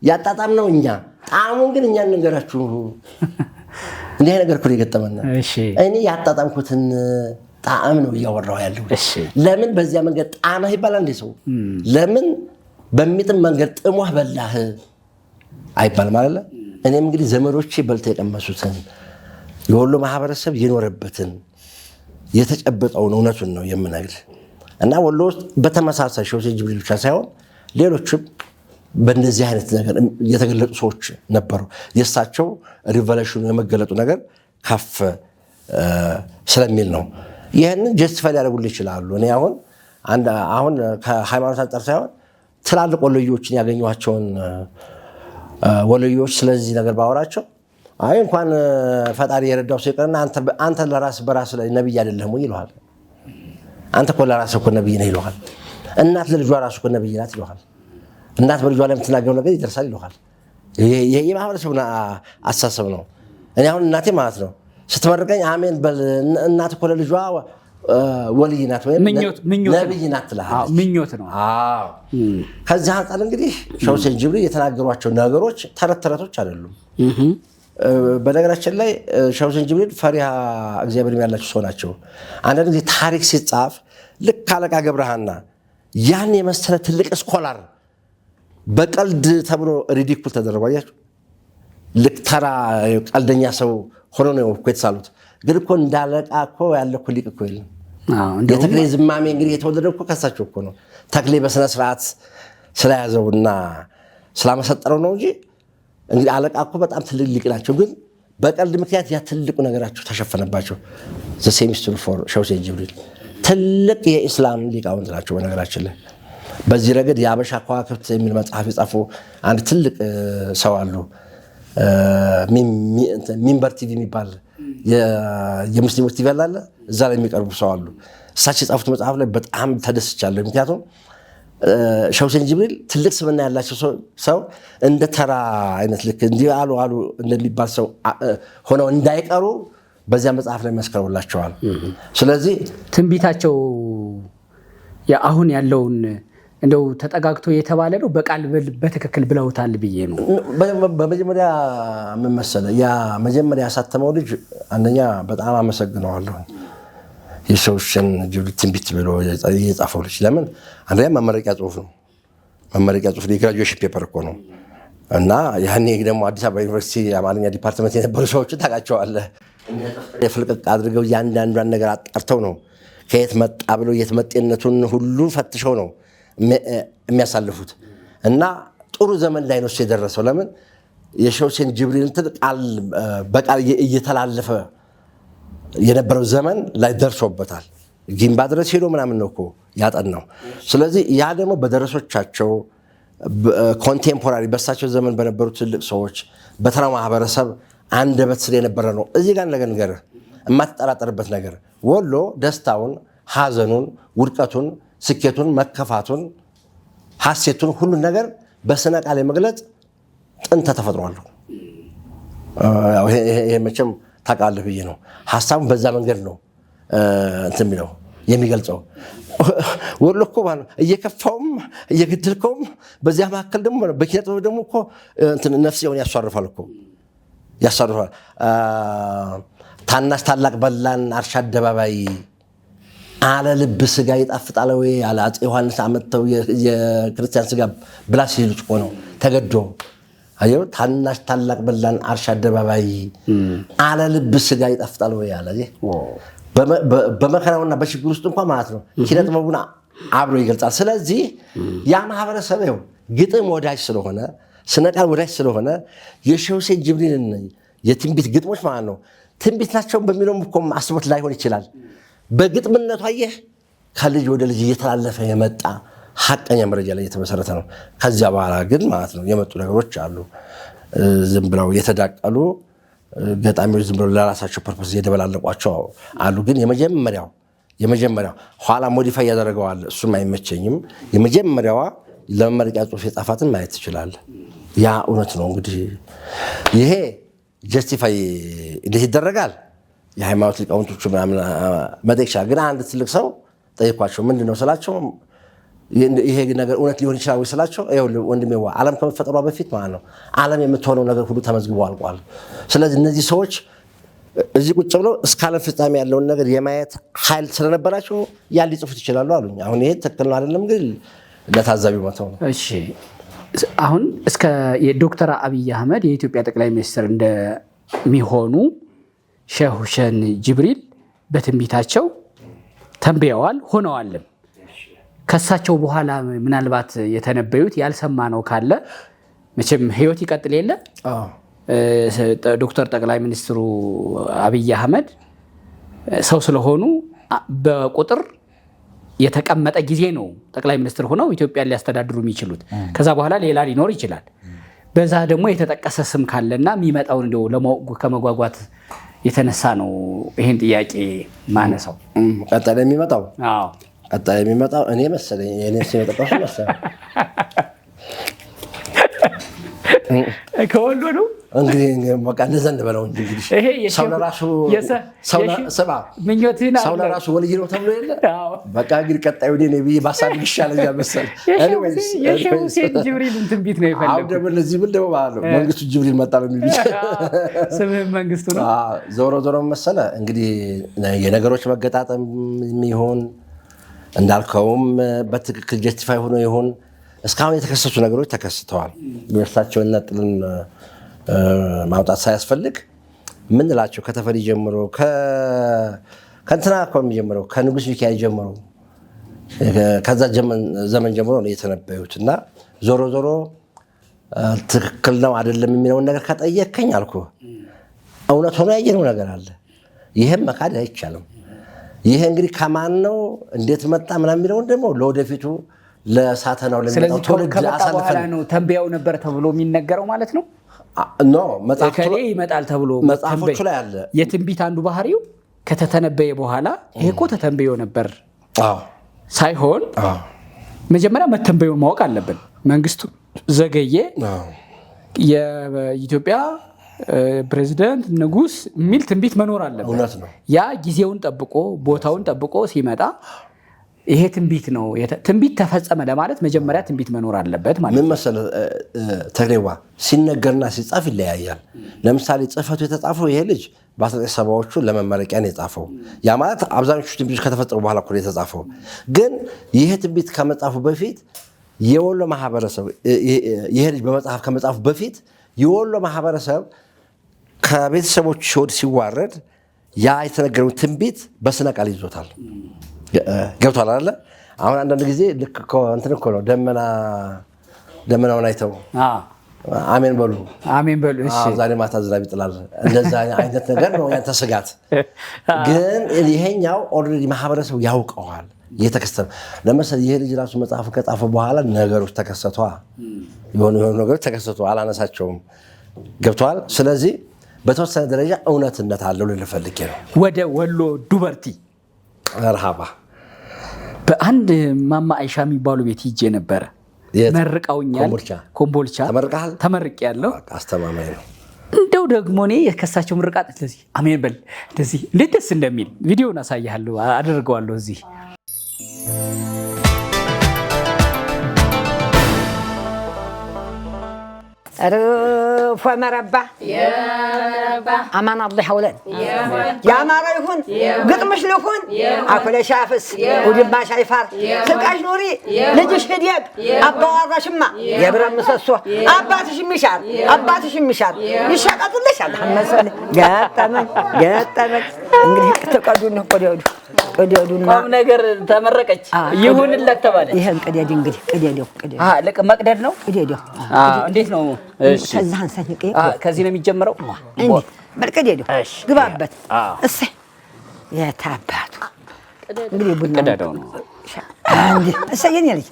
ያጣጣምነው እኛ፣ ጣዕሙን ግን እኛ እንንገራችሁ። እንዲህ ነገር እኮ የገጠመን። እኔ ያጣጣምኩትን ጣዕም ነው እያወራሁ ያለው። ለምን በዚያ መንገድ ጣዕመህ ይባላል እንዴ ሰው? ለምን በሚጥም መንገድ ጥሞህ በላህ አይባልም አይደለ? እኔም እንግዲህ ዘመዶቼ በልተው የቀመሱትን የወሎ ማህበረሰብ የኖረበትን የተጨበጠውን እውነቱን ነው የምነግርህ። እና ወሎ ውስጥ በተመሳሳይ ሼህ ሁሴን ጅብሪል ብቻ ሳይሆን ሌሎችም በእንደዚህ አይነት ነገር የተገለጡ ሰዎች ነበሩ። የእሳቸው ሪቨሌሽኑ የመገለጡ ነገር ከፍ ስለሚል ነው። ይህንን ጀስቲፋይ ሊያደርጉልህ ይችላሉ። እኔ አሁን ከሃይማኖት አንጻር ሳይሆን ትላልቅ ወሎዮችን ያገኘኋቸውን ወሎዮች ስለዚህ ነገር ባወራቸው አይ እንኳን ፈጣሪ የረዳው ሰው ይቀርና አንተ ለራስህ በራስህ ላይ ነብይ አይደለህም ወይ ይልሃል። አንተ እኮ ለራስህ እኮ ነብይ ነህ ይልሃል። እናት ለልጇ ራሱ እኮ ነብይ ናት ይልሃል። እናት በልጇ ላይ የምትናገረው ነገር ይደርሳል ይልሃል። ይሄ የማህበረሰቡ አስተሳሰብ ነው። እኔ አሁን እናቴ ማለት ነው ስትመርቀኝ አሜን በል እናት እኮ ለልጇ ወልይ ናት ወይ ነብይ ናት ትላለች። ምኞት ነው። አዎ ከዚህ አንፃር እንግዲህ ሼህ ሁሴን ጅብሪል የተናገሯቸው ነገሮች ተረቶች አይደሉም። በነገራችን ላይ ሼህ ሁሴን ጅብሪል ፈሪሃ እግዚአብሔር ያላቸው ሰው ናቸው። አንዳንድ ጊዜ ታሪክ ሲጻፍ ልክ አለቃ ገብረሃና ያን የመሰለ ትልቅ ስኮላር በቀልድ ተብሎ ሪዲኩል ተደረጉ። አያችሁ ልክ ተራ ቀልደኛ ሰው ሆኖ ነው እኮ የተሳሉት። ግን እኮ እንዳለቃ እኮ ያለ እኮ ሊቅ እኮ የለም። የተክሌ ዝማሜ እንግዲህ የተወለደው እኮ ከሳቸው እኮ ነው። ተክሌ በስነ ስርዓት ስለያዘውና ስላመሰጠረው ነው እንጂ እንግዲህ አለቃ እኮ በጣም ትልቅ ሊቅ ናቸው። ግን በቀልድ ምክንያት ያ ትልቁ ነገራቸው ተሸፈነባቸው። ዘ ሴም ኢዝ ትሩ ፎር ሼህ ሁሴን ጅብሪል ትልቅ የኢስላም ሊቃውንት ናቸው። በነገራችን ላይ በዚህ ረገድ የአበሻ ከዋክብት የሚል መጽሐፍ የጻፉ አንድ ትልቅ ሰው አሉ። ሚንበር ቲቪ የሚባል የሙስሊሞች ቲቪ አለ። እዛ ላይ የሚቀርቡ ሰው አሉ። እሳቸው የጻፉት መጽሐፍ ላይ በጣም ተደስቻለሁ። ምክንያቱም ሼህ ሁሴን ጅብሪል ትልቅ ስብዕና ያላቸው ሰው እንደ ተራ አይነት ልክ እንዲህ አሉ እንደሚባል ሰው ሆነው እንዳይቀሩ በዚያ መጽሐፍ ላይ መስከረውላቸዋል። ስለዚህ ትንቢታቸው አሁን ያለውን እንደው ተጠጋግቶ የተባለ ነው በቃል በትክክል ብለውታል ብዬ ነው። በመጀመሪያ ምን መሰለህ ያ መጀመሪያ ያሳተመው ልጅ አንደኛ በጣም አመሰግነዋለሁ። የሼህ ሁሴን ጅብሪል ትንቢት ብሎ የጻፈው ልጅ ለምን አንደኛ መመረቂያ ጽሁፍ ነው። መመረቂያ ጽሁፍ የግራጁዌሽን ፔፐር እኮ ነው። እና ያኔ ደግሞ አዲስ አበባ ዩኒቨርሲቲ የአማርኛ ዲፓርትመንት የነበሩ ሰዎች ታውቃቸዋለህ። ፍልቅቅ አድርገው እያንዳንዷን ነገር አጣርተው ነው ከየት መጣ ብለው የት መጤነቱን ሁሉ ፈትሸው ነው የሚያሳልፉት። እና ጥሩ ዘመን ላይ ነው የደረሰው። ለምን የሼህ ሁሴን ጅብሪል እንትን በቃል እየተላለፈ የነበረው ዘመን ላይ ደርሶበታል። ጊምባ ድረስ ሄዶ ምናምን ነው እኮ ያጠናው። ስለዚህ ያ ደግሞ በደረሶቻቸው ኮንቴምፖራሪ በሳቸው ዘመን በነበሩ ትልቅ ሰዎች በተራው ማህበረሰብ አንደበት ስለ የነበረ ነው። እዚህ ጋር ነገር የማትጠራጠርበት ነገር ወሎ ደስታውን፣ ሐዘኑን፣ ውድቀቱን፣ ስኬቱን፣ መከፋቱን፣ ሐሴቱን ሁሉን ነገር በስነ ቃል የመግለጽ ጥንተ ተፈጥሯል። ይሄ መቼም ታውቃለህ ብዬ ነው። ሐሳቡን በዛ መንገድ ነው እንትን የሚለው የሚገልጸው። ወሎ እኮ ማለት እየከፋውም እየገደልከውም በዚያ መካከል ደግሞ በኪነ ጥበብ ደግሞ እኮ እንትን ነፍስያውን ያሷርፋል እኮ ያሷርፋል። ታናሽ ታላቅ በላን አርሻ አደባባይ አለ ልብ ስጋ ይጣፍጣል ወይ አለ አፄ ዮሐንስ አመተው የክርስቲያን ስጋ ብላ ሲሉት እኮ ነው ተገዶ። አየው ታናሽ ታላቅ በላን አርሻ አደባባይ አለ ልብ ስጋ ይጣፍጣል ወይ አለ። በመከራውና በችግር ውስጥ እንኳን ማለት ነው ኪነ ጥበቡን አብሮ ይገልጻል። ስለዚህ ያ ማህበረሰብ ይኸው ግጥም ወዳጅ ስለሆነ ስነ ቃል ወዳጅ ስለሆነ የሼህ ሁሴን ጅብሪልን የትንቢት ግጥሞች ማለት ነው ትንቢት ናቸው በሚለውም እኮ አስቦት ላይሆን ይችላል። በግጥምነቱ አየህ ከልጅ ወደ ልጅ እየተላለፈ የመጣ ሐቀኛ መረጃ ላይ የተመሰረተ ነው። ከዚያ በኋላ ግን ማለት ነው የመጡ ነገሮች አሉ። ዝም ብለው የተዳቀሉ ገጣሚዎች ዝም ብለው ለራሳቸው ፐርፖዝ እየደበላለቋቸው አሉ። ግን የመጀመሪያው ኋላ ሞዲፋይ ያደረገዋል። እሱም አይመቸኝም። የመጀመሪያዋ ለመመረቂያ ጽሁፍ የጻፋትን ማየት ትችላለህ። ያ እውነት ነው። እንግዲህ ይሄ ጀስቲፋይ እንዴት ይደረጋል? የሃይማኖት ሊቃውንቶቹ ምናምን መጠየቅ ይችላል። ግን አንድ ትልቅ ሰው ጠይኳቸው ምንድን ነው ስላቸው ይሄ ነገር እውነት ሊሆን ይችላል ወይ ስላቸው ወንድሜ ዓለም ከመፈጠሯ በፊት ማለት ነው ዓለም የምትሆነው ነገር ሁሉ ተመዝግቦ አልቋል። ስለዚህ እነዚህ ሰዎች እዚህ ቁጭ ብለው እስከ ዓለም ፍጻሜ ያለውን ነገር የማየት ኃይል ስለነበራቸው ያን ሊጽፉት ይችላሉ አሉኝ። አሁን ይሄ ትክክል ነው አይደለም ግን ለታዛቢው መተው ነው። እሺ አሁን እስከ የዶክተር አብይ አህመድ የኢትዮጵያ ጠቅላይ ሚኒስትር እንደሚሆኑ ሼህ ሁሴን ጅብሪል በትንቢታቸው ተንብየዋል ሆነዋልም። ከሳቸው በኋላ ምናልባት የተነበዩት ያልሰማነው ካለ መቼም ህይወት ይቀጥል የለ ዶክተር ጠቅላይ ሚኒስትሩ አብይ አህመድ ሰው ስለሆኑ በቁጥር የተቀመጠ ጊዜ ነው ጠቅላይ ሚኒስትር ሆነው ኢትዮጵያን ሊያስተዳድሩ የሚችሉት። ከዛ በኋላ ሌላ ሊኖር ይችላል። በዛ ደግሞ የተጠቀሰ ስም ካለና የሚመጣውን እንደው ለማወቅ ከመጓጓት የተነሳ ነው ይሄን ጥያቄ ማነሳው። ቀጣይ የሚመጣው አዎ ቀጣይ የሚመጣው እኔ መሰለኝ እኔ ሲመጣው መሰለኝ ከወሎ ነው እንግዲህ በቃ እንደዛ እንበለው እንጂ እንግዲህ ሰው ለራሱ ሰባ ምኞትና ሰው ለራሱ ወልይ ነው ተብሎ የለ በቃ እንግዲህ ቀጣዩ እኔ ነብይ ባሳድግ ይሻለኛል መሰለኝ። የሼህ ሁሴን ጅብሪል ትንቢት ነው የፈለገው። አሁን ደግሞ ለዚህ ብል ደግሞ ማለት መንግስቱ ጅብሪል መጣ ነው የሚሉት። ስምህ መንግስቱ ነው። ዞሮ ዞሮ መሰለ እንግዲህ የነገሮች መገጣጠም የሚሆን እንዳልከውም በትክክል ጀስቲፋይ ሆኖ ይሆን እስካሁን የተከሰቱ ነገሮች ተከስተዋል። የእርሳቸውን ነጥልን ማውጣት ሳያስፈልግ ምን እላቸው ከተፈሪ ጀምሮ ከእንትና እኮ የሚጀምረው ከንጉስ ሚካኤል ጀምሮ ከዛ ዘመን ጀምሮ ነው የተነበዩት እና ዞሮ ዞሮ ትክክል ነው አይደለም የሚለውን ነገር ከጠየከኝ አልኩ እውነት ሆኖ ያየነው ነገር አለ። ይሄም መካድ አይቻልም። ይሄ እንግዲህ ከማን ነው እንዴት መጣ ምናምን የሚለውን ደግሞ ለወደፊቱ ለሳተናው ለሚመጣው ትውልድ አሳልፈን ነው ተንበያው ነበር ተብሎ የሚነገረው ማለት ነው። ኖ መጽሐፍቱ ላይ ይመጣል ተብሎ መጽሐፎቹ ላይ አለ። የትንቢት አንዱ ባህሪው ከተተነበየ በኋላ ይሄ እኮ ተተንበዮ ነበር ሳይሆን መጀመሪያ መተንበዩን ማወቅ አለብን። መንግስቱ ዘገየ የኢትዮጵያ ፕሬዝዳንት ንጉስ የሚል ትንቢት መኖር አለበት። እውነት ነው። ያ ጊዜውን ጠብቆ ቦታውን ጠብቆ ሲመጣ ይሄ ትንቢት ነው ትንቢት ተፈጸመ ለማለት መጀመሪያ ትንቢት መኖር አለበት ማለት ነው። ምን መሰለህ ተግሬዋ ሲነገርና ሲጻፍ ይለያያል። ለምሳሌ ጽፈቱ የተጻፈው ይሄ ልጅ በ1970ዎቹ ለመመረቂያ ነው የጻፈው። ያ ማለት አብዛኞቹ ትንቢቶች ከተፈጸሙ በኋላ እኮ ነው የተጻፈው። ግን ይሄ ትንቢት ከመጻፉ በፊት የወሎ ማህበረሰብ ይሄ ልጅ በመጽሐፍ ከመጻፉ በፊት የወሎ ማህበረሰብ ከቤተሰቦች ሆድ ሲዋረድ ያ የተነገረው ትንቢት በስነ ቃል ይዞታል። ገብቷል አይደለ? አሁን አንዳንድ ጊዜ ልክ እንትን እኮ ነው ደመናውን አይተው አሜን በሉ አሜን በሉ እሺ ዛሬ ማታ ዝናብ ይጥላል እንደዛ አይነት ነገር ነው ያንተ ስጋት። ግን ይሄኛው ኦልሬዲ ማህበረሰቡ ያውቀዋል የተከሰተ ለምሳሌ ይሄ ልጅ ራሱ መጽሐፍ ከጻፈ በኋላ ነገሮች ተከሰቷ የሆኑ ነገሮች ተከሰቱ አላነሳቸውም። ገብቷል። ስለዚህ በተወሰነ ደረጃ እውነትነት አለው ልፈልግ ነው። ወደ ወሎ ዱበርቲ መርሃባ በአንድ ማማ አይሻ የሚባሉ ቤት ሂጄ ነበረ። መርቀውኛል። ኮምቦልቻ ተመርቄያለሁ። አስተማማኝ ነው። እንደው ደግሞ እኔ የከሳቸው ምርቃት ስለዚህ አሜን በል እንደዚህ እንዴት ደስ እንደሚል ቪዲዮውን አሳያለሁ አደርገዋለሁ እዚህ فمربى أمان الله حولن يا مارا يكون قطمش لكون أكل شافس وجبا شايفار سكاش نوري لجش هديك أبا ورشما يبرم مسسو أباتش مشار يشاقات الله شاد محمد صلى جاتمك እንግዲህ ተቀዱን ቆዲያዱ ቆም ነገር ተመረቀች ይሁንለት ተባለ። ይሄን ቀዲያዲ እንግዲህ ቀዲያዲው ለቀ መቅደድ ነው ቀዲያዲው እንዴት ነው? እሺ ከዛን ሰንቄ ከዚህ ነው የሚጀምረው። በቀዲያዲው ግባበት እሰ የታባቱ እንግዲህ ቡና ቀዳዳው ነው አንዴ እሰ የኔ ልጅ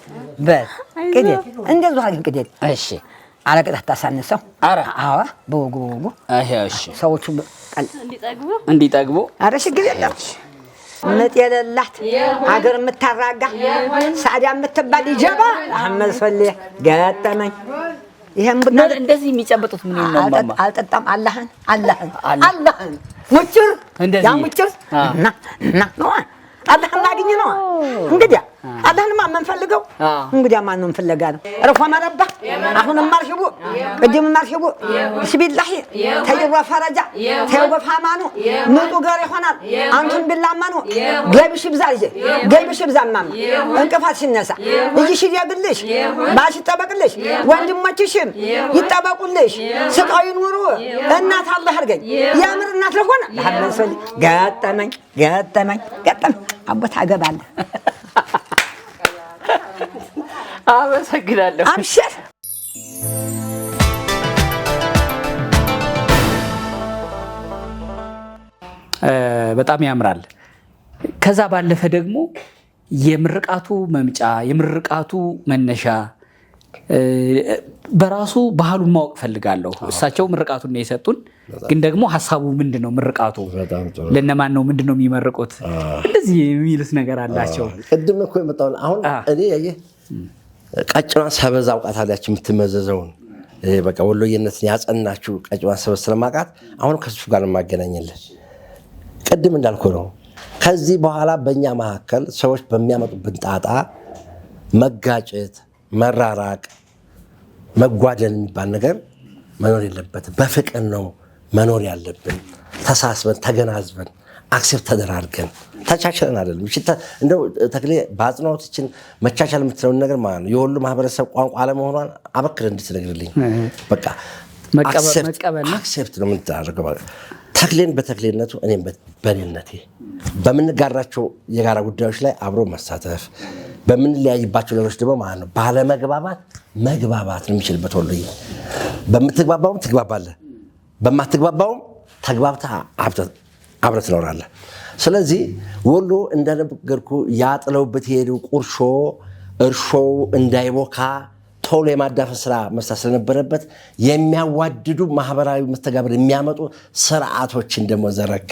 በቀዲያዲ እንደዚህ አድርገን ቀዲያዲ እሺ አለቀጣ ታሳነሰው አዎ በወጉ እሺ ሰዎቹ እንዲጠግቡ አረ ችግር የለም። ምጥ የሌላት ሀገር የምታራጋ ሳዳ የምትባል ይጀባ አህመድ ሶሌ ገጠመኝ። ይሄን ቡና እንደዚህ የሚጨበጡት ምን ነው ማማ? አልጠጣም። አላህን ሙጭር ያ ሙጭር እና ነው አላህን ማግኘት ነው እንግዲህ አላህን ማን ፈልገው እንግዲህ ማንንም ፍለጋ ነው። ረፎ መረባ አሁን ማርሽቡ ቅድም ማርሽቡ ቢስሚላህ ተይዋ ፈረጃ ተይዋ ፈማኑ ምጡ ጋር ይሆናል አንቱን ቢላማኑ ገይብሽ ይብዛል ገይብሽ ይብዛማም እንቅፋት ሲነሳ እይሽ ይያግልሽ ባሽ ይጠበቅልሽ ወንድሞችሽም ይጠበቁልሽ ስቃዩ ኑሩ እናት አላህ አርገኝ ያምር እናት ለሆነ ለሐመሰል ገጠመኝ አቦታ አገባለ አመሰግናለሁ። አብሽር በጣም ያምራል። ከዛ ባለፈ ደግሞ የምርቃቱ መምጫ የምርቃቱ መነሻ በራሱ ባህሉን ማወቅ ፈልጋለሁ። እሳቸው ምርቃቱን ነው የሰጡን፣ ግን ደግሞ ሀሳቡ ምንድነው? ምርቃቱ ለነማን ነው? ምንድነው የሚመርቁት? እንደዚህ የሚሉት ነገር አላቸው። ቅድም እኮ የመጣው አሁን እኔ ያየ ቀጭኗን ሰበዝ አውቃታለች የምትመዘዘውን በቃ ወሎየነትን ያጸናችሁ ቀጭኗን ሰበዝ ስለማውቃት አሁን ከሱ ጋር የማገናኝልህ ቅድም እንዳልኩ ነው። ከዚህ በኋላ በእኛ መካከል ሰዎች በሚያመጡብን ጣጣ መጋጨት፣ መራራቅ፣ መጓደል የሚባል ነገር መኖር የለበትም። በፍቅር ነው መኖር ያለብን። ተሳስበን ተገናዝበን አክሴፕት ተደራርገን ተቻችለን አይደለም። እንደው ተክሌ በአጽንኦትችን መቻቻል የምትለውን ነገር ማለት ነው የወሎ ማህበረሰብ ቋንቋ አለመሆኗን አበክረህ እንድትነግርልኝ። በቃ አክሴፕት ነው የምንደራረገው። ተክሌን በተክሌነቱ እኔም በኔነቴ በምንጋራቸው የጋራ ጉዳዮች ላይ አብሮ መሳተፍ፣ በምንለያይባቸው ነገሮች ደግሞ ማለት ነው ባለመግባባት መግባባት ነው የሚችልበት ወሎዬ። በምትግባባውም ትግባባለህ፣ በማትግባባውም ተግባብተህ አብረህ ትኖራለህ። ስለዚህ ወሎ እንደነገርኩ ያጥለውበት የሄደው ቁርሾ እርሾው እንዳይቦካ ቶሎ የማዳፈን ስራ መስራት ስለነበረበት የሚያዋድዱ ማህበራዊ መስተጋብር የሚያመጡ ስርዓቶችን ደግሞ ዘረጋ።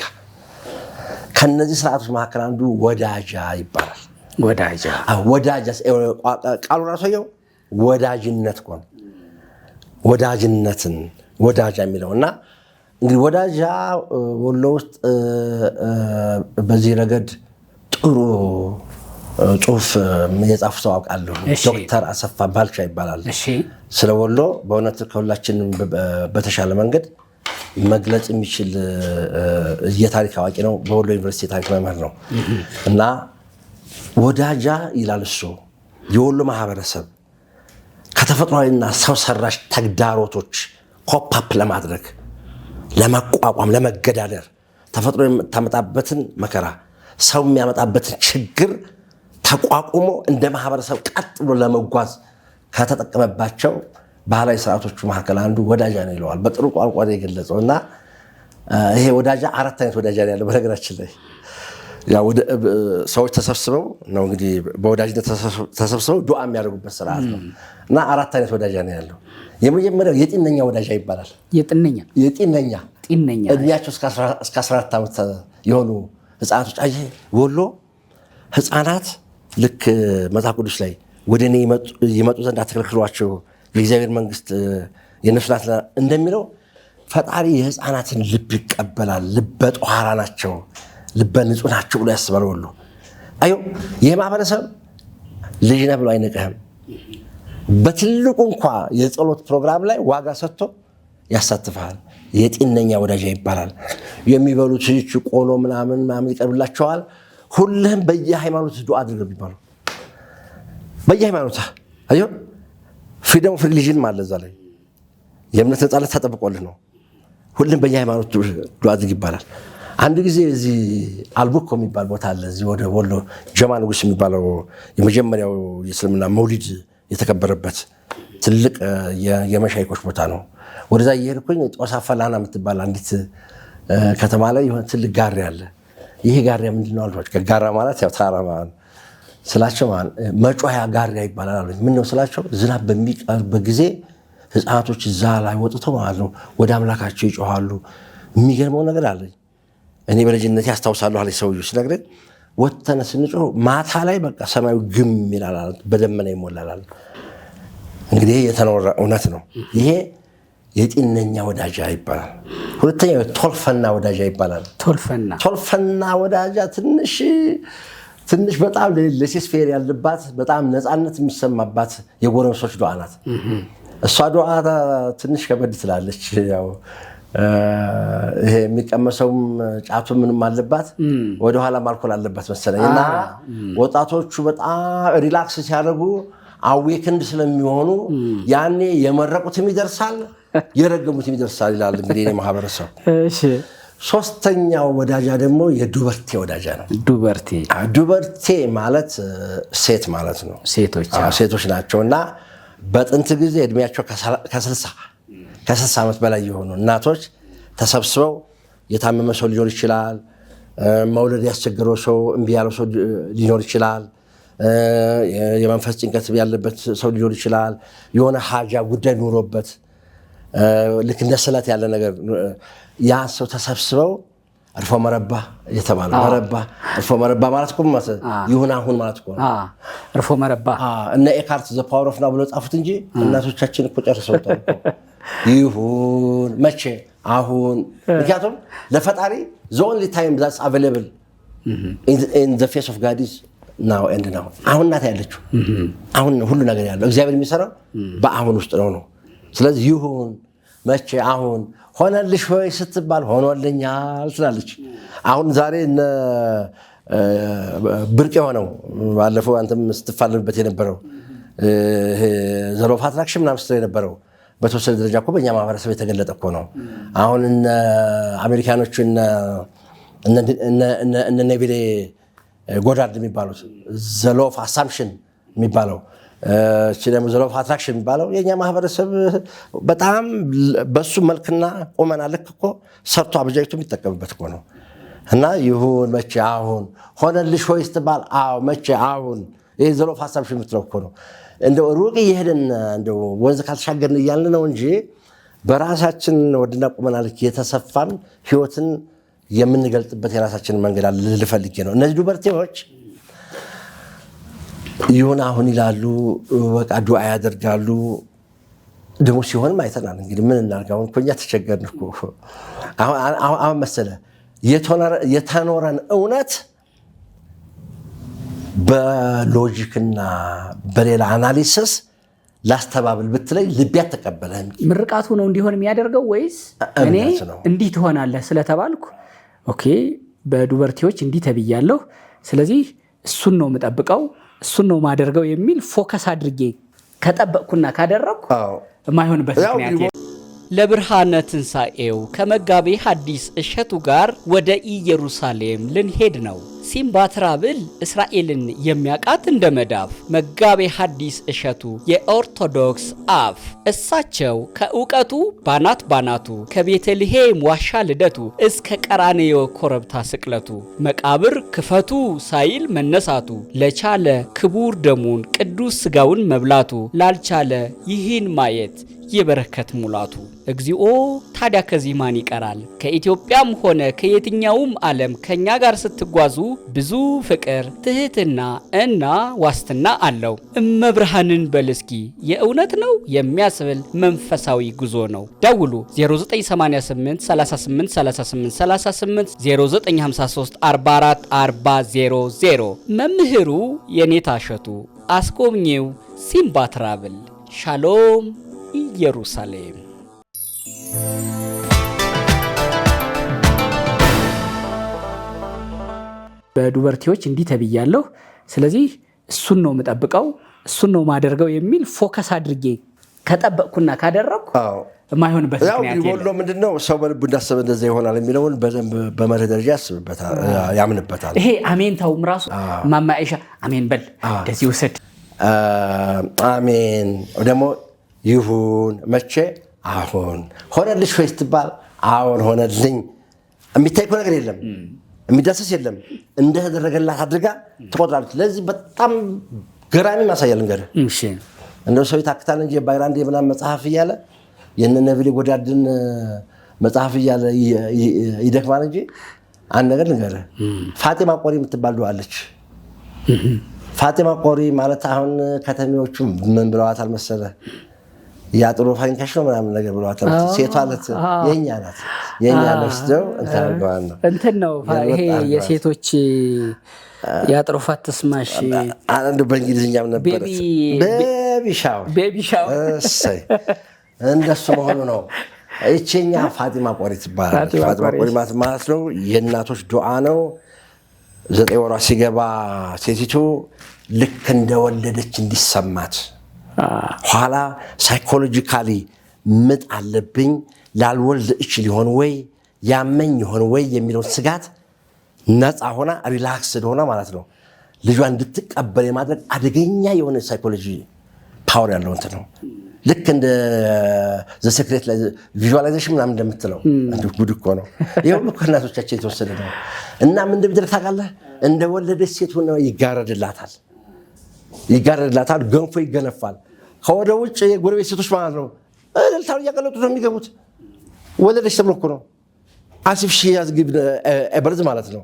ከነዚህ ስርዓቶች መካከል አንዱ ወዳጃ ይባላል። ወዳጃ ቃሉ ራሱ ወዳጅነት እኮ ነው። ወዳጅነትን ወዳጃ የሚለው እና እንግዲህ ወዳጃ ወሎ ውስጥ በዚህ ረገድ ጥሩ ጽሁፍ የጻፉ ሰው አውቃለሁ። ዶክተር አሰፋ ባልቻ ይባላል። ስለ ወሎ በእውነት ከሁላችንም በተሻለ መንገድ መግለጽ የሚችል የታሪክ አዋቂ ነው። በወሎ ዩኒቨርሲቲ የታሪክ መምህር ነው እና ወዳጃ ይላል እሱ የወሎ ማህበረሰብ ከተፈጥሯዊና ሰው ሰራሽ ተግዳሮቶች ኮፓፕ ለማድረግ ለመቋቋም፣ ለመገዳደር ተፈጥሮ የምታመጣበትን መከራ ሰው የሚያመጣበትን ችግር ተቋቁሞ እንደ ማህበረሰብ ቀጥ ብሎ ለመጓዝ ከተጠቀመባቸው ባህላዊ ስርዓቶቹ መካከል አንዱ ወዳጃ ነው ይለዋል። በጥሩ ቋንቋ ነው የገለጸው እና ይሄ ወዳጃ 4 አይነት ወዳጃ ነው ያለው። በነገራችን ላይ ሰዎች ተሰብስበው ነው እንግዲህ በወዳጅነት ተሰብስበው ዱዓ የሚያደርጉበት ስርዓት ነው እና 4 አይነት ወዳጃ ነው ያለው። የመጀመሪያው የጤነኛ ወዳጃ ይባላል። የጤነኛ እድሜያቸው እስከ 14 ዓመት የሆኑ ህፃናቶች ወሎ ህፃናት ልክ መጽሐፍ ቅዱስ ላይ ወደ እኔ ይመጡ ዘንድ አትከልክሏቸው የእግዚአብሔር መንግስት የነፍስ ናት እንደሚለው ፈጣሪ የህፃናትን ልብ ይቀበላል። ልበ ጧራ ናቸው፣ ልበ ንጹህ ናቸው ብሎ ያስባል ወሎ። ይህ ማህበረሰብ ልጅ ነህ ብሎ አይንቅህም። በትልቁ እንኳ የጸሎት ፕሮግራም ላይ ዋጋ ሰጥቶ ያሳትፋል። የጤነኛ ወዳጃ ይባላል። የሚበሉት ቆሎ ምናምን ይቀርብላቸዋል። ሁልህም በየሃይማኖት ዱዓ አድርግ የሚባለው በየሃይማኖት ፍሪደም ኦፍ ሪሊጅን ማለት እዛ ላይ የእምነት ነፃነት ተጠብቆልህ ነው። ሁልህም በየሃይማኖት ዱዓ አድርግ ይባላል። አንድ ጊዜ እዚህ አልቡኮ የሚባል ቦታ አለ። እዚህ ወደ ወሎ ጀማ ንጉስ የሚባለው የመጀመሪያው የእስልምና መውሊድ የተከበረበት ትልቅ የመሻይኮች ቦታ ነው። ወደዛ እየሄድኩኝ ጦሳ ፈላና የምትባል አንዲት ከተማ ላይ የሆነ ትልቅ ጋሪ አለ። ይሄ ጋሪያ ምንድነው አልኳቸው። ጋራ ማለት ያው ተራራ ማለት ስላቸው ማለት መጮያ ጋሪያ ይባላል አሉኝ። ምን ነው ስላቸው ዝናብ በሚቀርበት ጊዜ ህፃናቶች እዛ ላይ ወጥተው ማለት ነው ወደ አምላካቸው ይጮሃሉ። የሚገርመው ነገር አለኝ እኔ በልጅነቴ አስታውሳለሁ አለኝ ሰውዬው ሲነግረኝ። ወጥተን ስንጮህ ማታ ላይ በቃ ሰማዩ ግም ይላል፣ በደመና ይሞላል። እንግዲህ የተኖረ እውነት ነው። ይሄ የጤነኛ ወዳጃ ይባላል። ሁለተኛው ቶልፈና ወዳጃ ይባላል። ቶልፈና ወዳጃ ትንሽ በጣም ለሴስፌር ያለባት በጣም ነፃነት የሚሰማባት የጎረምሶች ዱዓ ናት። እሷ ዱዓ ትንሽ ከበድ ትላለች። ያው ይሄ የሚቀመሰውም ጫቱ ምንም አለባት፣ ወደኋላ ማልኮል አለባት መሰለኝ እና ወጣቶቹ በጣም ሪላክስ ሲያደርጉ አዌክንድ ስለሚሆኑ ያኔ የመረቁትም ይደርሳል የረገሙትም ይደርሳል ይላል እንግዲህ ማህበረሰብ። ሶስተኛው ወዳጃ ደግሞ የዱበርቴ ወዳጃ ነው። ዱበርቴ ማለት ሴት ማለት ነው። ሴቶች ናቸው እና በጥንት ጊዜ እድሜያቸው ከ60 ዓመት በላይ የሆኑ እናቶች ተሰብስበው የታመመ ሰው ሊኖር ይችላል፣ መውለድ ያስቸገረው ሰው እምቢ ያለው ሰው ሊኖር ይችላል፣ የመንፈስ ጭንቀት ያለበት ሰው ሊሆን ይችላል። የሆነ ሀጃ ጉዳይ ኑሮበት ልክ እንደ ስለት ያለ ነገር ያ ሰው ተሰብስበው አርፎ መረባ እየተባለ አርፎ መረባ ማለት እኮ ይሁን አሁን ማለት እኮ አርፎ መረባ እነ ኤካርት ዘ ፓወር ኦፍ ናው ብለው ጻፉት እንጂ እናቶቻችን እኮ ጨርሰውታል። ይሁን መቼ አሁን። ምክንያቱም ለፈጣሪ the only time that's available in the face of God is now and now። አሁን ናት ያለችው። አሁን ሁሉ ነገር ያለው እግዚአብሔር የሚሰራው በአሁን ውስጥ ነው። ስለዚህ ይሁን መቼ አሁን ሆነልሽ ወይ ስትባል ሆኖልኛል ትላለች። አሁን ዛሬ እነ ብርቅ የሆነው ባለፈው አንተም ስትፋለምበት የነበረው ዘ ሎው ኦፍ አትራክሽን ምናምን ስትል የነበረው በተወሰነ ደረጃ እኮ በእኛ ማህበረሰብ የተገለጠ እኮ ነው። አሁን እነ አሜሪካኖቹ እነ ኔቪሌ ጎዳርድ የሚባሉት ዘ ሎው ኦፍ አሳምፕሽን የሚባለው ደግሞ ዘ ሎው ኦፍ አትራክሽን የሚባለው የኛ ማህበረሰብ በጣም በሱ መልክና ቁመና ልክ እኮ ሰርቶ አብጃጅቶ የሚጠቀምበት እኮ ነው። እና ይሁን መቼ አሁን ሆነልሽ ወይ ስትባል አዎ መቼ አሁን። ይሄ ዘ ሎው ኦፍ አሳምፕሽን የምትለው እኮ ነው። እንደው ሩቅ እየሄድን እንደው ወንዝ ካልተሻገርን እያልን ነው እንጂ በራሳችን ወድና ቁመና ልክ የተሰፋን ህይወትን የምንገልጥበት የራሳችን መንገድ አለ ልፈልጌ ነው። እነዚህ ዱበርቴዎች ይሁን አሁን ይላሉ፣ በቃ ዱዓ ያደርጋሉ። ደግሞ ሲሆንም አይተናል። እንግዲህ ምን እናድርግ? አሁን እኮ እኛ ተቸገርን እኮ። አሁን መሰለ የተኖረን እውነት በሎጂክና በሌላ አናሊሲስ ላስተባብል ብትለኝ ልቤ አትቀበልህም። ምርቃቱ ነው እንዲሆን የሚያደርገው ወይስ እኔ እንዲህ ትሆናለህ ስለተባልኩ ኦኬ በዱበርቴዎች እንዲህ ተብያለሁ፣ ስለዚህ እሱን ነው የምጠብቀው፣ እሱን ነው ማደርገው የሚል ፎከስ አድርጌ ከጠበቅኩና ካደረግኩ የማይሆንበት ምክንያት ለብርሃነ ትንሣኤው ከመጋቤ ሐዲስ እሸቱ ጋር ወደ ኢየሩሳሌም ልንሄድ ነው። ሲምባ ትራብል እስራኤልን የሚያውቃት እንደ መዳፍ። መጋቤ ሐዲስ እሸቱ የኦርቶዶክስ አፍ። እሳቸው ከእውቀቱ ባናት ባናቱ ከቤተልሔም ዋሻ ልደቱ እስከ ቀራንዮ ኮረብታ ስቅለቱ መቃብር ክፈቱ ሳይል መነሳቱ ለቻለ ክቡር ደሙን ቅዱስ ሥጋውን መብላቱ ላልቻለ ይህን ማየት የበረከት ሙላቱ። እግዚኦ ታዲያ ከዚህ ማን ይቀራል? ከኢትዮጵያም ሆነ ከየትኛውም ዓለም ከኛ ጋር ስትጓዙ ብዙ ፍቅር፣ ትህትና እና ዋስትና አለው። እመብርሃንን በልስኪ የእውነት ነው የሚያስብል መንፈሳዊ ጉዞ ነው። ደውሉ 0988 38 38 38 0953 44 40 00። መምህሩ የኔታ እሸቱ፣ አስጎብኚው ሲምባ ትራቭል። ሻሎም ኢየሩሳሌም። በዱበርቴዎች እንዲህ ተብያለሁ፣ ስለዚህ እሱን ነው የምጠብቀው፣ እሱን ነው ማደርገው የሚል ፎከስ አድርጌ ከጠበቅኩና ካደረግኩ የማይሆንበት ምክንያት የለም። ወሎ ምንድነው ሰው በልቡ እንዳሰበ እንደዛ ይሆናል የሚለውን በደንብ በመርህ ደረጃ ያስብበታል፣ ያምንበታል። ይሄ አሜንታውም ራሱ ማማ አይሻ አሜን በል እንደዚህ ውሰድ አሜን ደግሞ ይሁን መቼ አሁን ሆነልሽ ወይ ስትባል አሁን ሆነልኝ። የሚታይ ነገር የለም፣ የሚዳሰስ የለም። እንደተደረገላት አድርጋ ትቆጥራለች። ለዚህ በጣም ገራሚ ማሳያ ልንገርህ። እንደው ሰው ይታክታል እንጂ ባይራንድ የምናምን መጽሐፍ እያለ የነ ነቢሌ ጎዳድን መጽሐፍ እያለ ይደክማል እንጂ አንድ ነገር ልንገርህ። ፋጢማ ቆሪ የምትባል ዱዓ አለች። ፋጢማ ቆሪ ማለት አሁን ከተሜዎቹ ምን ብለዋታል መሰለህ? ያጥሩ ፋንካሽ ነው ምናምን ነገር ብለዋታል። ሴቷ አለት የኛ ናት፣ የኛ ነስደው እንታርገዋል ነው እንትን ነው ይሄ የሴቶች ያጥሩ ፋትስማሽ አንዱ በእንግሊዝኛም ነበረች ቤቢ ሻወር እሰይ እንደሱ መሆኑ ነው። እቺኛ ፋጢማ ቆሪ ትባላለች። ፋጢማ ቆሪ ማለት ነው የእናቶች ዱዓ ነው። 9 ወሯ ሲገባ ሴቲቱ ልክ እንደወለደች እንዲሰማት ኋላ ሳይኮሎጂካሊ ምጥ አለብኝ ላልወልድ እችል ይሆን ወይ ያመኝ ይሆን ወይ የሚለውን ስጋት ነፃ ሆና ሪላክስድ ሆና ማለት ነው ልጇን እንድትቀበል የማድረግ አደገኛ የሆነ ሳይኮሎጂ ፓወር ያለው እንትን ነው። ልክ እንደ ዘ ሴክሬት ላይ ቪዥዋላይዜሽን ምናምን እንደምትለው ጉድ እኮ ነው። ይሄ ሁሉ ከእናቶቻችን የተወሰደ ነው። እና ምን እንደሚደረግ ታውቃለህ? እንደወለደች ሴት ሆነ ይጋረድላታል። ይጋረድላታል፣ ገንፎ ይገነፋል። ከወደ ውጭ የጎረቤት ሴቶች ማለት ነው እልልታውን እያቀለጡት ነው የሚገቡት። ወለደች ተብሎ እኮ ነው አሲፍ ሺያዝ ግብ በርዝ ማለት ነው።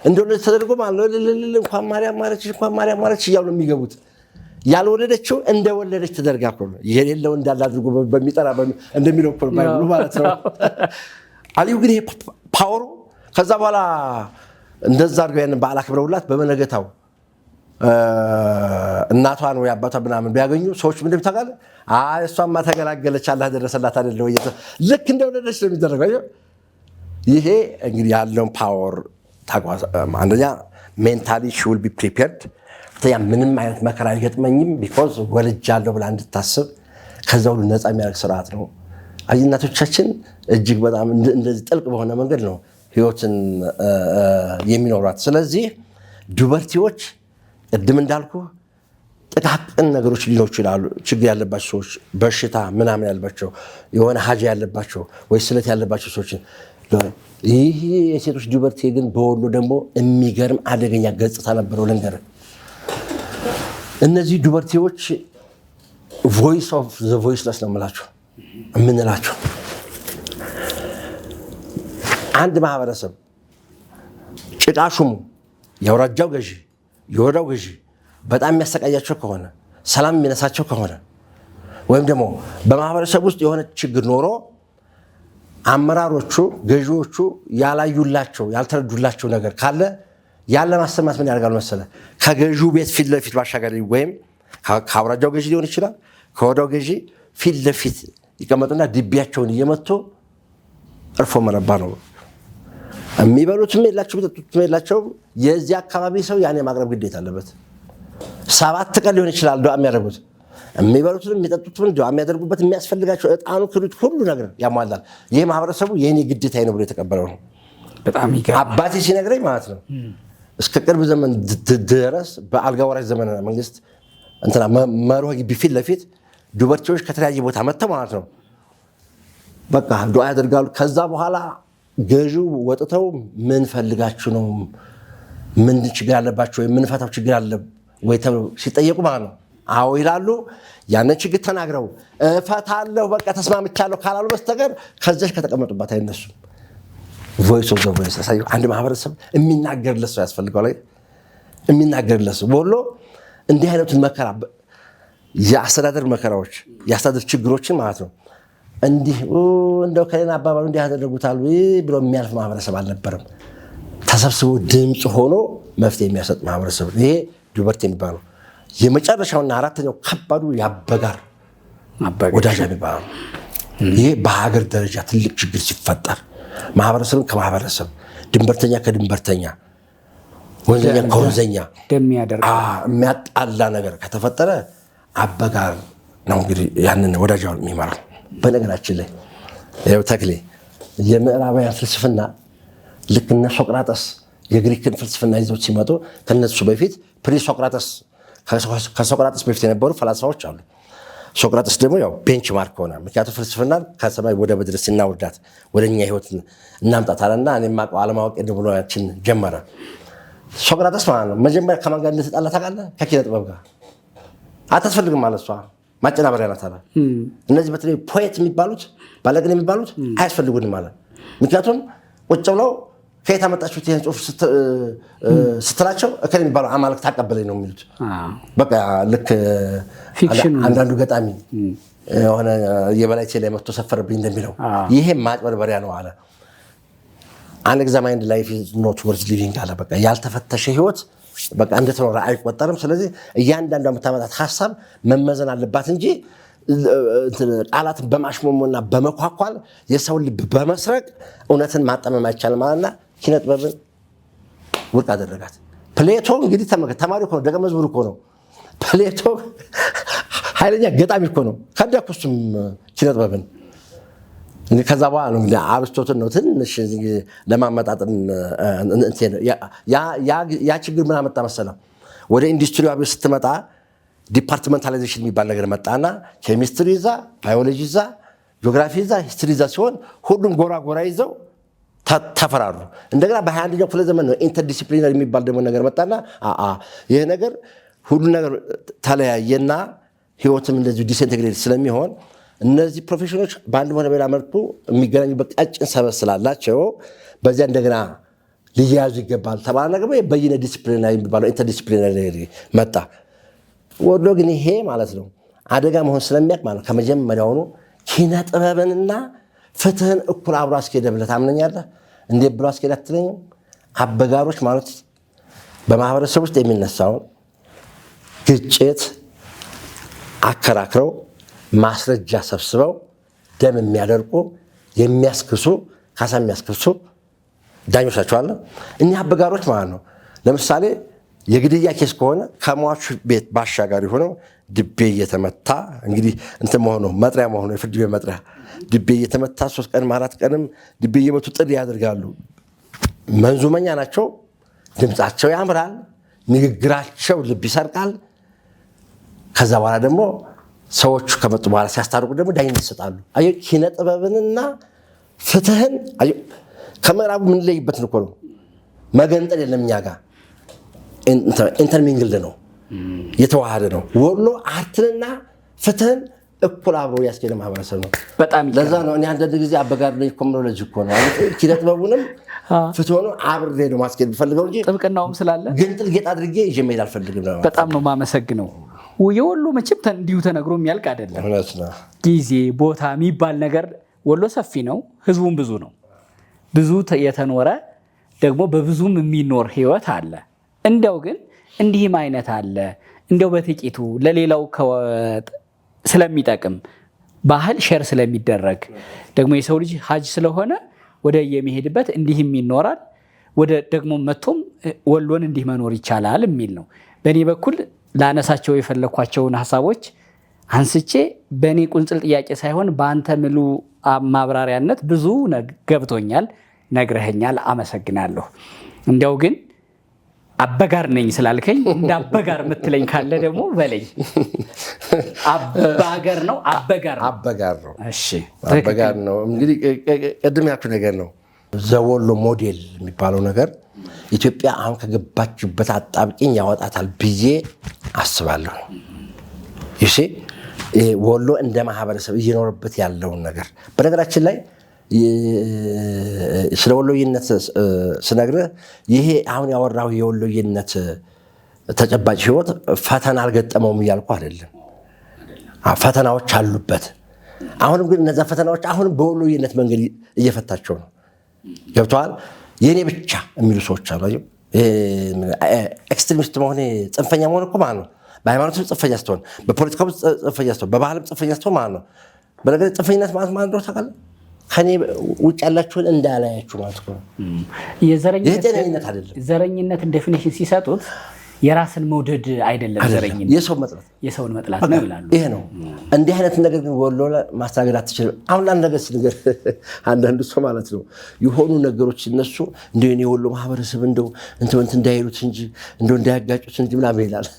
እንደወለደች ተደርጎ ማለት ነው እንኳን ማርያም ማረች እያሉ ነው የሚገቡት። ያልወለደችው እንደወለደች ተደርጋ እኮ ነው የሌለው እንዳለ አድርጎ በሚጠራ እንደሚለው እኮ ባይብሉ ማለት ነው። አልዩ ግን ይሄ ፓወሩ ከዛ በኋላ እንደዛ አድርገው ያንን በዓል አክብረውላት በመነገታው እናቷን ወይ አባቷ ምናምን ቢያገኙ ሰዎች ምንድን ታውቃለህ? አይ እሷማ ተገላገለች አላህ ደረሰላት አይደል ወይ? ልክ እንደወለደች ነው የሚደረገው። ይሄ እንግዲህ ያለውን ፓወር ታጓዝ። አንደኛ ሜንታሊ ሺ ዊል ቢ ፕሪፔርድ። ምንም አይነት መከራ አይገጥመኝም ቢኮዝ ወልጃለሁ ብላ እንድታስብ ከዛ ሁሉ ነፃ የሚያደርግ ስርዓት ነው። እናቶቻችን እጅግ በጣም እንደዚህ ጥልቅ በሆነ መንገድ ነው ህይወትን የሚኖሯት። ስለዚህ ዱበርቲዎች ቅድም እንዳልኩ ጥቃቅን ነገሮች ሊኖሩ ይችላሉ። ችግር ያለባቸው ሰዎች፣ በሽታ ምናምን ያለባቸው፣ የሆነ ሀጃ ያለባቸው ወይ ስለት ያለባቸው ሰዎችን ይህ የሴቶች ዱበርቲ ግን በወሎ ደግሞ የሚገርም አደገኛ ገጽታ ነበረው። ልንገርህ፣ እነዚህ ዱበርቲዎች ቮይስ ኦፍ ዘ ቮይስለስ ነው የምንላቸው። አንድ ማህበረሰብ ጭቃሹሙ የአውራጃው ገዢ የወረዳው ገዢ በጣም የሚያሰቃያቸው ከሆነ ሰላም የሚነሳቸው ከሆነ ወይም ደግሞ በማህበረሰብ ውስጥ የሆነ ችግር ኖሮ አመራሮቹ ገዢዎቹ ያላዩላቸው ያልተረዱላቸው ነገር ካለ ያለ ማሰማት ምን ያደርጋሉ መሰለ? ከገዢው ቤት ፊት ለፊት ባሻገር ወይም ከአውራጃው ገዢ ሊሆን ይችላል ከወረዳው ገዢ ፊት ለፊት ይቀመጡና ድቢያቸውን እየመቱ እርፎ መረባ ነው። የሚበሉትም የላቸው የሚጠጡትም የላቸው። የዚህ አካባቢ ሰው ያኔ ማቅረብ ግዴታ አለበት። 7 ቀን ሊሆን ይችላል ዱዓ የሚያደርጉት። የሚበሉትም የሚጠጡትም ዱዓ የሚያደርጉበት የሚያስፈልጋቸው እጣኑ ክሉት ሁሉ ነገር ያሟላል። ይህ ማህበረሰቡ የኔ ግዴታዬ ነው ብሎ የተቀበለው ነው። በጣም ይገርማል። አባቴ ሲነግረኝ ማለት ነው እስከ ቅርብ ዘመን ድረስ በአልጋ ወራሽ ዘመነ መንግስት እንትና መርሆ ግቢ ፊት ለፊት ዱበርቲዎች ከተለያየ ቦታ መጥተው ማለት ነው በቃ ዱዓ ያደርጋሉ። ከዛ በኋላ ገዢው ወጥተው ምን ፈልጋችሁ ነው? ምን ችግር አለባችሁ? ወይ ምን ፈታው ችግር አለ ወይ ተብለው ሲጠየቁ ማለት ነው አዎ ይላሉ። ያንን ችግር ተናግረው እፈታለሁ በቃ ተስማምቻለሁ ካላሉ በስተቀር ከዛች ከተቀመጡባት አይነሱም። ቮይስ ኦፍ ዘ ቮይስ ያሳዩ። አንድ ማህበረሰብ የሚናገርለት ሰው ያስፈልገው ላይ የሚናገርለት ሰው ወሎ እንዲህ አይነቱን መከራ የአስተዳደር መከራዎች የአስተዳደር ችግሮችን ማለት ነው እንዲህ እንደው ከሌላ አባባሉ እንዲህ ያደረጉታል ብሎ የሚያልፍ ማህበረሰብ አልነበረም። ተሰብስቦ ድምፅ ሆኖ መፍትሄ የሚያሰጥ ማህበረሰብ ይሄ ዱበርቲ የሚባለው። የመጨረሻውና አራተኛው ከባዱ የአበጋር ወዳጅ የሚባለው ይሄ በሀገር ደረጃ ትልቅ ችግር ሲፈጠር ማህበረሰብን ከማህበረሰብ ድንበርተኛ ከድንበርተኛ ወንዘኛ ከወንዘኛ የሚያጣላ ነገር ከተፈጠረ አበጋር ነው እንግዲህ ያንን ወዳጃውን የሚመራው። በነገራችን ላይ ይኸው ተክሌ የምዕራባውያን ፍልስፍና ልክ እነ ሶቅራጠስ የግሪክን ፍልስፍና ይዘው ሲመጡ ከነሱ በፊት ፕሪሶቅራጠስ ከሶቅራጠስ በፊት የነበሩ ፈላስፋዎች አሉ። ሶቅራጠስ ደግሞ ያው ቤንች ማርክ ሆነ። ምክንያቱም ፍልስፍና ከሰማይ ወደ ምድር ስናወርዳት ወደኛ ህይወት እናምጣት አለና እኔ የማውቀው አለማወቅ ብሎችን ጀመረ። ሶቅራጠስ ማለት ነው መጀመሪያ ከማን ጋር እንደተጣላ ታውቃለህ? ከኪነ ጥበብ ጋር አታስፈልግም ማለት እሷ ማጨናበሪያ ናት አለ። እነዚህ በተለይ ፖኤት የሚባሉት ባለቅኔ የሚባሉት አያስፈልጉንም ማለት ምክንያቱም ቁጭ ብለው ከየት አመጣችሁት ይህን ጽሁፍ ስትላቸው እከሌ የሚባለው አማልክት ታቀበለኝ ነው የሚሉት። በቃ ልክ አንዳንዱ ገጣሚ የሆነ የበላይቴ ላይ መጥቶ ሰፈረብኝ እንደሚለው ይሄ ማጭበርበሪያ ነው አለ። አንኤግዛማይንድ ላይፍ ኢዝ ኖት ወርዝ ሊቪንግ አለ። በቃ ያልተፈተሸ ህይወት በቃ እንደተኖረ አይቆጠርም። ስለዚህ እያንዳንዷ የምታመጣት ሀሳብ መመዘን አለባት እንጂ ቃላትን በማሽሞሞና በመኳኳል የሰውን ልብ በመስረቅ እውነትን ማጠመም አይቻልም አለና ኪነ ጥበብን ውድቅ አደረጋት። ፕሌቶ እንግዲህ ተማሪ እኮ ነው፣ ደቀ መዝሙር እኮ ነው። ፕሌቶ ኃይለኛ ገጣሚ እኮ ነው። ከዳኩስም ኪነ ጥበብን ከዛ በኋላ ነው እንግዲህ አርስቶትል ነው ትንሽ ለማመጣጠን ያ ችግር ምን አመጣ መሰለው? ወደ ኢንዱስትሪው አብዮት ስትመጣ ዲፓርትመንታላይዜሽን የሚባል ነገር መጣና ኬሚስትሪ ይዛ፣ ባዮሎጂ ይዛ፣ ጂኦግራፊ ይዛ፣ ሂስትሪ ይዛ ሲሆን ሁሉም ጎራ ይዘው ተፈራሩ። እንደገና በ21ኛው ክፍለ ዘመን ነው ኢንተርዲሲፕሊነሪ የሚባል ደግሞ ነገር መጣና ይሄ ነገር ሁሉ ነገር ተለያየና ህይወትም እንደዚሁ ዲስኢንቴግሬት ስለሚሆን እነዚህ ፕሮፌሽኖች በአንድ ሆነ በሌላ መልኩ የሚገናኙበት ቀጭን ሰበዝ ስላላቸው በዚያ እንደገና ሊያያዙ ይገባል ተባለ። ነገር በይነ ዲስፕሊናሪ የሚባለው ኢንተርዲስፕሊናሪ መጣ። ወሎ ግን ይሄ ማለት ነው አደጋ መሆን ስለሚያውቅ ማለት ከመጀመሪያውኑ ኪነ ጥበብንና ፍትህን እኩል አብሮ አስኬደ ብለህ ታምነኛለህ? እንዴት ብሎ አስኬደ አትለኝም? አበጋሮች ማለት በማህበረሰብ ውስጥ የሚነሳውን ግጭት አከራክረው ማስረጃ ሰብስበው ደም የሚያደርቁ የሚያስክሱ ካሳ የሚያስክሱ ዳኞች ናቸው አለ። እኒህ አበጋሮች ማለት ነው ለምሳሌ የግድያ ኬስ ከሆነ ከሟቹ ቤት ባሻጋሪ ሆነው ድቤ እየተመታ እንግዲህ እንትን መሆኑ መጥሪያ መሆኑ የፍርድ ቤት መጥሪያ ድቤ እየተመታ 3 ቀንም 4 ቀንም ድቤ እየመቱ ጥሪ ያደርጋሉ። መንዙመኛ ናቸው። ድምፃቸው ያምራል። ንግግራቸው ልብ ይሰርቃል። ከዛ በኋላ ደግሞ ሰዎቹ ከመጡ በኋላ ሲያስታርቁ ደግሞ ዳኝነት ይሰጣሉ። አየሁ ኪነ ጥበብንና ፍትህን ከምዕራቡ የምንለይበትን እኮ ነው። መገንጠል የለም እኛ ጋር ኢንተርሚንግልድ ነው፣ የተዋሃደ ነው። ወሎ አርትንና ፍትህን እኩል አብሮ ያስኬደ ማህበረሰብ ነው። በጣም ለዛ ነው እኔ አንዳንድ ጊዜ አበጋር ላይ ኮምኖሎጂ እኮ ነው ኪነ ጥበቡንም ፍትሆኑ አብሬ ነው ማስኬድ ቢፈልገው እንጂ ጥብቅናውም ስላለ ግንጥል ጌጥ አድርጌ ይዤ መሄድ አልፈልግም ነው። በጣም ነው ማመሰግነው። የወሎ መቼም እንዲሁ ተነግሮ የሚያልቅ አይደለም። እውነት ነው። ጊዜ ቦታ የሚባል ነገር ወሎ ሰፊ ነው፣ ህዝቡም ብዙ ነው። ብዙ የተኖረ ደግሞ በብዙም የሚኖር ህይወት አለ። እንደው ግን እንዲህም አይነት አለ እንደው በጥቂቱ ለሌላው ስለሚጠቅም ባህል ሼር ስለሚደረግ ደግሞ የሰው ልጅ ሀጅ ስለሆነ ወደ የሚሄድበት እንዲህም ይኖራል። ወደ ደግሞ መጥቶም ወሎን እንዲህ መኖር ይቻላል የሚል ነው። በእኔ በኩል ላነሳቸው የፈለኳቸውን ሀሳቦች አንስቼ በእኔ ቁንጽል ጥያቄ ሳይሆን በአንተ ምሉ ማብራሪያነት ብዙ ገብቶኛል፣ ነግረኸኛል። አመሰግናለሁ። እንዲያው ግን አበጋር ነኝ ስላልከኝ እንደ አበጋር የምትለኝ ካለ ደግሞ በለኝ። አበጋር ነው አበጋር ነው። እሺ አበጋር ነው። እንግዲህ ቅድም ያልኩህ ነገር ነው። ዘወሎ ሞዴል የሚባለው ነገር ኢትዮጵያ አሁን ከገባችበት አጣብቂኝ ያወጣታል ብዬ አስባለሁ። ይሄ ወሎ እንደ ማህበረሰብ እየኖረበት ያለውን ነገር በነገራችን ላይ ስለ ወሎይነት ስነግርህ ይሄ አሁን ያወራው የወሎይነት ተጨባጭ ህይወት ፈተና አልገጠመውም እያልኩ አይደለም። ፈተናዎች አሉበት። አሁንም ግን እነዛ ፈተናዎች አሁንም በወሎይነት መንገድ እየፈታቸው ነው። ገብተዋል። የእኔ ብቻ የሚሉ ሰዎች አሉ። ኤክስትሪሚስት መሆን ጽንፈኛ መሆን እኮ ማለት ነው። በሃይማኖትም ጽንፈኛ ስትሆን፣ በፖለቲካው ጽንፈኛ ስትሆን፣ በባህልም ጽንፈኛ ስትሆን ማለት ነው። በነገር ጽንፈኝነት ማለት ነው ታውቃለህ? ከኔ ውጭ ያላችሁን እንዳላያችሁ ማለት ነው። የዘረኝነት አይደለም። ዘረኝነትን ዴፊኒሽን ሲሰጡት የራስን መውደድ አይደለም፣ ዘረኝነት የሰውን መጥላት ነው ይላሉ። ይሄ ነው። እንዲህ አይነት ነገር ግን ወሎ ማስተናገድ አትችልም። አሁን አንድ ነገር ሲነገር አንዳንዱ ሰው ማለት ነው የሆኑ ነገሮች እነሱ እንደው የወሎ ማህበረሰብ እንደው እንትን እንዳይሉት እንጂ እንደው እንዳያጋጩት እንጂ ምናምን ይላል።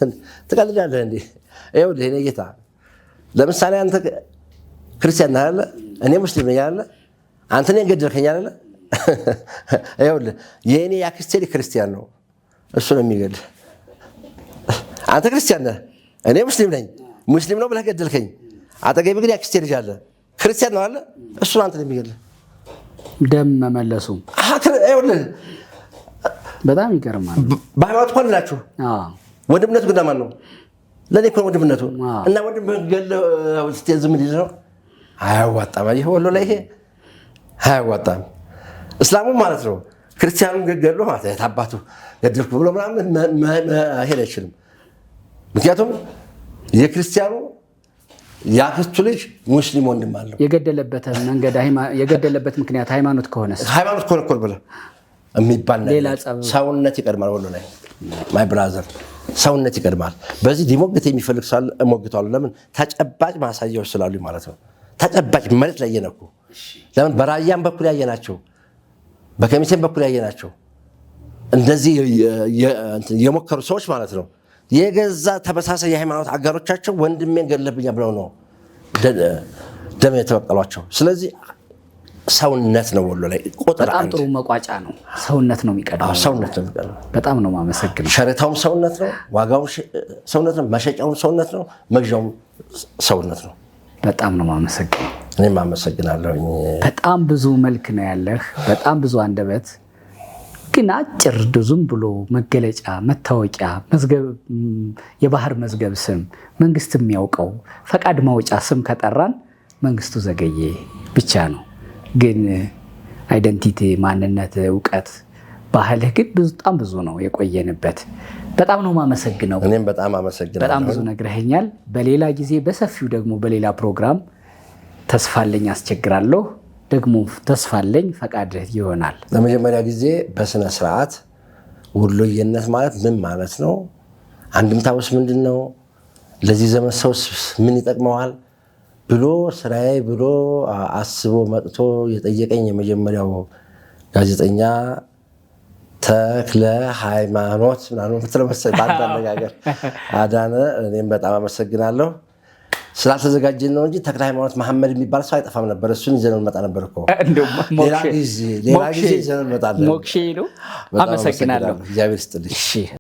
ትቀልዳለህ እንዴ? ይኸውልህ እኔ ጌታ ለምሳሌ አንተ ክርስቲያን ነህ አይደለ? እኔ ሙስሊም ነኝ አይደለ? አንተ እኔን ገደልከኝ አይደለ? ይኸውልህ የእኔ ያክስቴ ክርስቲያን ነው፣ እሱ ነው የሚገድልህ። አንተ ክርስቲያን ነህ፣ እኔ ሙስሊም ነኝ። ሙስሊም ነው ብለህ ገደልከኝ። አጠገቤ ግን ያክስቴ ልጅ አለ፣ ክርስቲያን ነው አለ፣ እሱ ነው አንተ ነው የሚገድልህ። ደም መመለሱ ይኸውልህ በጣም ይገርማል። በሃይማኖት እኮ አላችሁ። ወንድምነቱ ግን ማን ነው? ለእኔ እኮ ወንድምነቱ እና ወንድም ገድለህ ስትሄድ ዝም እንዲል ነው። አያዋጣም። ይሄ ወሎ ላይ ይሄ አያዋጣም። እስላሙ ማለት ነው ክርስቲያኑን ገድሎ ማለት ነው አባቱ ገድልኩ ብሎ ምናምን መሄድ አይችልም። ምክንያቱም የክርስቲያኑ የአክስቱ ልጅ ሙስሊም ወንድም አለው። የገደለበት ምክንያት ሃይማኖት ከሆነ እኮ ብለህ የሚባል ሰውነት ይቀድማል። ወሎ ላይ ማይ ብራዘር ሰውነት ይቀድማል። በዚህ ሊሞግት የሚፈልግ ሰው እሞግተዋለሁ። ለምን? ተጨባጭ ማሳያዎች ስላሉ ማለት ነው። ተጨባጭ መሬት ላይ የነኩ ለምን? በራያም በኩል ያየናቸው፣ በከሚሴም በኩል ያየናቸው እንደዚህ የሞከሩ ሰዎች ማለት ነው የገዛ ተመሳሳይ የሃይማኖት አጋሮቻቸው ወንድሜን ገለብኛ ብለው ነው ደም የተበቀሏቸው። ስለዚህ ሰውነት ነው ወሎ ላይ ቁጥር በጣም አንድ። ጥሩ መቋጫ ነው። ሰውነት ነው የሚቀድመው። ሰውነት ነው የሚቀድመው። በጣም ነው የማመሰግነው። ሸረታውም ሰውነት ነው፣ ዋጋውም ሰውነት ነው፣ መሸጫውም ሰውነት ነው፣ መግዣውም ሰውነት ነው። በጣም ነው የማመሰግነው። እኔም አመሰግናለሁ። በጣም ብዙ መልክ ነው ያለህ፣ በጣም ብዙ አንደበት፣ ግን አጭር ዝም ብሎ መገለጫ፣ መታወቂያ፣ መዝገብ፣ የባህር መዝገብ ስም መንግስት የሚያውቀው ፈቃድ ማውጫ ስም ከጠራን መንግስቱ ዘገየ ብቻ ነው። ግን አይደንቲቲ፣ ማንነት፣ እውቀት፣ ባህልህ ግን በጣም ብዙ ነው የቆየንበት። በጣም ነው የማመሰግነው። እኔም በጣም አመሰግናለሁ። በጣም ብዙ ነግረኸኛል። በሌላ ጊዜ በሰፊው ደግሞ በሌላ ፕሮግራም ተስፋለኝ አስቸግራለሁ፣ ደግሞ ተስፋለኝ ፈቃድህ ይሆናል። ለመጀመሪያ ጊዜ በስነ ስርዓት ወሎዬነት ማለት ምን ማለት ነው፣ አንድምታውስ ምንድን ነው፣ ለዚህ ዘመን ሰውስ ምን ይጠቅመዋል ብሎ ስራዬ ብሎ አስቦ መጥቶ የጠየቀኝ የመጀመሪያው ጋዜጠኛ ተክለ ሃይማኖት ምናምን ምትለመሰል በአንድ አነጋገር አዳነ። እኔም በጣም አመሰግናለሁ። ስላልተዘጋጀን ነው እንጂ ተክለ ሃይማኖት መሐመድ የሚባል ሰው አይጠፋም ነበር። እሱን ይዘን እንመጣ ነበር እኮ ሌላ ጊዜ ይዘን እንመጣለን። ሞክሼ ነው። አመሰግናለሁ። እግዚአብሔር ይስጥልኝ።